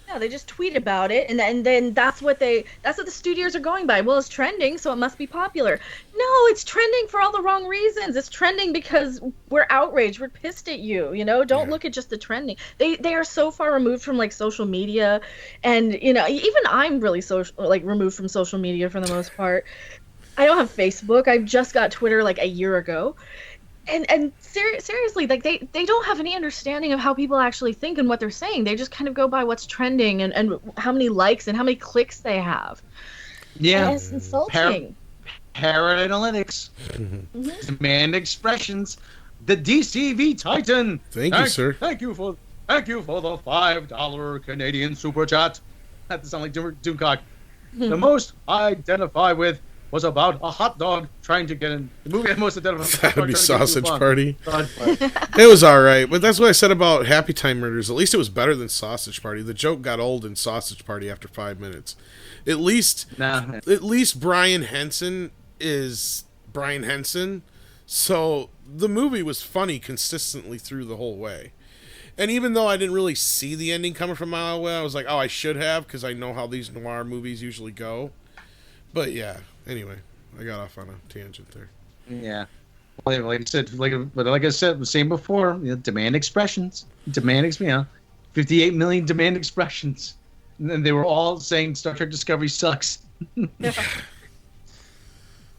Yeah, they just tweet about it, and then that's what the studios are going by. Well, it's trending, so it must be popular. No, it's trending for all the wrong reasons. It's trending because we're outraged. We're pissed at you. You know, don't look at just the trending. They are so far removed from like social media, and you know, even I'm really removed from social media for the most part. I don't have Facebook. I just got Twitter like a year ago. And seriously, like they don't have any understanding of how people actually think and what they're saying. They just kind of go by what's trending and how many likes and how many clicks they have. Yeah, and it's insulting. Parrot analytics, demand expressions, the DCV Titan. Thank you, sir. Thank you for the $5 Canadian super chat. That sounds like Doomcock. The most I identify with was about a hot dog trying to get in. The movie I most identified with. That would be Sausage Party. It was all right, but that's what I said about Happy Time Murders. At least it was better than Sausage Party. The joke got old in Sausage Party after 5 minutes. At least Brian Henson is Brian Henson. So the movie was funny consistently through the whole way. And even though I didn't really see the ending coming from a mile away, I was like, oh, I should have, because I know how these noir movies usually go. But yeah, anyway, I got off on a tangent there. Yeah. Well, like I said, same before, demand expressions. 58 million demand expressions. And then they were all saying Star Trek Discovery sucks.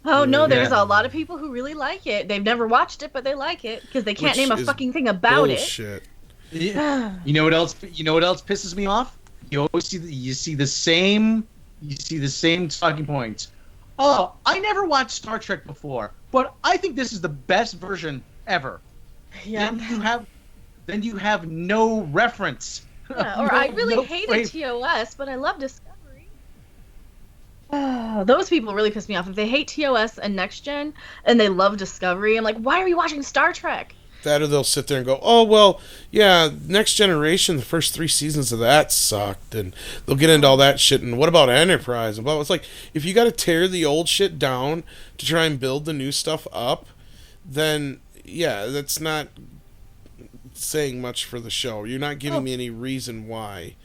Oh, no, there's a lot of people who really like it. They've never watched it, but they like it because they can't name a fucking thing about bullshit. It. Yeah. You know what else pisses me off? You always see the same talking points. Oh, I never watched Star Trek before, but I think this is the best version ever. Yeah. Then you have no reference. Yeah, or I really hated TOS, but I love Discovery. Oh, those people really piss me off. If they hate TOS and Next Gen and they love Discovery, I'm like, why are you watching Star Trek? That, or they'll sit there and go, oh, well, yeah, Next Generation, the first 3 seasons of that sucked, and they'll get into all that shit, and what about Enterprise? And blah, blah. It's like, if you got to tear the old shit down to try and build the new stuff up, then, yeah, that's not saying much for the show. You're not giving me any reason why.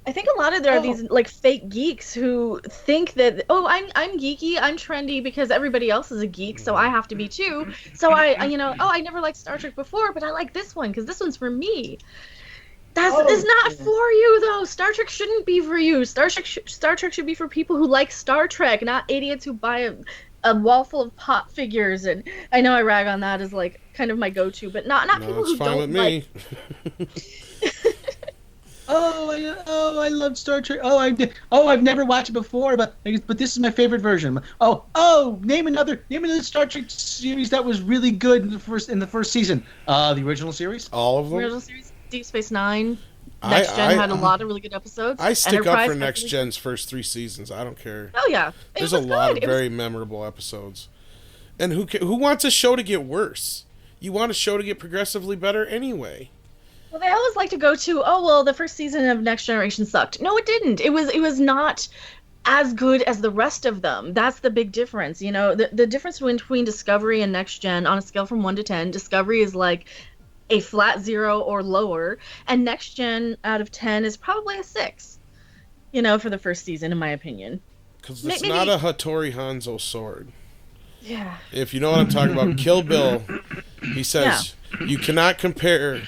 I think a lot of there are these like fake geeks who think that I'm geeky, I'm trendy because everybody else is a geek, so I have to be too. So I never liked Star Trek before, but I like this one because this one's for me. It's not for you though. Star Trek shouldn't be for you. Star Trek should be for people who like Star Trek, not idiots who buy a wall full of pop figures, and I know I rag on that as like kind of my go-to, but not people who don't like. I love Star Trek. I've never watched it before, but this is my favorite version. Name another Star Trek series that was really good in the first season. The original series. All of them. Original series, Deep Space Nine. Next Gen had a lot of really good episodes. I stick up for Next Gen's first 3 seasons. I don't care. Oh yeah, there's a lot of very memorable episodes. And who wants a show to get worse? You want a show to get progressively better anyway. Well, they always like to go to, the first season of Next Generation sucked. No, it didn't. It was not as good as the rest of them. That's the big difference. You know, the difference between Discovery and Next Gen on a scale from 1 to 10, Discovery is like a flat 0 or lower, and Next Gen out of 10 is probably a 6. You know, for the first season, in my opinion. Because it's not a Hattori Hanzo sword. Yeah. If you know what I'm talking about, Kill Bill, he says you cannot compare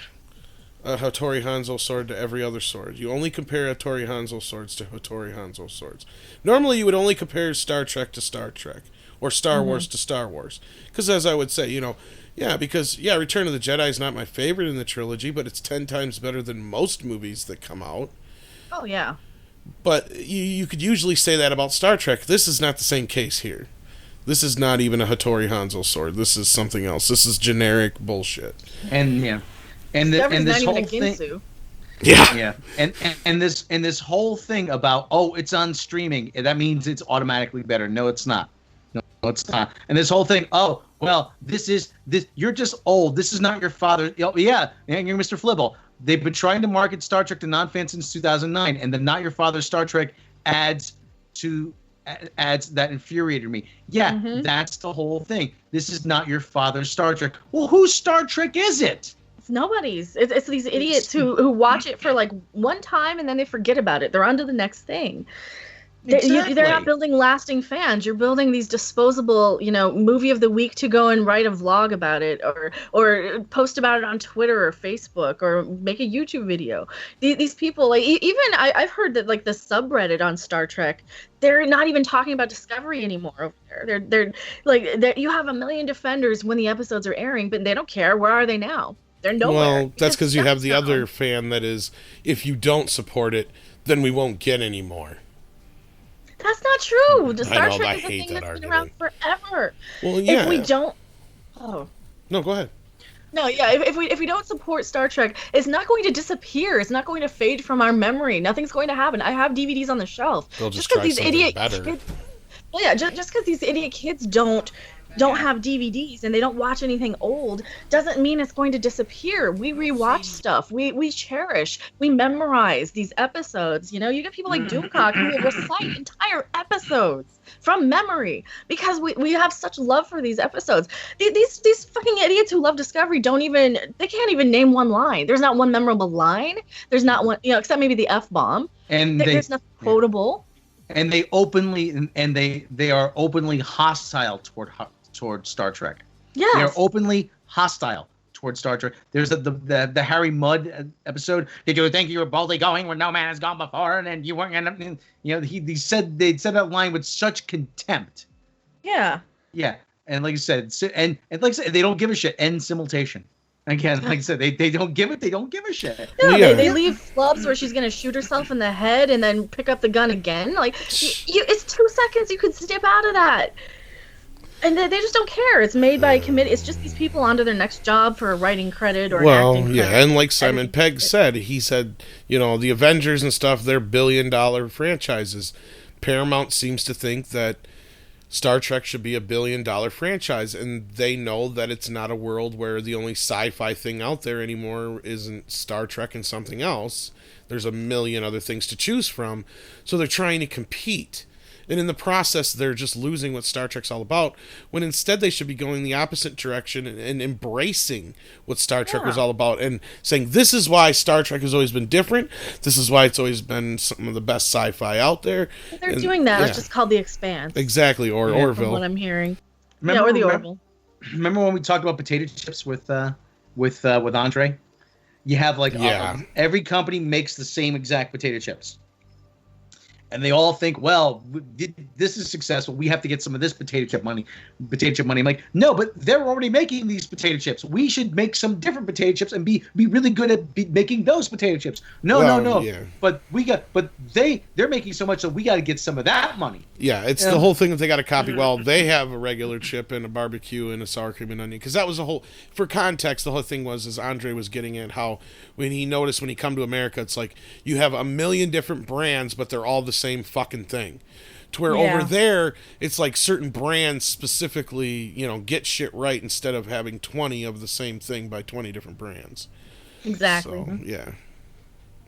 a Hattori Hanzo sword to every other sword. You only compare Hattori Hanzo swords to Hattori Hanzo swords. Normally, you would only compare Star Trek to Star Trek, or Star Wars to Star Wars. Because as I would say, Return of the Jedi is not my favorite in the trilogy, but it's 10 times better than most movies that come out. Oh, yeah. But you could usually say that about Star Trek. This is not the same case here. This is not even a Hattori Hanzo sword. This is something else. This is generic bullshit. And this whole thing. Yeah. And this whole thing about it's on streaming, that means it's automatically better. No, it's not. No, it's not. And this whole thing, you're just old. This is not your father. Yeah, and you're Mr. Flibble. They've been trying to market Star Trek to non-fans since 2009, and the Not Your Father Star Trek ads that infuriated me. Yeah, that's the whole thing. This is not your father's Star Trek. Well, whose Star Trek is it? It's nobody's. It's these idiots who watch it for like one time and then they forget about it. They're on to the next thing. Exactly. They're not building lasting fans. You're building these disposable, movie of the week to go and write a vlog about it, or post about it on Twitter or Facebook, or make a YouTube video. These people, like even I've heard that like the subreddit on Star Trek, they're not even talking about Discovery anymore over there. They're like you have a million defenders when the episodes are airing, but they don't care. Where are they now? They're nowhere. Well, that's because you have the other fan that is, if you don't support it, then we won't get any more. That's not true. The Star Trek I is a hate thing that that's been argument. around forever. Well, yeah. If we don't, no, go ahead. No, yeah. If we don't support Star Trek, it's not going to disappear. It's not going to fade from our memory. Nothing's going to happen. I have DVDs on the shelf. They'll just try these idiot better. kids. Well, yeah. Just because these idiot kids don't have DVDs and they don't watch anything old doesn't mean it's going to disappear. We rewatch stuff. We cherish. We memorize these episodes. You get people like Doomcock who will recite entire episodes from memory because we have such love for these episodes. These fucking idiots who love Discovery they can't even name one line. There's not one memorable line. There's not one, except maybe the F-bomb. And there's nothing quotable. And they are openly hostile toward Star Trek. Yes. They're openly hostile toward Star Trek. There's the Harry Mudd episode. Did you think you were boldly going where no man has gone before, and then you weren't gonna? They said that line with such contempt. Yeah. Yeah, and like I said, and like I said, they don't give a shit. End simultation. Again, like I said, they don't give it. They don't give a shit. No, they leave flubs where she's gonna shoot herself in the head and then pick up the gun again. Like it's 2 seconds. You could step out of that. And they just don't care. It's made by a committee. It's just these people onto their next job for a writing credit or an acting credit. Yeah, and like Simon Pegg said, he said, the Avengers and stuff, they're billion-dollar franchises. Paramount seems to think that Star Trek should be a billion-dollar franchise, and they know that it's not a world where the only sci-fi thing out there anymore isn't Star Trek and something else. There's a million other things to choose from, so they're trying to compete. And in the process, they're just losing what Star Trek's all about, when instead they should be going the opposite direction and embracing what Star Trek was all about and saying, this is why Star Trek has always been different. This is why it's always been some of the best sci-fi out there. They're doing that. It's just called The Expanse. Exactly, or Orville. From what I'm hearing. Or the Orville. Remember when we talked about potato chips with Andre? You have every company makes the same exact potato chips. and they all think, well, this is successful. We have to get some of this potato chip money. I'm like, no, but they're already making these potato chips. We should make some different potato chips and be really good at making those potato chips. No. Yeah. But they're making so much that we got to get some of that money. Yeah, it's the whole thing that they got to copy. Well, they have a regular chip and a barbecue and a sour cream and onion, because that was the whole. For context, the whole thing was, as Andre was getting at, how when he noticed when he come to America, it's like you have a million different brands, but they're all the same fucking thing. To where over there, it's like certain brands specifically, get shit right instead of having 20 of the same thing by 20 different brands. Exactly. So, yeah.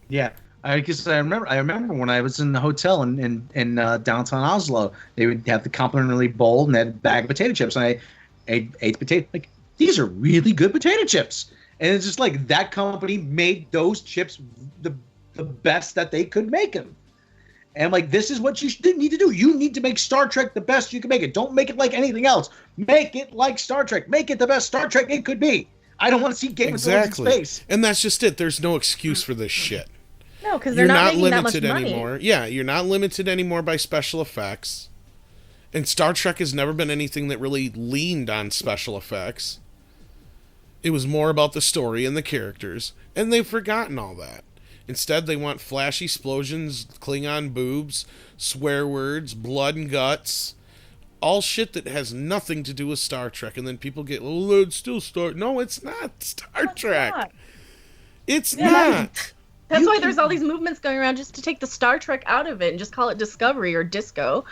Yeah. I remember when I was in the hotel in downtown Oslo, they would have the complimentary bowl and they had a bag of potato chips, and I ate the potato. Like, these are really good potato chips. And it's just like that company made those chips the best that they could make them. And I'm like, this is what you need to do. You need to make Star Trek the best you can make it. Don't make it like anything else. Make it like Star Trek. Make it the best Star Trek it could be. I don't want to see Game of Thrones in space. And that's just it. There's no excuse for this shit. No, because they're not making that much money anymore. Yeah, you're not limited anymore by special effects. And Star Trek has never been anything that really leaned on special effects. It was more about the story and the characters, and they've forgotten all that. Instead, they want flashy explosions, Klingon boobs, swear words, blood and guts, all shit that has nothing to do with Star Trek. And then people get, well, it's still Star. No, it's not Star Trek. It's not. That's why there's all these movements going around just to take the Star Trek out of it and just call it Discovery or Disco.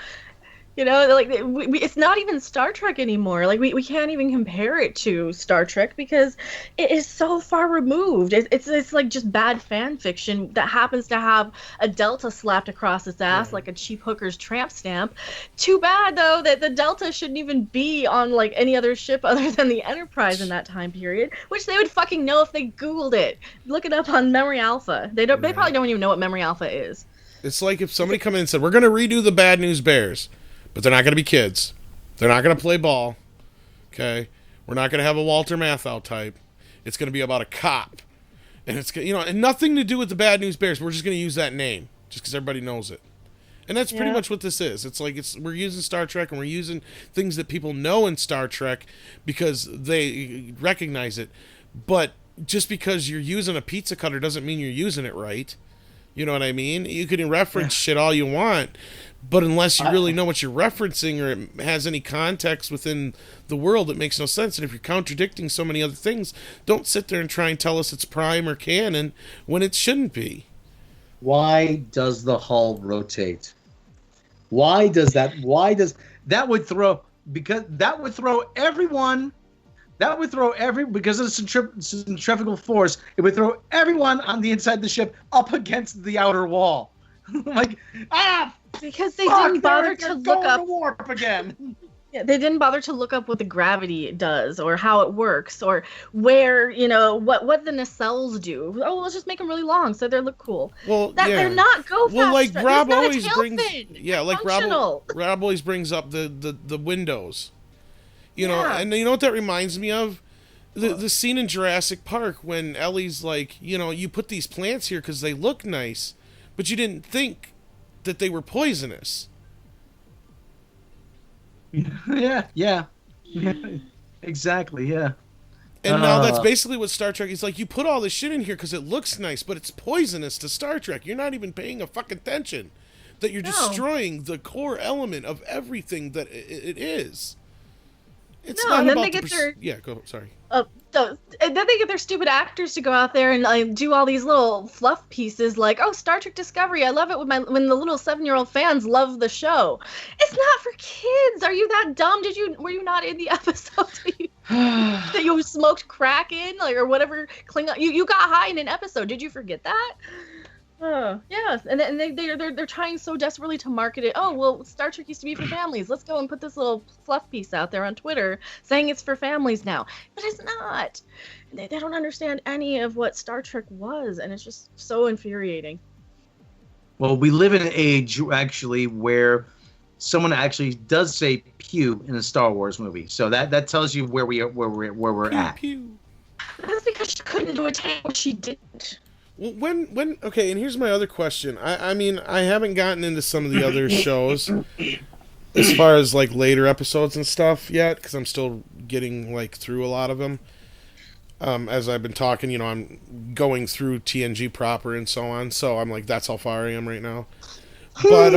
Like it's not even Star Trek anymore. Like we can't even compare it to Star Trek because it is so far removed. It's like just bad fan fiction that happens to have a Delta slapped across its ass like a cheap hooker's tramp stamp. Too bad though that the Delta shouldn't even be on like any other ship other than the Enterprise in that time period, which they would fucking know if they Googled it. Look it up on Memory Alpha. They probably don't even know what Memory Alpha is. It's like if somebody come in and said, "We're going to redo the Bad News Bears." But they're not going to be kids. They're not going to play ball. Okay? We're not going to have a Walter Matthau type. It's going to be about a cop. And it's and nothing to do with the Bad News Bears. We're just going to use that name just because everybody knows it. And that's pretty much what this is. It's like we're using Star Trek and we're using things that people know in Star Trek because they recognize it. But just because you're using a pizza cutter doesn't mean you're using it right. You know what I mean? You can reference shit all you want, but unless you really know what you're referencing or it has any context within the world, it makes no sense. And if you're contradicting so many other things, don't sit there and try and tell us it's prime or canon when it shouldn't be. Why does the hull rotate? Why does that? That would throw everyone. That would throw because of the centrifugal force, it would throw everyone on the inside of the ship up against the outer wall. Because they didn't bother to look up warp again. Yeah, they didn't bother to look up what the gravity does or how it works or where, what the nacelles do. Oh, let's just make them really long so they look cool. Well, they're not go fast. Well, like Rob always brings, Rob always brings up the windows. And you know what that reminds me of? The scene in Jurassic Park when Ellie's like, you put these plants here because they look nice, but you didn't think that they were poisonous. Yeah. Exactly, yeah. And now that's basically what Star Trek is like. You put all this shit in here because it looks nice, but it's poisonous to Star Trek. You're not even paying a fucking attention that you're destroying the core element of everything that it is. It's not and then about they get their sorry. And then they get their stupid actors to go out there and do all these little fluff pieces like, oh, Star Trek Discovery. I love it when the little 7-year-old fans love the show. It's not for kids. Are you that dumb? Were you not in the episode that you smoked crack in, or whatever Klingon? You got high in an episode. Did you forget that? Yes, and they're trying so desperately to market it. Oh, well, Star Trek used to be for families. Let's go and put this little fluff piece out there on Twitter saying it's for families now. But it's not. They don't understand any of what Star Trek was, and it's just so infuriating. Well, we live in an age, actually, where someone actually does say pew in a Star Wars movie. So that tells you where we're at. Pew. That's because she couldn't do a take what she didn't. Well, when okay, and here's my other question. I mean, I haven't gotten into some of the other shows as far as like later episodes and stuff yet, because I'm still getting like through a lot of them. As I've been talking, you know, I'm going through TNG proper and so on. So I'm like, that's how far I am right now. But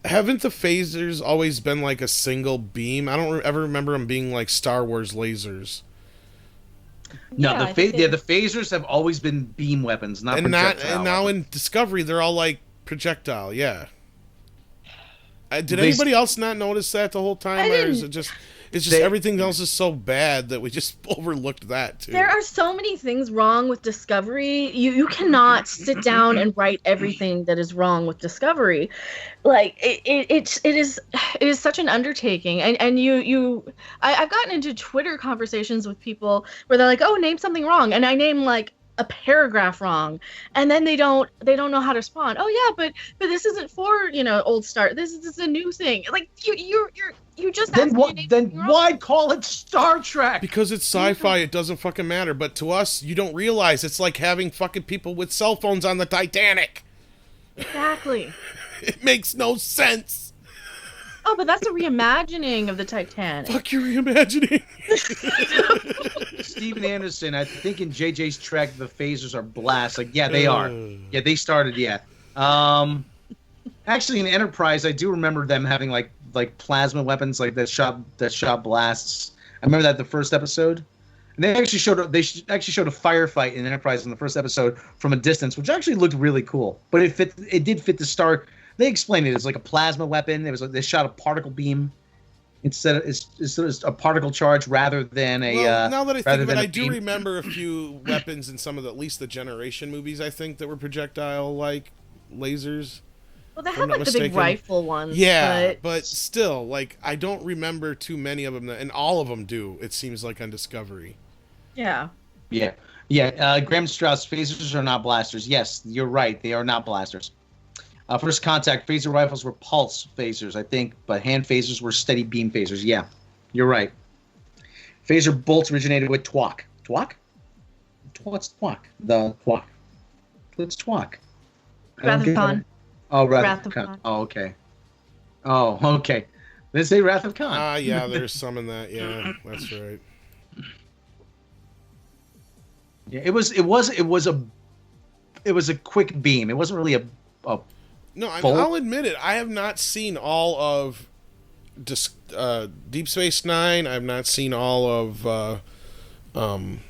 haven't the phasers always been like a single beam? I don't ever remember them being like Star Wars lasers. No, the phasers have always been beam weapons, not projectile. And now in Discovery, they're all like projectile. Yeah. Did anybody else not notice that the whole time, or is it just? It's just everything else is so bad that we just overlooked that too. There are so many things wrong with Discovery. You cannot sit down and write everything that is wrong with Discovery. Like it is such an undertaking. And I've gotten into Twitter conversations with people where they're like, "Oh, name something wrong," and I name like a paragraph wrong, and then they don't know how to respond. Oh yeah, but this isn't for old Star. This is a new thing. Like you just then why call it Star Trek? Because it's sci-fi. It doesn't fucking matter. But to us, you don't realize it's like having fucking people with cell phones on the Titanic. Exactly. It makes no sense. Oh, but that's a reimagining of the Titanic. Fuck your reimagining. Steven Anderson, I think in JJ's Trek, the phasers are blast. Like, yeah, they are. Yeah, they started. Yeah. Actually, in Enterprise, I do remember them having like plasma weapons, like that shot blasts. I remember that the first episode. And they actually showed a firefight in Enterprise in the first episode from a distance, which actually looked really cool. But it did fit the Star. They explained it as like a plasma weapon. It was like they shot a particle beam instead of it's a particle charge rather than a. Well, now that I think of it, I do remember a few weapons in some of at least the Generation movies. I think that were projectile like lasers. Well, they had like the big rifle ones. Yeah, but still, like I don't remember too many of them, and all of them do. It seems like on Discovery. Yeah. Yeah. Graham Strauss, phasers are not blasters. Yes, you're right. They are not blasters. First contact, phaser rifles were pulse phasers, I think, but hand phasers were steady beam phasers. Yeah, you're right. Phaser bolts originated with TWAC. TWAC? What's TWAC? The TWAC. What's TWAC? Wrath of Khan. Oh, Wrath of Khan. Oh, okay. Oh, okay. They say Wrath of Khan. Yeah, there's some in that. Yeah, that's right. Yeah, it was a quick beam. It wasn't really a No, I'll admit it. I have not seen all of Deep Space Nine. I've not seen all of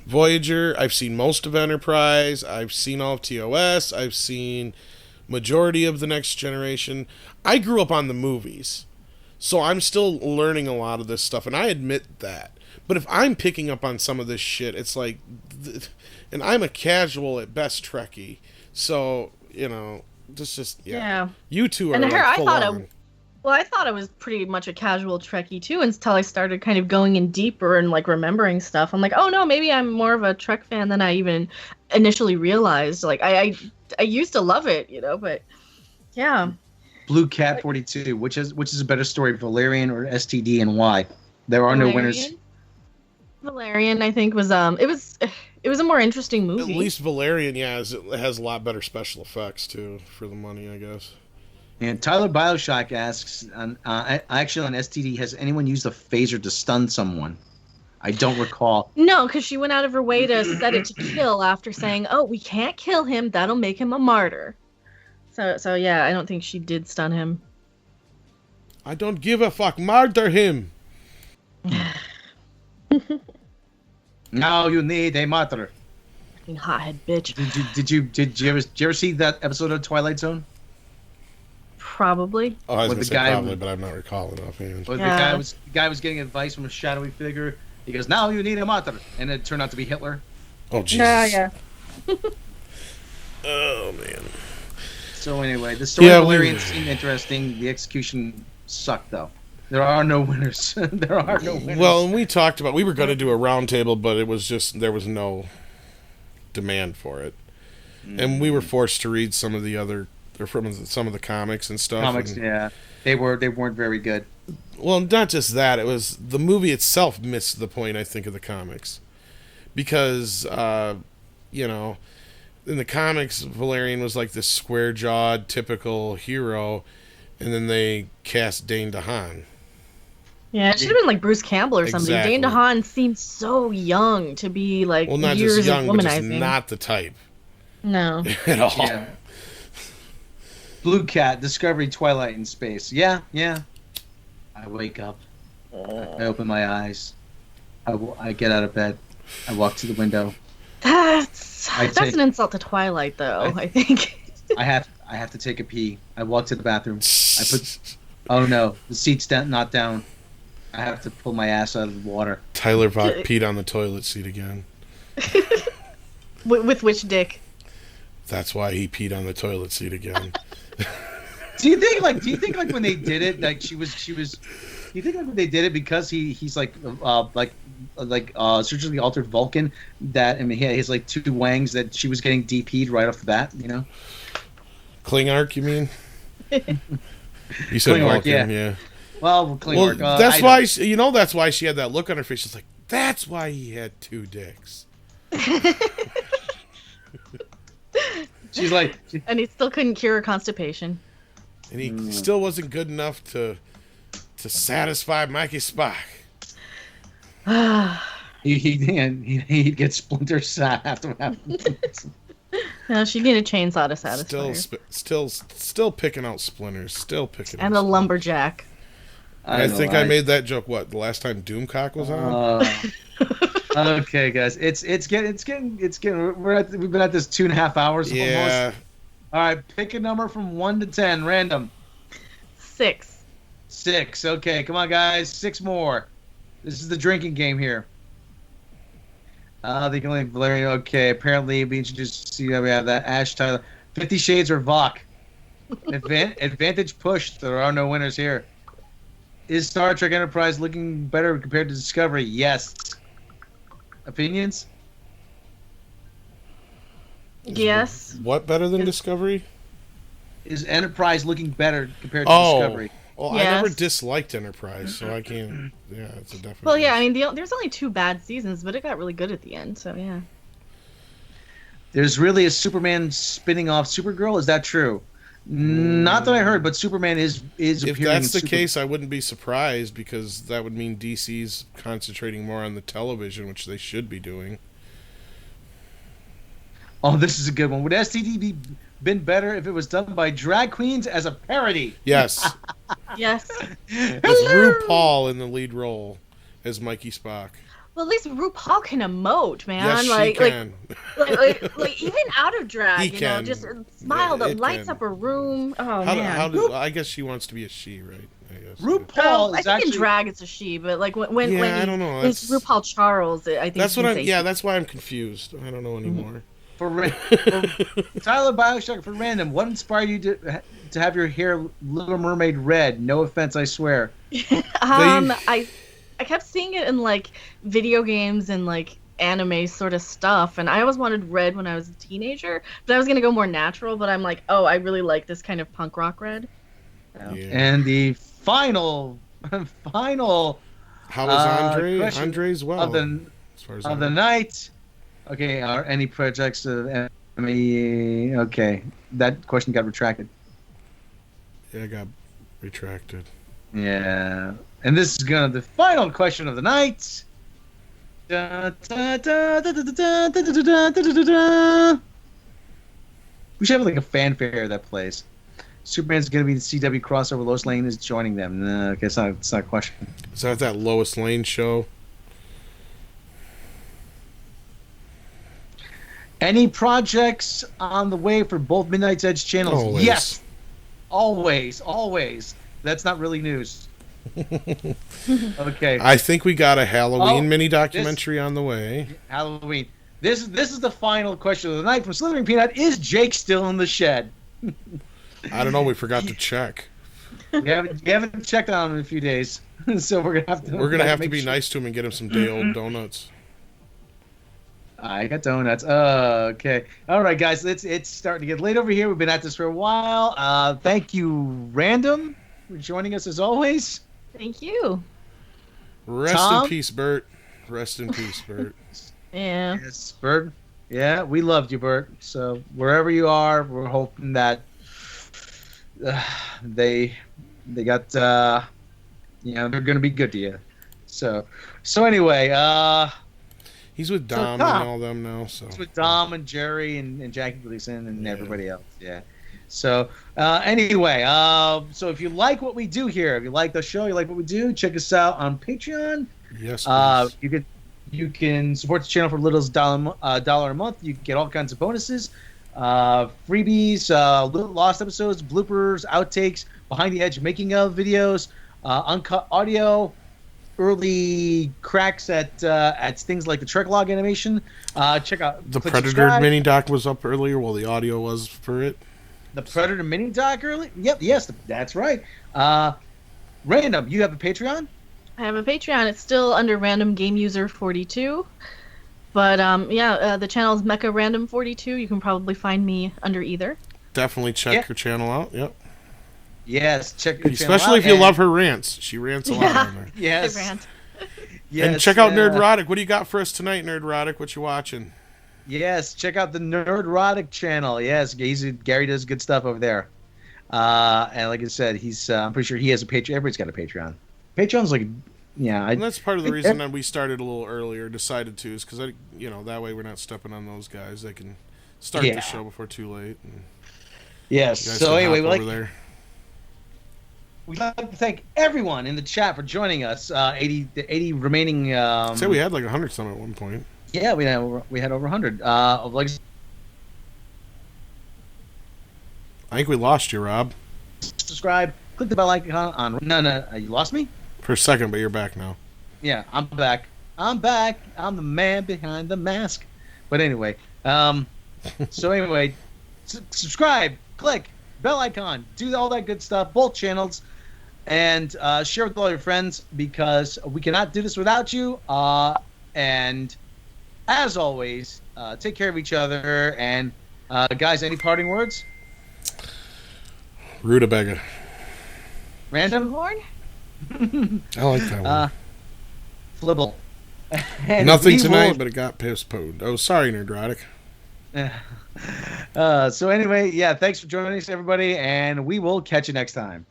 Voyager. I've seen most of Enterprise. I've seen all of TOS. I've seen majority of The Next Generation. I grew up on the movies, so I'm still learning a lot of this stuff, and I admit that. But if I'm picking up on some of this shit, it's like, and I'm a casual at best Trekkie, so just yeah. You two are and like full on. I thought I was pretty much a casual Trekkie too until I started kind of going in deeper and like remembering stuff. I'm like, oh no, maybe I'm more of a Trek fan than I even initially realized. Like I used to love it, but yeah. Blue Cat 42, which is a better story, Valerian or STD, and why? There are no winners. Valerian, I think, was it was a more interesting movie. At least Valerian, it has a lot better special effects too for the money, I guess. And Tyler Bioshock asks, actually on STD, has anyone used a phaser to stun someone? I don't recall. No, because she went out of her way to set it to kill after saying, "Oh, we can't kill him. That'll make him a martyr." So yeah, I don't think she did stun him. I don't give a fuck. Murder him. Now you need a martyr. Fucking hothead bitch. Did you ever see that episode of Twilight Zone? Probably. Oh, I was going to say probably, but I'm not recalling offhand. The guy was getting advice from a shadowy figure. He goes, "Now you need a martyr," and it turned out to be Hitler. Oh Jesus. Yeah. Oh man. So anyway, the story of Valerian seemed interesting. The execution sucked, though. There are no winners. There are no winners. Well, and we talked about we were going to do a roundtable, but it was just there was no demand for it, and we were forced to read some of the other from some of the comics and stuff. Yeah, they weren't very good. Well, not just that; it was the movie itself missed the point. I think of the comics because in the comics, Valerian was like this square-jawed, typical hero, and then they cast Dane DeHaan. Yeah, it should have been like Bruce Campbell or something. Exactly. Dane DeHaan seems so young to be like not years just young, of but just womanizing. not the type. No. At all. Yeah. Blue Cat, Discovery, Twilight in Space. Yeah. I wake up. I open my eyes. I get out of bed. I walk to the window. That's an insult to Twilight, though. I think. I have to take a pee. I walk to the bathroom. I put. Oh no, the seat's not down. I have to pull my ass out of the water. Tyler Bach peed on the toilet seat again. With which dick? That's why he peed on the toilet seat again. Do you think like when they did it, like she was? Do you think like when they did it because he's like surgically altered Vulcan, that he has like two wangs, that she was getting DP'd right off the bat, you know? Klingark, you mean? You said Klingark, Vulcan, yeah. Well, Klingark. That's why that's why she had that look on her face. She's like, that's why he had two dicks. She's like, and he still couldn't cure her constipation. And he still wasn't good enough to satisfy Mikey Spock. he'd get splinter sap after that. No, she needed a chainsaw to satisfy her. Still picking out splinters. Still picking out. And a lumberjack. I think I made that joke. What, the last time Doomcock was on? Okay, guys, it's getting. We've been at this 2.5 hours. Yeah. Almost. All right, pick a number from 1 to 10, random. 6. 6. Okay, come on, guys. 6 more. This is the drinking game here. They can only Valerian. Okay, apparently we introduced. See, we have that Ash Tyler. 50 Shades or Vok. Advantage push. There are no winners here. Is Star Trek Enterprise looking better compared to Discovery? Yes. Opinions? Yes. What better than Discovery? Is Enterprise looking better compared to Discovery? Well, yes. I never disliked Enterprise, so I can't. Yeah, it's a definite. Well, yeah, I mean, there's only 2 bad seasons, but it got really good at the end, so yeah. There's really a Superman spinning off Supergirl. Is that true? Not that I heard, but Superman is If appearing. that's the case, I wouldn't be surprised, because that would mean DC's concentrating more on the television, which they should be doing. Oh, this is a good one. Would STD been better if it was done by drag queens as a parody? Yes. Yes. With RuPaul in the lead role as Mikey Spock. Well, at least RuPaul can emote, man. Yes, she can. Like even out of drag, can. just a smile that lights up a room. Oh man. I guess she wants to be a she, right? I guess. RuPaul I is think actually in drag it's a she, but like when I don't know. it's RuPaul Charles, I think That's what I'm. say Yeah, she. that's why I'm confused. I don't know anymore. for Tyler Bioshock for random. What inspired you to have your hair Little Mermaid red? No offense, I swear. I kept seeing it in like video games and like anime sort of stuff, and I always wanted red when I was a teenager, but I was gonna go more natural. But I'm like, oh, I really like this kind of punk rock red. Yeah. And the final. How was Andre? question Andre's well. Of the night. Okay, are any projects of enemy? Okay, that question got retracted. Yeah, it got retracted. Yeah, and this is the final question of the night. We should have like a fanfare that plays. Superman's gonna be the CW crossover. Lois Lane is joining them. No, okay, it's not a question. Is that Lois Lane show? Any projects on the way for both Midnight's Edge channels? Always. Yes. Always. That's not really news. Okay. I think we got a Halloween mini documentary on the way. Halloween. This is the final question of the night from Slithering Peanut. Is Jake still in the shed? I don't know. We forgot to check. We haven't checked on him in a few days, so we're gonna have to be nice to him and get him some day-old donuts. I got donuts. Okay. All right, guys. It's starting to get late over here. We've been at this for a while. Thank you, Random, for joining us as always. Thank you. Rest Tom? in peace, Burt. Rest in peace, Burt. Yeah. Yes, Bert. Yeah, we loved you, Burt. So wherever you are, we're hoping that they got they're gonna be good to you. So anyway, he's with Dom and all them now. So he's with Dom and Jerry and Jackie Gleason and everybody else. Yeah. So anyway, so if you like what we do here, if you like the show, you like what we do, check us out on Patreon. Yes. You can support the channel for little as $1 a month. You can get all kinds of bonuses, freebies, lost episodes, bloopers, outtakes, behind the edge making of videos, uncut audio, early cracks at things like the Trek log animation. Check out the Predator mini doc was up earlier. Well, the audio was for it. The Predator mini doc early. Yep. Yes, that's right. Random. You have a Patreon? I have a Patreon. It's still under Random Game User 42, but the channel is Mecha Random 42. You can probably find me under either. Definitely check her channel out. Yep. Yes, check her channel out. Especially if you love her rants. She rants a lot on there. Yes. I rant. Yes. And check out Nerdrotic. What do you got for us tonight, Nerdrotic? What you watching? Yes, check out the Nerdrotic channel. Yes, Gary does good stuff over there. And like I said, I'm pretty sure he has a Patreon. Everybody's got a Patreon. Patreon's like, and that's part of the reason that we started a little earlier, decided to, is because, that way we're not stepping on those guys. They can start the show before too late. And yes, so anyway, we'd like to thank everyone in the chat for joining us. 80 remaining. Say we had like 100 some at one point. Yeah, we had over 100. I think we lost you, Rob. Subscribe. Click the bell icon on. No, you lost me? For a second, but you're back now. Yeah, I'm back. I'm the man behind the mask. But anyway, subscribe, click, bell icon, do all that good stuff, both channels, and share with all your friends, because we cannot do this without you. And as always, take care of each other. And guys, any parting words? Rutabaga. Random? Horn? I like that one. Flibble. Nothing tonight, but it got postponed. Oh, sorry, Nerdrotic. So anyway, thanks for joining us, everybody, and we will catch you next time.